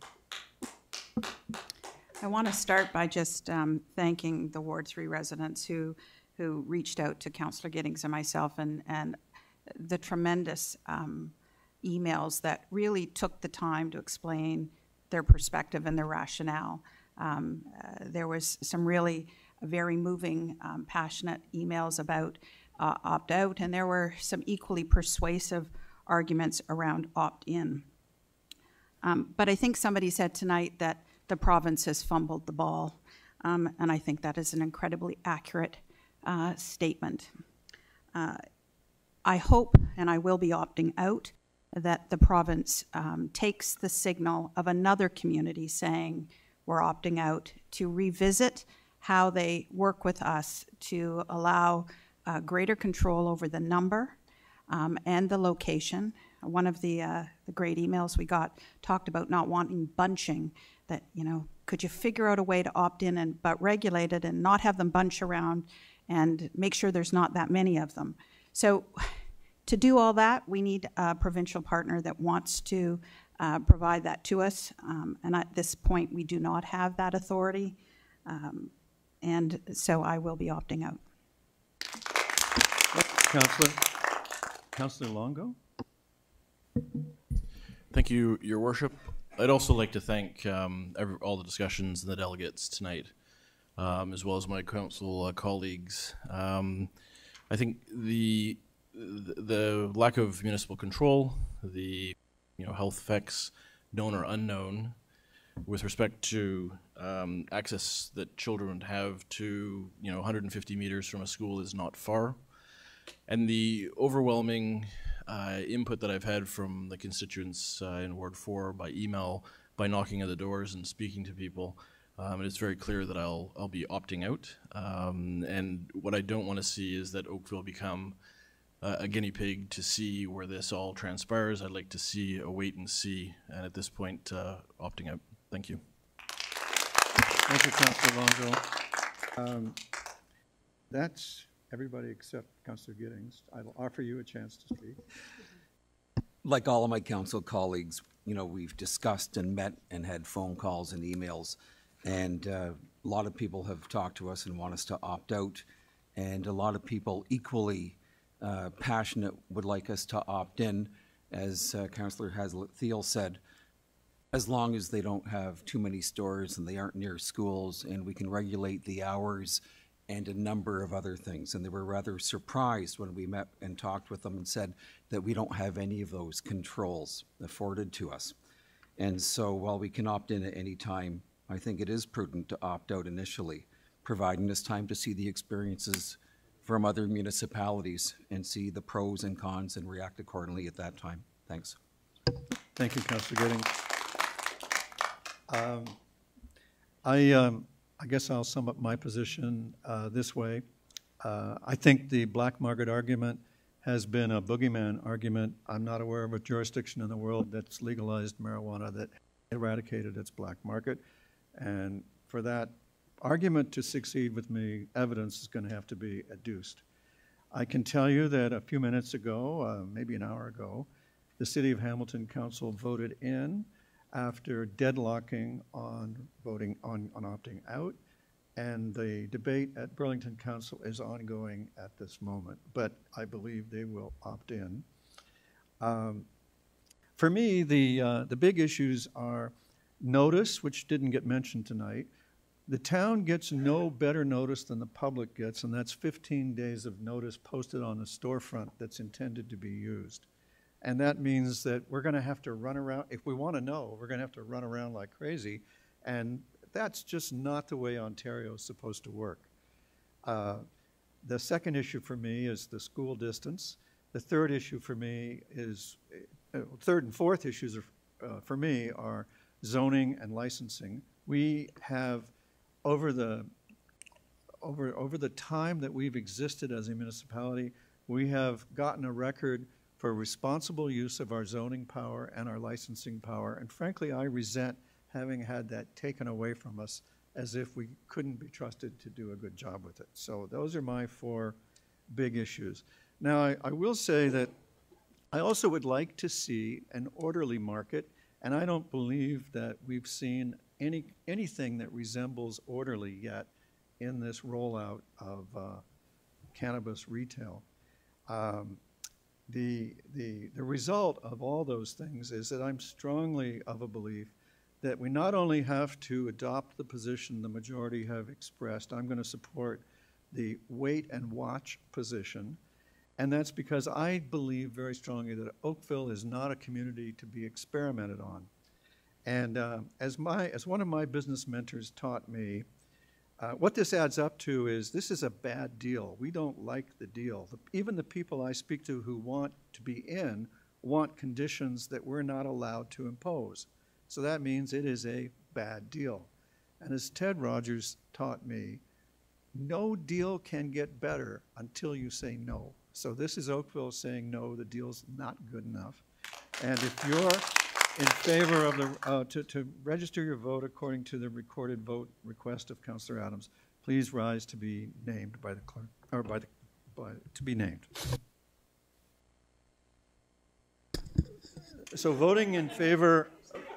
I want to start by just thanking the Ward 3 residents who who reached out to Councillor Giddings and myself, and the tremendous emails that really took the time to explain their perspective and their rationale. There was some really very moving, passionate emails about opt-out, and there were some equally persuasive arguments around opt-in. But I think somebody said tonight that the province has fumbled the ball, and I think that is an incredibly accurate statement. I hope, and I will be opting out, that the province takes the signal of another community saying we're opting out to revisit how they work with us to allow greater control over the number and the location. One of the great emails we got talked about not wanting bunching, that, you know, could you figure out a way to opt in but regulate it and not have them bunch around and make sure there's not that many of them. So to do all that, we need a provincial partner that wants to provide that to us. And at this point, we do not have that authority. And so I will be opting out. Councillor Longo? Thank you, Your Worship. I'd also like to thank all the discussions and the delegates tonight, as well as my council colleagues. I think the lack of municipal control, the health effects, known or unknown, with respect to access that children have to 150 meters from a school is not far, and the overwhelming input that I've had from the constituents in Ward 4 by email, by knocking at the doors and speaking to people, it's very clear that I'll be opting out. And what I don't want to see is that Oakville become a guinea pig to see where this all transpires. I'd like to see a wait and see, and at this point, opting out. Thank you. Thank you, Councillor Longo. That's everybody except Councillor Giddings. I'll offer you a chance to speak. Like all of my council colleagues, we've discussed and met and had phone calls and emails, and a lot of people have talked to us and want us to opt out, and a lot of people equally passionate would like us to opt in, as Councillor Thiel said, as long as they don't have too many stores and they aren't near schools, and we can regulate the hours and a number of other things. And they were rather surprised when we met and talked with them and said that we don't have any of those controls afforded to us. And so while we can opt in at any time, I think it is prudent to opt out initially, providing us time to see the experiences from other municipalities and see the pros and cons and react accordingly at that time. Thanks. Thank you, Councillor Giddings. I guess I'll sum up my position this way. I think the black market argument has been a boogeyman argument. I'm not aware of a jurisdiction in the world that's legalized marijuana that eradicated its black market. And for that argument to succeed with me, evidence is going to have to be adduced. I can tell you that a few minutes ago, maybe an hour ago, the City of Hamilton Council voted in after deadlocking on voting on opting out, and the debate at Burlington Council is ongoing at this moment, but I believe they will opt in. For me, the big issues are notice, which didn't get mentioned tonight. The town gets no better notice than the public gets, and that's 15 days of notice posted on the storefront that's intended to be used. And that means that we're going to have to run around. If we want to know, we're going to have to run around like crazy. And that's just not the way Ontario is supposed to work. The second issue for me is the school distance. The third issue for me is, third and fourth issues for me are zoning and licensing. We have, over the time that we've existed as a municipality, we have gotten a record for responsible use of our zoning power and our licensing power. And frankly, I resent having had that taken away from us as if we couldn't be trusted to do a good job with it. So those are my four big issues. Now, I will say that I also would like to see an orderly market, and I don't believe that we've seen anything that resembles orderly yet in this rollout cannabis retail. The result of all those things is that I'm strongly of a belief that we not only have to adopt the position the majority have expressed. I'm going to support the wait and watch position, and that's because I believe very strongly that Oakville is not a community to be experimented on. And as one of my business mentors taught me, what this adds up to is this is a bad deal. We don't like the deal. Even the people I speak to who want to be in want conditions that we're not allowed to impose. So that means it is a bad deal. And as Ted Rogers taught me, no deal can get better until you say no. So this is Oakville saying no, the deal's not good enough. And if you're in favor of the, to register your vote according to the recorded vote request of Councillor Adams, please rise to be named by the clerk, or to be named. So voting in favor,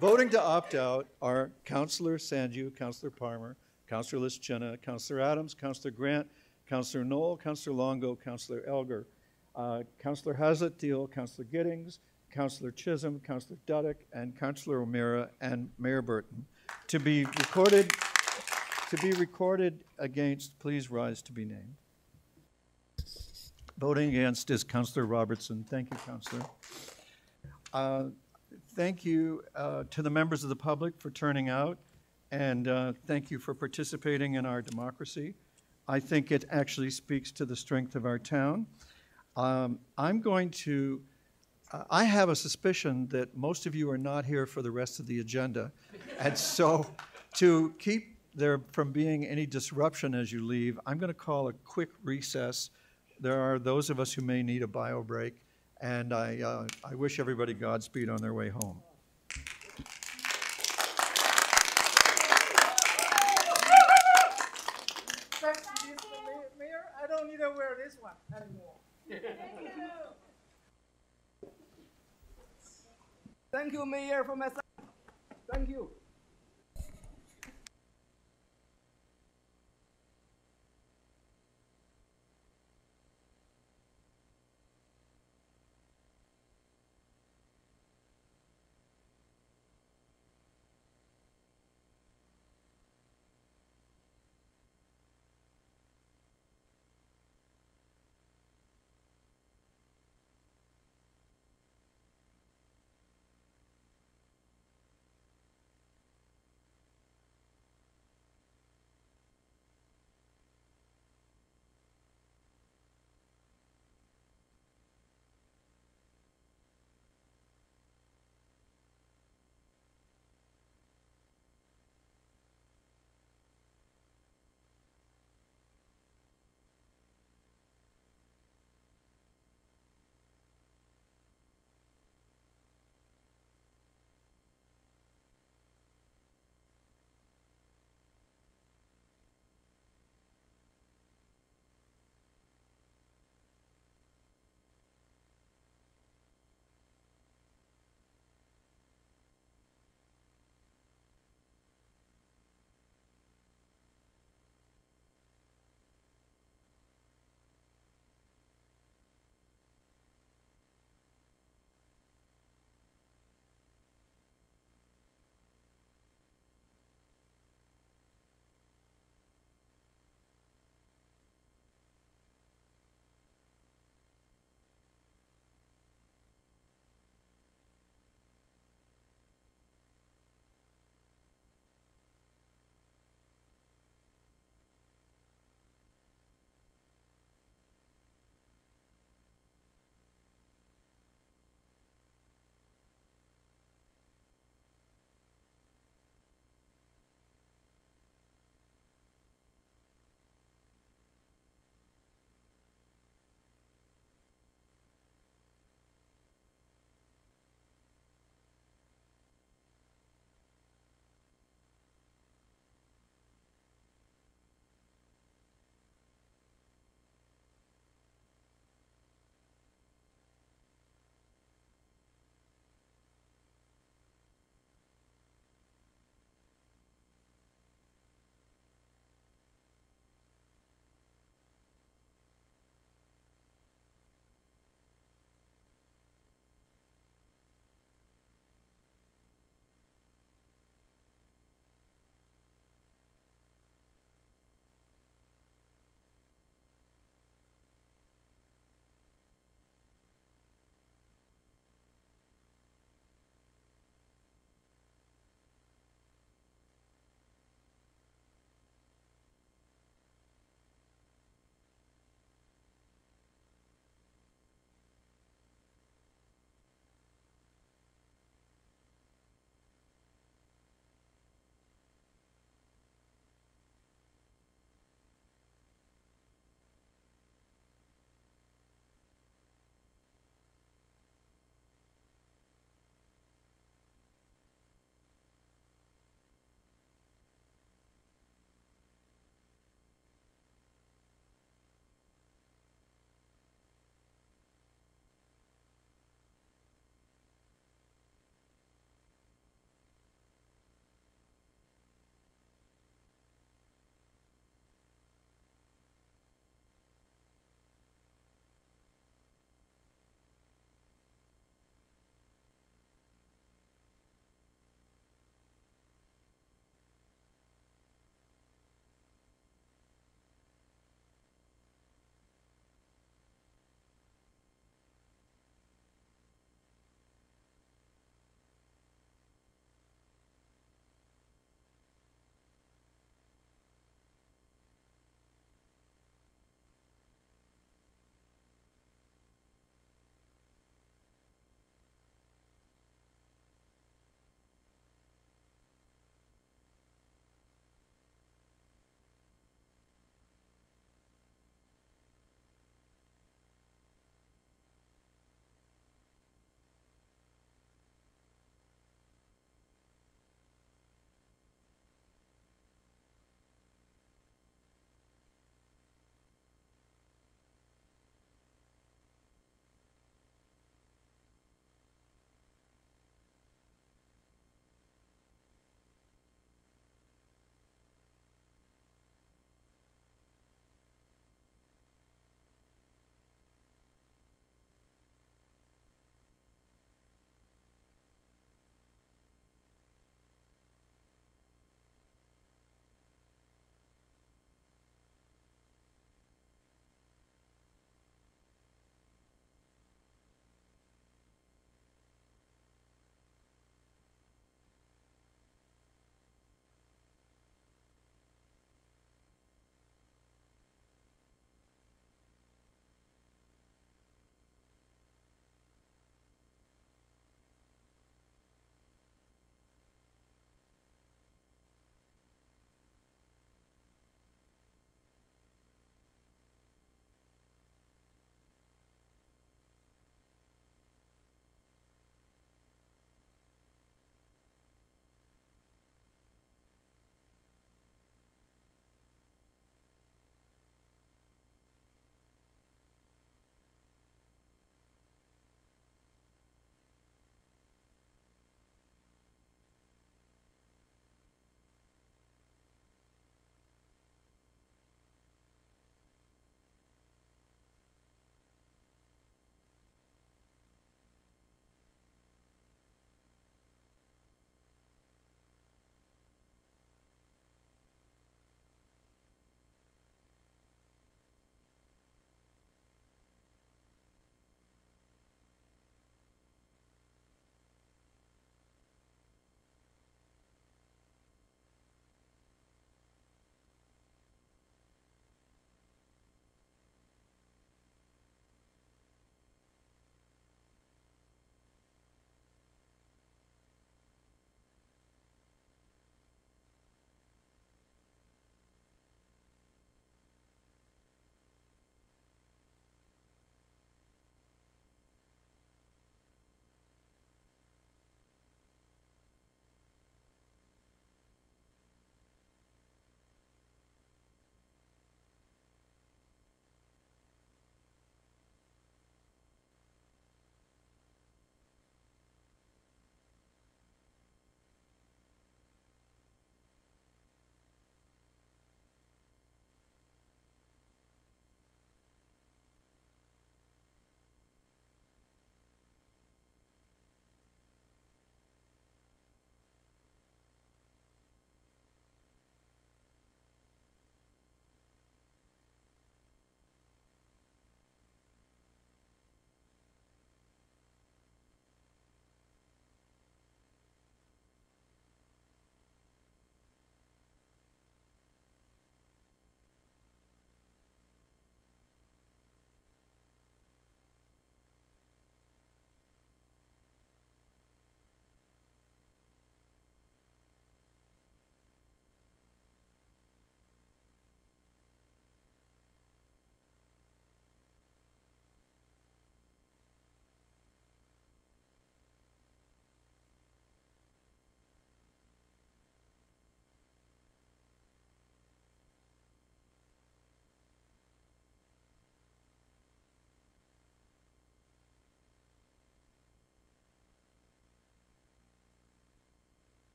voting to opt out are Councillor Sanju, Councillor Palmer, Councillor Lischenna, Councillor Adams, Councillor Grant, Councillor Knoll, Councillor Longo, Councillor Elgar, Councillor Hazlett-Deal, Councillor Giddings, Councillor Chisholm, Councillor Duddick, and Councillor O'Meara and Mayor Burton. To be recorded against, please rise to be named. Voting against is Councillor Robertson. Thank you, Councillor. Thank you to the members of the public for turning out, and thank you for participating in our democracy. I think it actually speaks to the strength of our town. I'm going to, I have a suspicion that most of you are not here for the rest of the agenda, and so to keep there from being any disruption as you leave, I'm going to call a quick recess. There are those of us who may need a bio break, and I wish everybody Godspeed on their way home. Mayor, I don't need to wear this one anymore. Thank you, Mayor, for my. Thank you.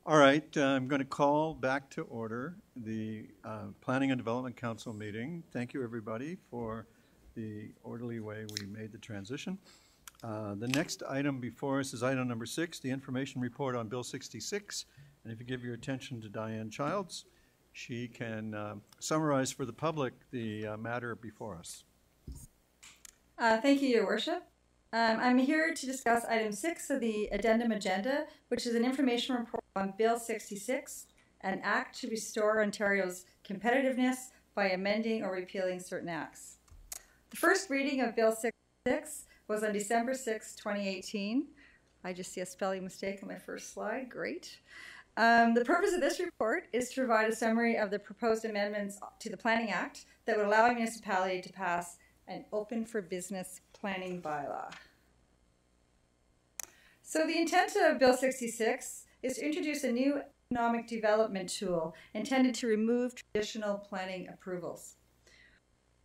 All right, I'm going to call back to order the Planning and Development Council meeting. Thank you, everybody, for the orderly way we made the transition. The next item before us is item number 6, the information report on Bill 66. And if you give your attention to Diane Childs, she can summarize for the public the matter before us. Thank you, Your Worship. I'm here to discuss item 6 of the addendum agenda, which is an information report on Bill 66, an act to restore Ontario's competitiveness by amending or repealing certain acts. The first reading of Bill 66 was on December 6, 2018. I just see a spelling mistake on my first slide. Great. The purpose of this report is to provide a summary of the proposed amendments to the Planning Act that would allow a municipality to pass an open for business planning bylaw. So the intent of Bill 66 is to introduce a new economic development tool intended to remove traditional planning approvals.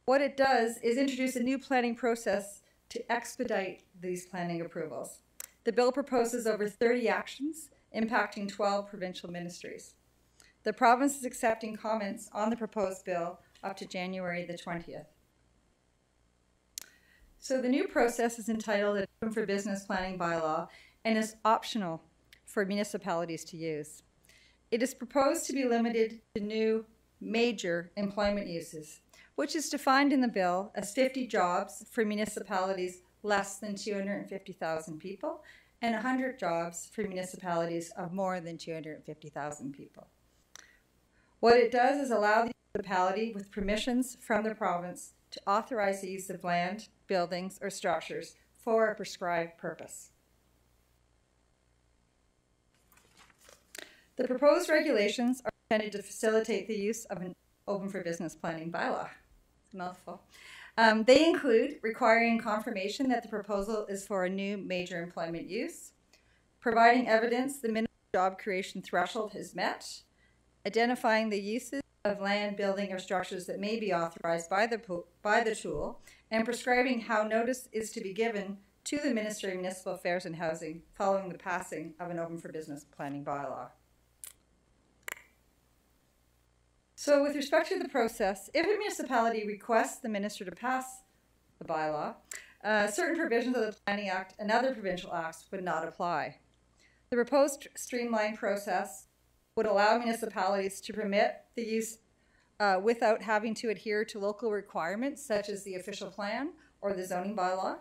What it does is introduce a new planning process to expedite these planning approvals. The bill proposes over 30 actions impacting 12 provincial ministries. The province is accepting comments on the proposed bill up to January the 20th. So the new process is entitled an Open for Business Planning Bylaw and is optional for municipalities to use. It is proposed to be limited to new major employment uses, which is defined in the bill as 50 jobs for municipalities less than 250,000 people and 100 jobs for municipalities of more than 250,000 people. What it does is allow the municipality with permissions from the province to authorize the use of land, buildings, or structures for a prescribed purpose. The proposed regulations are intended to facilitate the use of an open for business planning bylaw. It's a mouthful. They include requiring confirmation that the proposal is for a new major employment use, providing evidence the minimum job creation threshold is met, identifying the uses of land, building, or structures that may be authorized by the tool, and prescribing how notice is to be given to the Ministry of Municipal Affairs and Housing following the passing of an open for business planning bylaw. So with respect to the process, if a municipality requests the minister to pass the bylaw, certain provisions of the Planning Act and other provincial acts would not apply. The proposed streamlined process would allow municipalities to permit the use without having to adhere to local requirements such as the official plan or the zoning bylaw,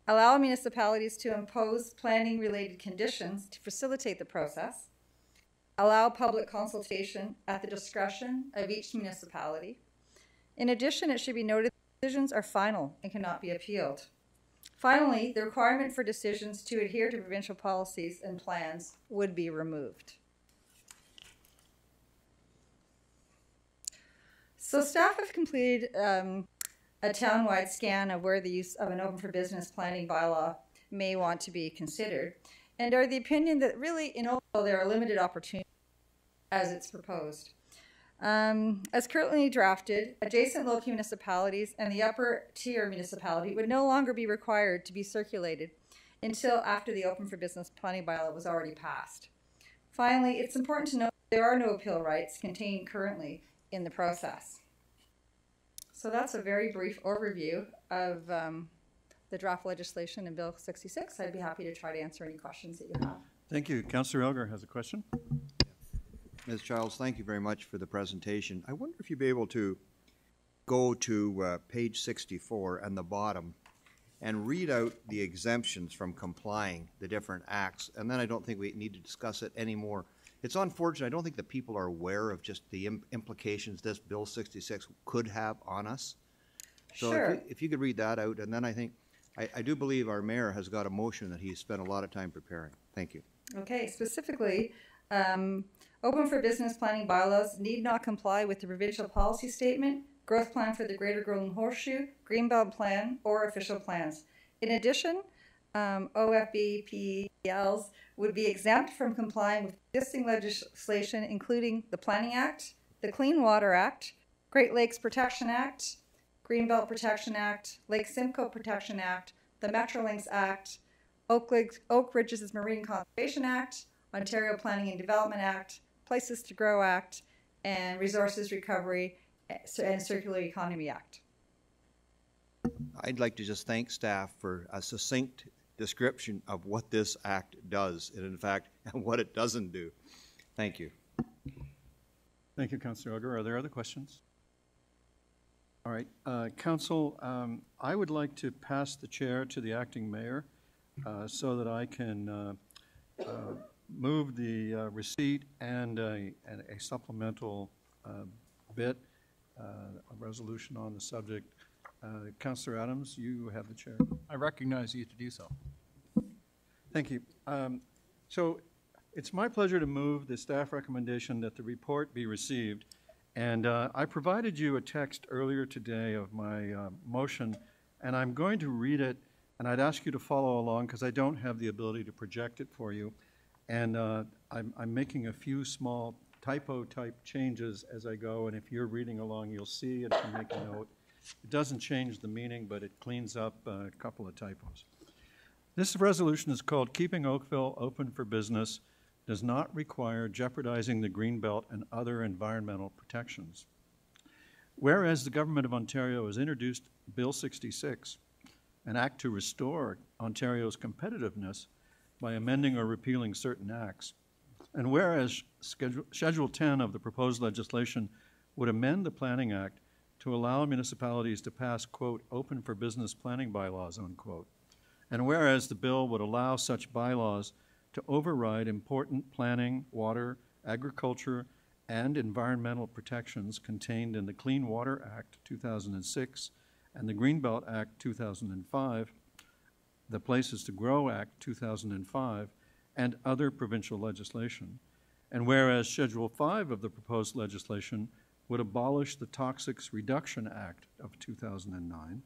allow municipalities to impose planning-related conditions to facilitate the process, allow public consultation at the discretion of each municipality. In addition, it should be noted that decisions are final and cannot be appealed. Finally, the requirement for decisions to adhere to provincial policies and plans would be removed. So staff have completed a townwide scan of where the use of an open for business planning bylaw may want to be considered, and are the opinion that really in Oakville there are limited opportunities as it's proposed. As currently drafted, adjacent local municipalities and the upper tier municipality would no longer be required to be circulated until after the open for business planning bylaw was already passed. Finally, it's important to note that there are no appeal rights contained currently in the process. So that's a very brief overview of the draft legislation in Bill 66. I'd be happy to try to answer any questions that you have. Thank you. Councillor Elgar has a question. Ms. Childs, thank you very much for the presentation. I wonder if you'd be able to go to page 64 and the bottom and read out the exemptions from complying the different acts, and then I don't think we need to discuss it anymore. It's unfortunate. I don't think that people are aware of just the implications this Bill 66 could have on us. So Sure. if you could read that out, and then I think, I do believe our mayor has got a motion that he's spent a lot of time preparing. Thank you. Okay, specifically, open for business planning bylaws need not comply with the provincial policy statement, growth plan for the Greater Golden Horseshoe, Greenbelt plan, or official plans. In addition, OFBPLs would be exempt from complying with existing legislation, including the Planning Act, the Clean Water Act, Great Lakes Protection Act, Greenbelt Protection Act, Lake Simcoe Protection Act, the Metrolinx Act, Oak Ridges Marine Conservation Act, Ontario Planning and Development Act, Places to Grow Act, and Resources Recovery and Circular Economy Act. I'd like to just thank staff for a succinct description of what this act does, and in fact, and what it doesn't do. Thank you. Thank you, Councillor Unger. Are there other questions? All right, Council, I would like to pass the chair to the acting mayor so that I can move the receipt and a supplemental bit, a resolution on the subject. Councillor Adams, you have the chair. I recognize you to do so. Thank you. So it's my pleasure to move the staff recommendation that the report be received. And I provided you a text earlier today of my motion, and I'm going to read it, and I'd ask you to follow along because I don't have the ability to project it for you. And I'm making a few small typo-type changes as I go, and if you're reading along, you'll see and can make a note. It doesn't change the meaning, but it cleans up a couple of typos. This resolution is called Keeping Oakville Open for Business Does Not Require Jeopardizing the Greenbelt and Other Environmental Protections. Whereas the Government of Ontario has introduced Bill 66, an act to restore Ontario's competitiveness by amending or repealing certain acts, and whereas Schedule 10 of the proposed legislation would amend the Planning Act to allow municipalities to pass, quote, open for business planning bylaws, unquote. And whereas the bill would allow such bylaws to override important planning, water, agriculture, and environmental protections contained in the Clean Water Act 2006 and the Greenbelt Act 2005, the Places to Grow Act 2005, and other provincial legislation. And whereas Schedule 5 of the proposed legislation would abolish the Toxics Reduction Act of 2009,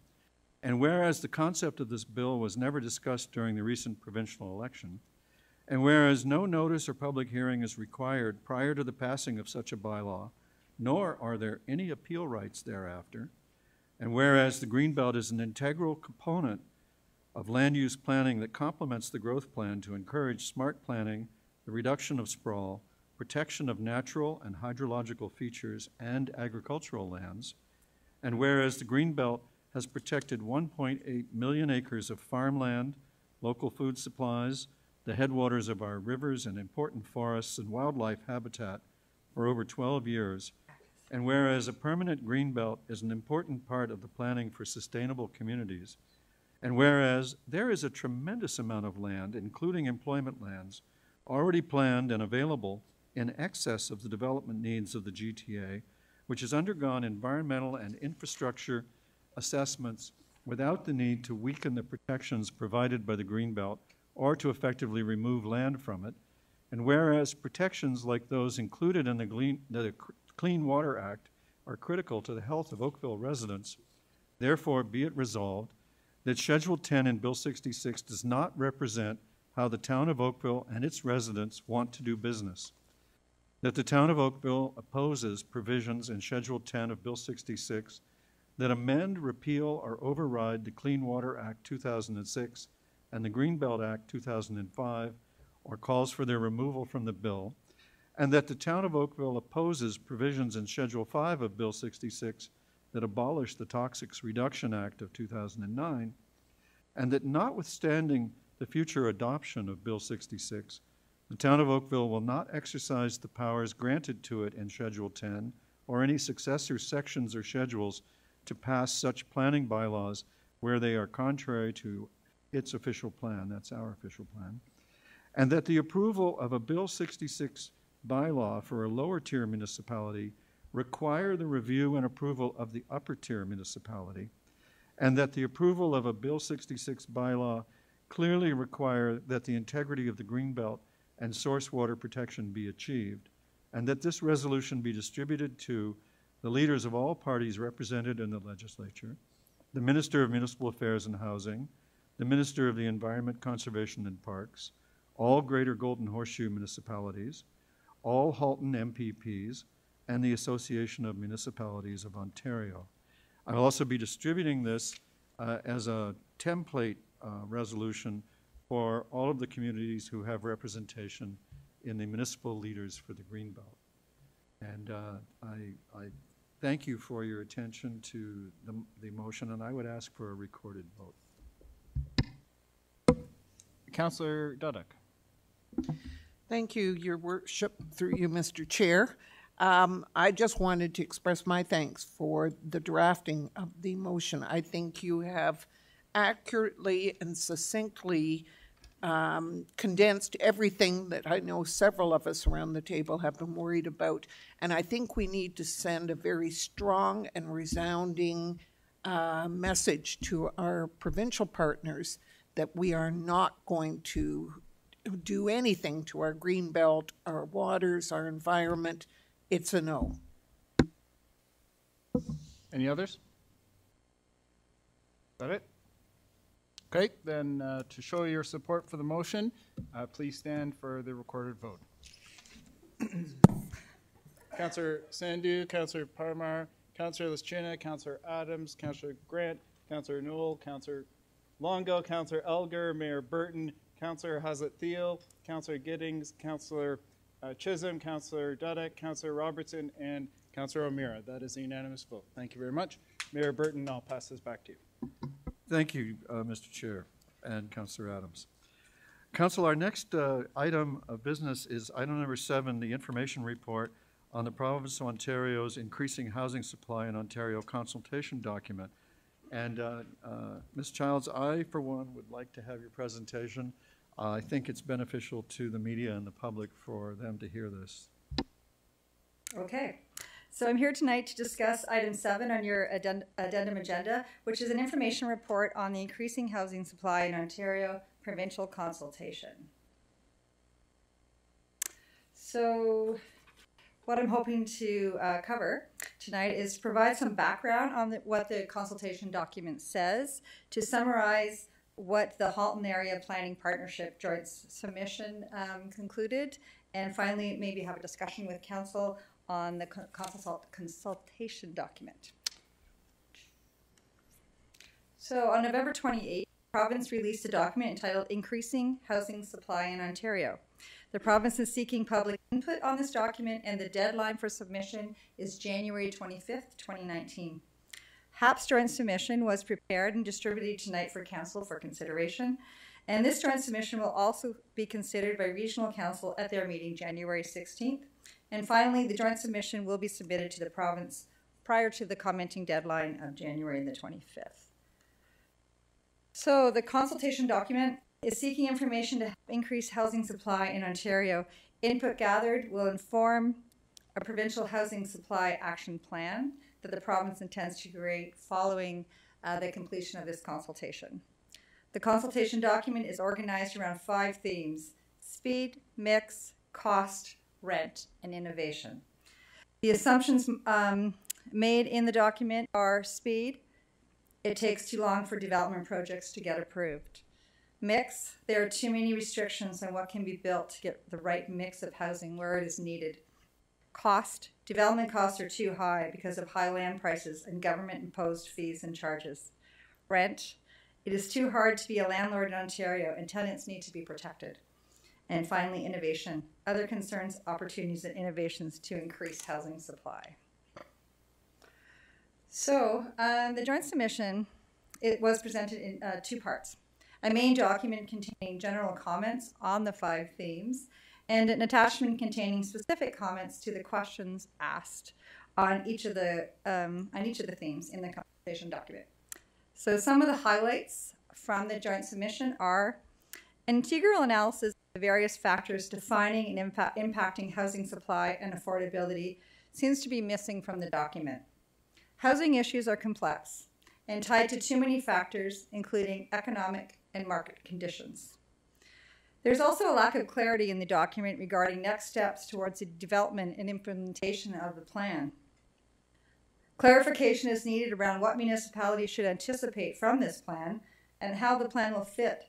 and whereas the concept of this bill was never discussed during the recent provincial election, and whereas no notice or public hearing is required prior to the passing of such a bylaw, nor are there any appeal rights thereafter, and whereas the Greenbelt is an integral component of land use planning that complements the growth plan to encourage smart planning, the reduction of sprawl, protection of natural and hydrological features and agricultural lands, and whereas the Greenbelt has protected 1.8 million acres of farmland, local food supplies, the headwaters of our rivers, and important forests and wildlife habitat for over 12 years, and whereas a permanent Greenbelt is an important part of the planning for sustainable communities, and whereas there is a tremendous amount of land, including employment lands, already planned and available in excess of the development needs of the GTA, which has undergone environmental and infrastructure assessments without the need to weaken the protections provided by the Greenbelt or to effectively remove land from it, and whereas protections like those included in the Clean Water Act are critical to the health of Oakville residents, therefore be it resolved that Schedule 10 in Bill 66 does not represent how the town of Oakville and its residents want to do business, that the town of Oakville opposes provisions in Schedule 10 of Bill 66 that amend, repeal, or override the Clean Water Act 2006 and the Greenbelt Act 2005, or calls for their removal from the bill, and that the town of Oakville opposes provisions in Schedule 5 of Bill 66 that abolish the Toxics Reduction Act of 2009, and that notwithstanding the future adoption of Bill 66, the town of Oakville will not exercise the powers granted to it in Schedule 10 or any successor sections or schedules to pass such planning bylaws where they are contrary to its official plan, that's our official plan, and that the approval of a Bill 66 bylaw for a lower tier municipality require the review and approval of the upper tier municipality, and that the approval of a Bill 66 bylaw clearly require that the integrity of the Greenbelt and source water protection be achieved, and that this resolution be distributed to the leaders of all parties represented in the legislature, the Minister of Municipal Affairs and Housing, the Minister of the Environment, Conservation and Parks, all Greater Golden Horseshoe municipalities, all Halton MPPs, and the Association of Municipalities of Ontario. I'll also be distributing this as a template resolution for all of the communities who have representation in the municipal leaders for the Greenbelt. And I thank you for your attention to the motion, and I would ask for a recorded vote. Councillor Dudek. Thank you, Your Worship, through you, Mr. Chair. I just wanted to express my thanks for the drafting of the motion. I think you have accurately and succinctly condensed everything that I know several of us around the table have been worried about. And I think we need to send a very strong and resounding message to our provincial partners that we are not going to do anything to our green belt, our waters, our environment. It's a no. Any others? Is that it? Okay, then to show your support for the motion, please stand for the recorded vote. Councillor Sandhu, Councillor Parmar, Councillor Lischina, Councillor Adams, Councillor Grant, Councillor Newell, Councillor Longo, Councillor Elgar, Mayor Burton, Councillor Hazlett-Thiel, Councillor Giddings, Councillor Chisholm, Councillor Dudek, Councillor Robertson, and Councillor O'Meara. That is a unanimous vote. Thank you very much. Mayor Burton, I'll pass this back to you. Thank you, Mr. Chair and Councillor Adams. Council, our next item of business is item number 7, the information report on the Province of Ontario's Increasing Housing Supply in Ontario consultation document. And Ms. Childs, I, for one, would like to have your presentation. I think it's beneficial to the media and the public for them to hear this. Okay. So I'm here tonight to discuss item 7 on your addendum agenda, which is an information report on the increasing housing supply in Ontario provincial consultation. So what I'm hoping to cover tonight is to provide some background on what the consultation document says, to summarize what the Halton Area Planning Partnership joint submission concluded, and finally maybe have a discussion with Council on the consultation document. So on November 28th, the province released a document entitled Increasing Housing Supply in Ontario. The province is seeking public input on this document, and the deadline for submission is January 25th, 2019. HAP's joint submission was prepared and distributed tonight for Council for consideration, and this joint submission will also be considered by Regional Council at their meeting January 16th. And finally, the joint submission will be submitted to the province prior to the commenting deadline of January the 25th. So the consultation document is seeking information to increase housing supply in Ontario. Input gathered will inform a provincial housing supply action plan that the province intends to create following the completion of this consultation. The consultation document is organized around 5 themes: speed, mix, cost, rent, and innovation. The assumptions made in the document are speed. It takes too long for development projects to get approved. Mix, there are too many restrictions on what can be built to get the right mix of housing where it is needed. Cost, development costs are too high because of high land prices and government-imposed fees and charges. Rent, it is too hard to be a landlord in Ontario and tenants need to be protected. And finally, innovation, other concerns, opportunities, and innovations to increase housing supply. So the joint submission, it was presented in 2 parts. A main document containing general comments on the 5 themes, and an attachment containing specific comments to the questions asked on each of the themes in the consultation document. So some of the highlights from the joint submission are an integral analysis of the various factors defining and impacting housing supply and affordability seems to be missing from the document. Housing issues are complex and tied to too many factors, including economic and market conditions. There's also a lack of clarity in the document regarding next steps towards the development and implementation of the plan. Clarification is needed around what municipalities should anticipate from this plan and how the plan will fit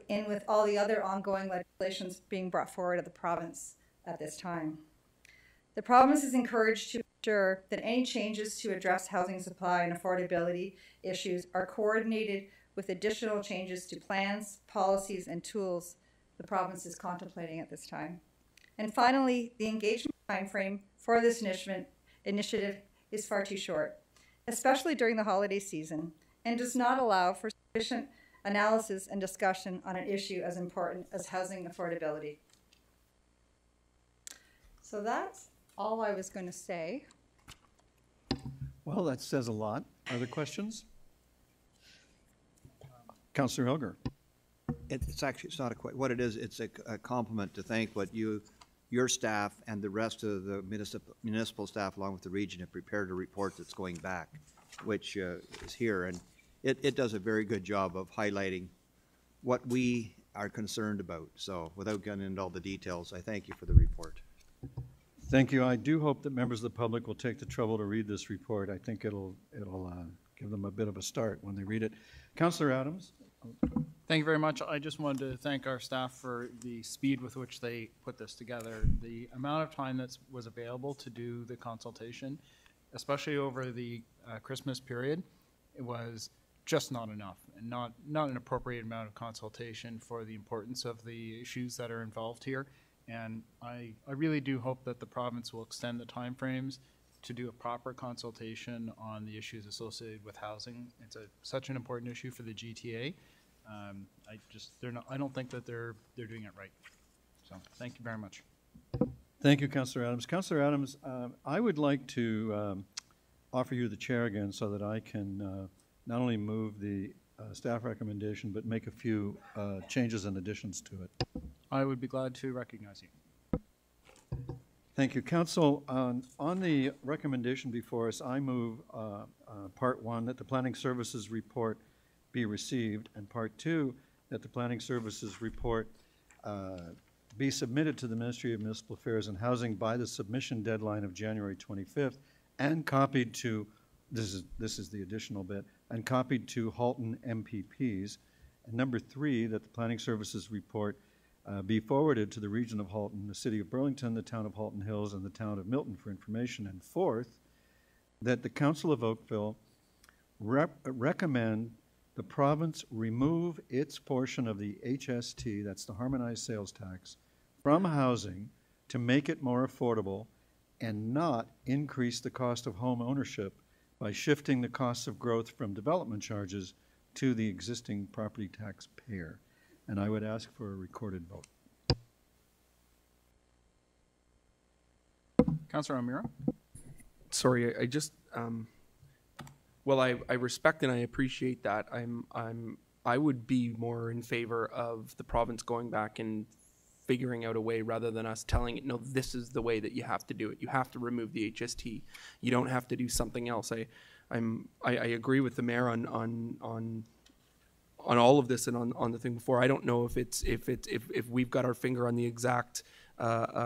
in with all the other ongoing legislations being brought forward at the province at this time. The province is encouraged to ensure that any changes to address housing supply and affordability issues are coordinated with additional changes to plans, policies, and tools the province is contemplating at this time. And finally, the engagement timeframe for this initiative is far too short, especially during the holiday season, and does not allow for sufficient analysis and discussion on an issue as important as housing affordability. So that's all I was going to say. Well, that says a lot. Are there questions? Councillor Hilger. It's actually, it's not what it is, it's a compliment to thank what your staff and the rest of the municipal staff along with the region have prepared a report that's going back, which is here. And it does a very good job of highlighting what we are concerned about. So without getting into all the details, I thank you for the report. Thank you. I do hope that members of the public will take the trouble to read this report. I think it'll give them a bit of a start when they read it. Councillor Adams. Thank you very much. I just wanted to thank our staff for the speed with which they put this together. The amount of time that was available to do the consultation, especially over the Christmas period, it was just not enough, and not an appropriate amount of consultation for the importance of the issues that are involved here. And I really do hope that the province will extend the timeframes to do a proper consultation on the issues associated with housing. It's such an important issue for the GTA. I don't think that they're doing it right. So thank you very much. Thank you, Councillor Adams. Councillor Adams, I would like to offer you the chair again so that I can not only move the staff recommendation, but make a few changes and additions to it. I would be glad to recognize you. Thank you. Council, on the recommendation before us, I move part one, that the planning services report be received, and part two, that the planning services report be submitted to the Ministry of Municipal Affairs and Housing by the submission deadline of January 25th and copied to, this is the additional bit, and copied to Halton MPPs. And number three, that the planning services report be forwarded to the region of Halton, the city of Burlington, the town of Halton Hills, and the town of Milton for information. And fourth, that the Council of Oakville recommend the province remove its portion of the HST, that's the harmonized sales tax, from housing to make it more affordable and not increase the cost of home ownership by shifting the costs of growth from development charges to the existing property tax payer. And I would ask for a recorded vote. Councillor O'Meara. Sorry, I just well, I respect and I appreciate that. I would be more in favor of the province going back and figuring out a way rather than us telling it, no, this is the way that you have to do it. You have to remove the HST. You don't have to do something else. I agree with the mayor on all of this and on the thing before. I don't know if we've got our finger on the exact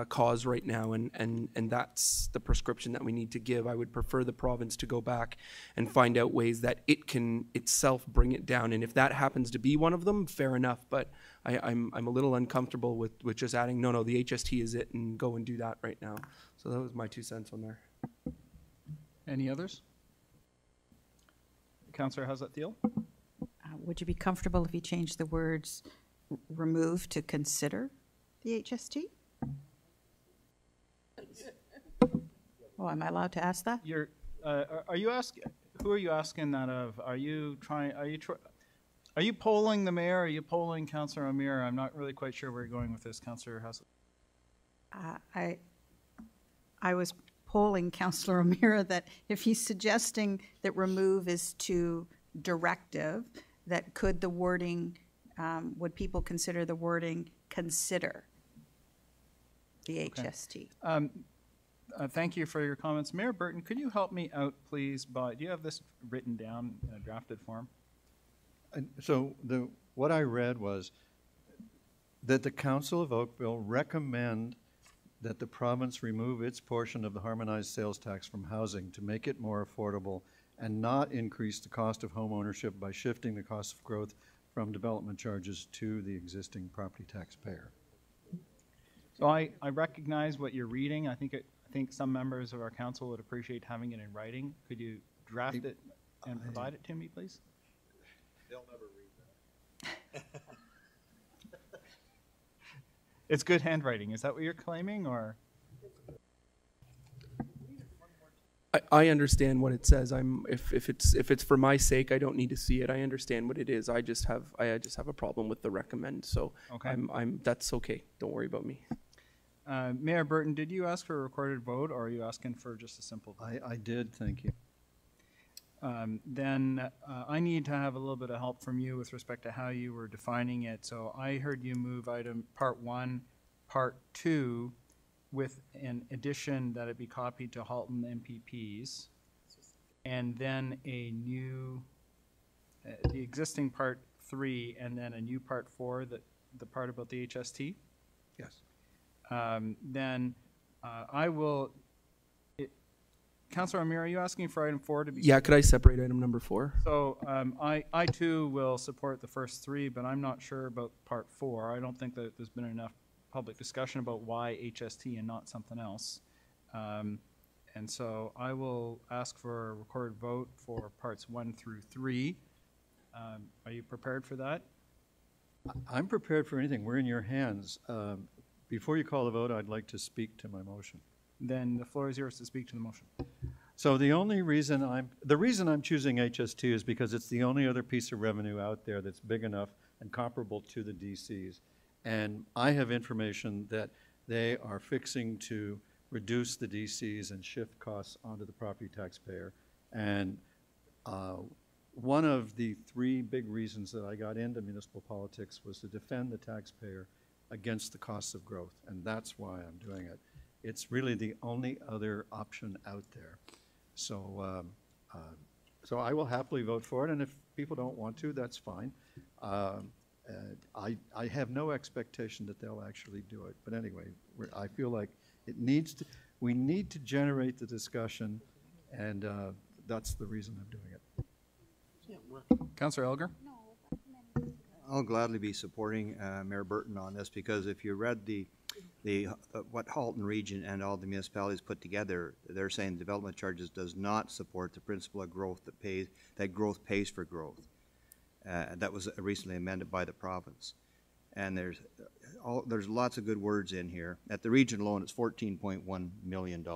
cause right now, and that's the prescription that we need to give. I would prefer the province to go back and find out ways that it can itself bring it down, and if that happens to be one of them, fair enough. But I'm a little uncomfortable with just adding no, the HST is it, and go and do that right now. So that was my 2 cents on there. Any others? Councillor, how's that feel? Would you be comfortable if you changed the words remove to consider the HST? Oh, am I allowed to ask that? You're, are you asking? Who are you asking that of? Are you trying? Are you polling the mayor? Are you polling Councillor O'Meara? I'm not really quite sure where you're going with this, Councillor Haslett. I was polling Councillor O'Meara that if he's suggesting that remove is to directive, that could the wording, would people consider the wording consider the HST? Okay. Thank you for your comments. Mayor Burton, could you help me out, please, do you have this written down in a drafted form? So what I read was that the Council of Oakville recommend that the province remove its portion of the harmonized sales tax from housing to make it more affordable and not increase the cost of home ownership by shifting the cost of growth from development charges to the existing property taxpayer. So I recognize what you're reading. I think some members of our council would appreciate having it in writing. Could you draft it and provide it to me, please? They'll never read that. It's good handwriting. Is that what you're claiming, or? I understand what it says. If it's for my sake, I don't need to see it. I understand what it is. I just have a problem with the recommend. So Okay. That's okay. Don't worry about me. Mayor Burton, did you ask for a recorded vote, or are you asking for just a simple vote? I did, thank you. Then I need to have a little bit of help from you with respect to how you were defining it. So I heard you move item part 1, part 2, with an addition that it be copied to Halton MPPs, and then a new, the existing part 3, and then a new part 4, the part about the HST. Yes. Then I will. Councillor Amir, are you asking for item 4 to be? Yeah, could I separate item number 4? So I too will support the first 3, but I'm not sure about part 4. I don't think that there's been enough public discussion about why HST and not something else. And so I will ask for a recorded vote for parts 1 through 3. Are you prepared for that? I'm prepared for anything. We're in your hands. Before you call the vote, I'd like to speak to my motion. Then the floor is yours to speak to the motion. So the reason I'm choosing HST is because it's the only other piece of revenue out there that's big enough and comparable to the DCs. And I have information that they are fixing to reduce the DCs and shift costs onto the property taxpayer. And one of the 3 big reasons that I got into municipal politics was to defend the taxpayer against the costs of growth, and that's why I'm doing it. It's really the only other option out there. So, so I will happily vote for it, and if people don't want to, that's fine. I have no expectation that they'll actually do it, but anyway, I feel like we need to generate the discussion, and that's the reason I'm doing it. Councillor Elgar? I'll gladly be supporting Mayor Burton on this, because if you read what Halton Region and all the municipalities put together, they're saying development charges does not support the principle of growth that growth pays for growth. That was recently amended by the province. And there's lots of good words in here. At the region alone, it's $14.1 million.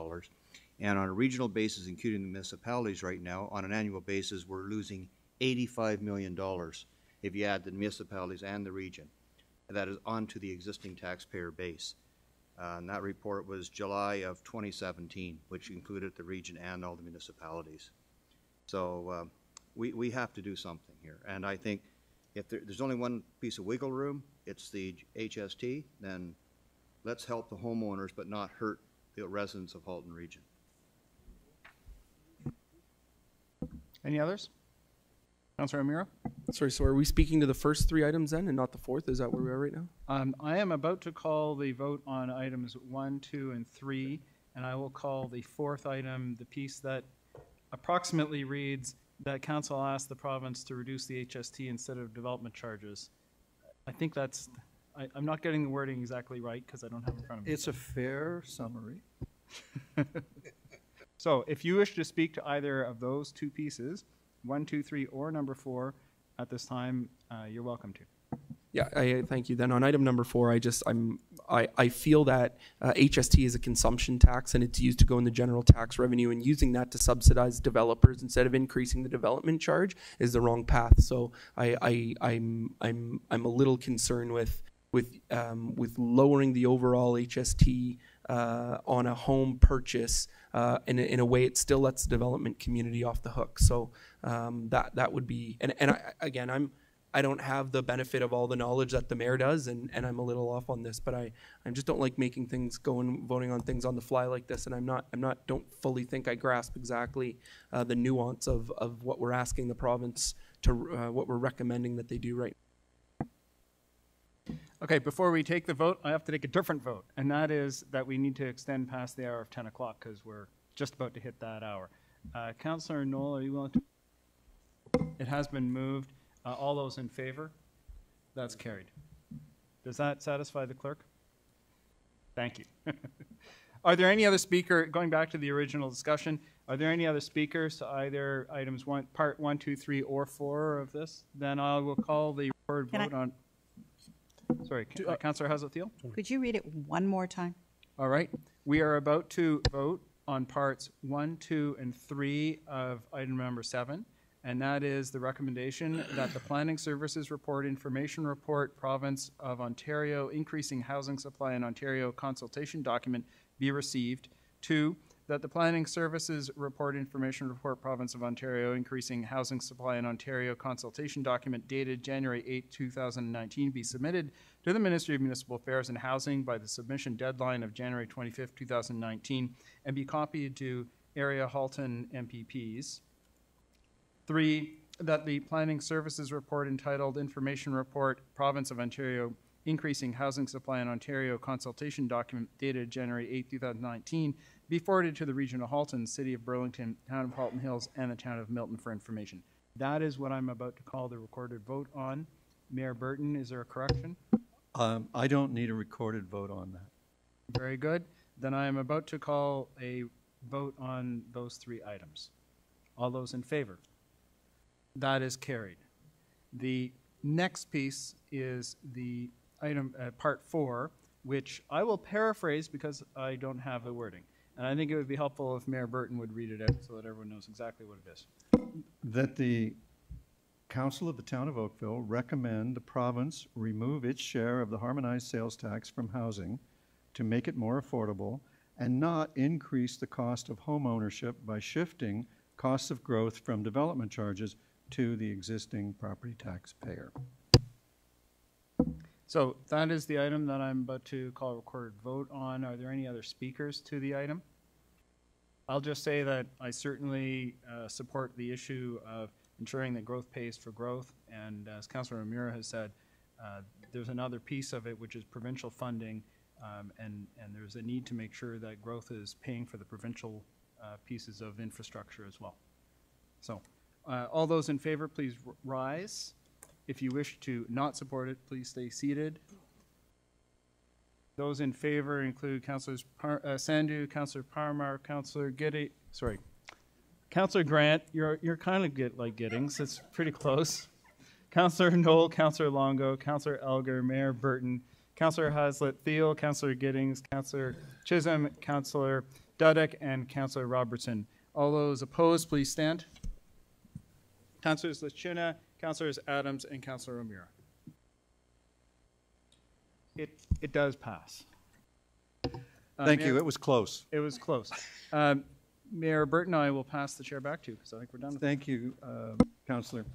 And on a regional basis, including the municipalities right now, on an annual basis, we're losing $85 million if you add the municipalities and the region. That is onto the existing taxpayer base. And that report was July of 2017, which included the region and all the municipalities. So we have to do something here. And I think if there's only one piece of wiggle room, it's the HST, then let's help the homeowners but not hurt the residents of Halton Region. Any others? Councillor Amira? Sorry, so are we speaking to the first 3 items then and not the 4th? Is that where we are right now? I am about to call the vote on items 1, 2, and 3, and I will call the 4th item the piece that approximately reads that council asked the province to reduce the HST instead of development charges. I think that's, I'm not getting the wording exactly right because I don't have it in front of me. It's a fair summary. So if you wish to speak to either of those 2 pieces, 1, 2, 3, or number 4 at this time, you're welcome to. Yeah, I thank you. Then on item number 4, I feel that HST is a consumption tax and it's used to go in the general tax revenue, and using that to subsidize developers instead of increasing the development charge is the wrong path. So I'm a little concerned with lowering the overall HST on a home purchase. In a way, it still lets the development community off the hook. So that would be, and I don't have the benefit of all the knowledge that the mayor does, and I'm a little off on this, but I just don't like making things voting on things on the fly like this, and don't fully think I grasp exactly the nuance of what we're asking the province to, what we're recommending that they do right now. Okay, before we take the vote, I have to take a different vote, and that is that we need to extend past the hour of 10 o'clock because we're just about to hit that hour. Councillor Knoll, are you willing to? It has been moved. All those in favor? That's carried. Does that satisfy the clerk? Thank you. Are there any other going back to the original discussion, are there any other speakers to either items part 1, 2, 3, or 4 of this? Then I will call the recorded vote on. Sorry, Councillor Hazlet-Thiel? Could you read it one more time? All right. We are about to vote on parts 1, 2, and 3 of item number 7, and that is the recommendation that the Planning Services Report, Information Report, Province of Ontario, Increasing Housing Supply in Ontario consultation document be received. 2, that the Planning Services Report, Information Report, Province of Ontario, Increasing Housing Supply in Ontario consultation document dated January 8, 2019 be submitted to the Ministry of Municipal Affairs and Housing by the submission deadline of January 25, 2019 and be copied to area Halton MPPs. 3, that the Planning Services Report entitled Information Report, Province of Ontario, Increasing Housing Supply in Ontario consultation document dated January 8, 2019 be forwarded to the Region of Halton, City of Burlington, Town of Halton Hills, and the Town of Milton for information. That is what I'm about to call the recorded vote on. Mayor Burton, is there a correction? I don't need a recorded vote on that. Very good. Then I am about to call a vote on those 3 items. All those in favor? That is carried. The next piece is the item, part 4, which I will paraphrase because I don't have the wording. And I think it would be helpful if Mayor Burton would read it out so that everyone knows exactly what it is. That the Council of the Town of Oakville recommend the province remove its share of the harmonized sales tax from housing to make it more affordable and not increase the cost of home ownership by shifting costs of growth from development charges to the existing property taxpayer. So that is the item that I'm about to call a recorded vote on. Are there any other speakers to the item? I'll just say that I certainly support the issue of ensuring that growth pays for growth. And as Councillor O'Meara has said, there's another piece of it, which is provincial funding. And there's a need to make sure that growth is paying for the provincial pieces of infrastructure as well. So all those in favor, please rise. If you wish to not support it, please stay seated. Those in favor include Councillors Sandhu, Councillor Parmar, Councillor Councillor Grant. You're kind of like Giddings. It's pretty close. Councillor Knoll, Councillor Longo, Councillor Elgar, Mayor Burton, Councillor Hazlet-Thiel, Councillor Giddings, Councillor Chisholm, Councillor Dudek, and Councillor Robertson. All those opposed, please stand. Councillors Lachuna, Councillors Adams, and Councillor O'Meara. It does pass. Thank you. It was close. It was close. Mayor Burton, I will pass the chair back to you because I think we're done with Thank you, Councillor.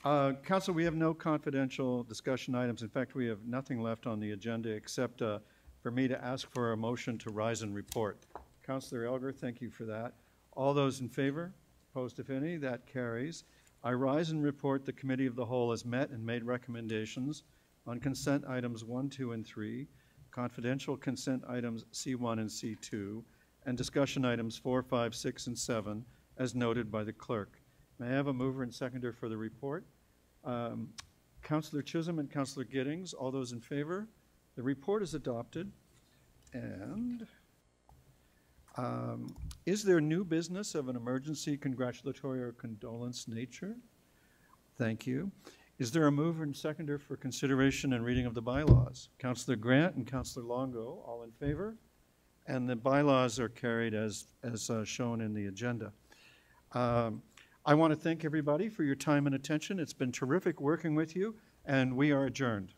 Council, we have no confidential discussion items. In fact, we have nothing left on the agenda except for me to ask for a motion to rise and report. Councillor Elgar, thank you for that. All those in favor? Opposed, if any? That carries. I rise and report the Committee of the Whole has met and made recommendations on consent items 1, 2, and 3, confidential consent items C1 and C2, and discussion items 4, 5, 6, and 7, as noted by the clerk. May I have a mover and seconder for the report? Councillor Chisholm and Councillor Giddings, all those in favor? The report is adopted. And is there new business of an emergency, congratulatory, or condolence nature? Thank you. Is there a mover and seconder for consideration and reading of the bylaws? Councillor Grant and Councillor Longo, all in favor? And the bylaws are carried as shown in the agenda. I want to thank everybody for your time and attention. It's been terrific working with you, and we are adjourned.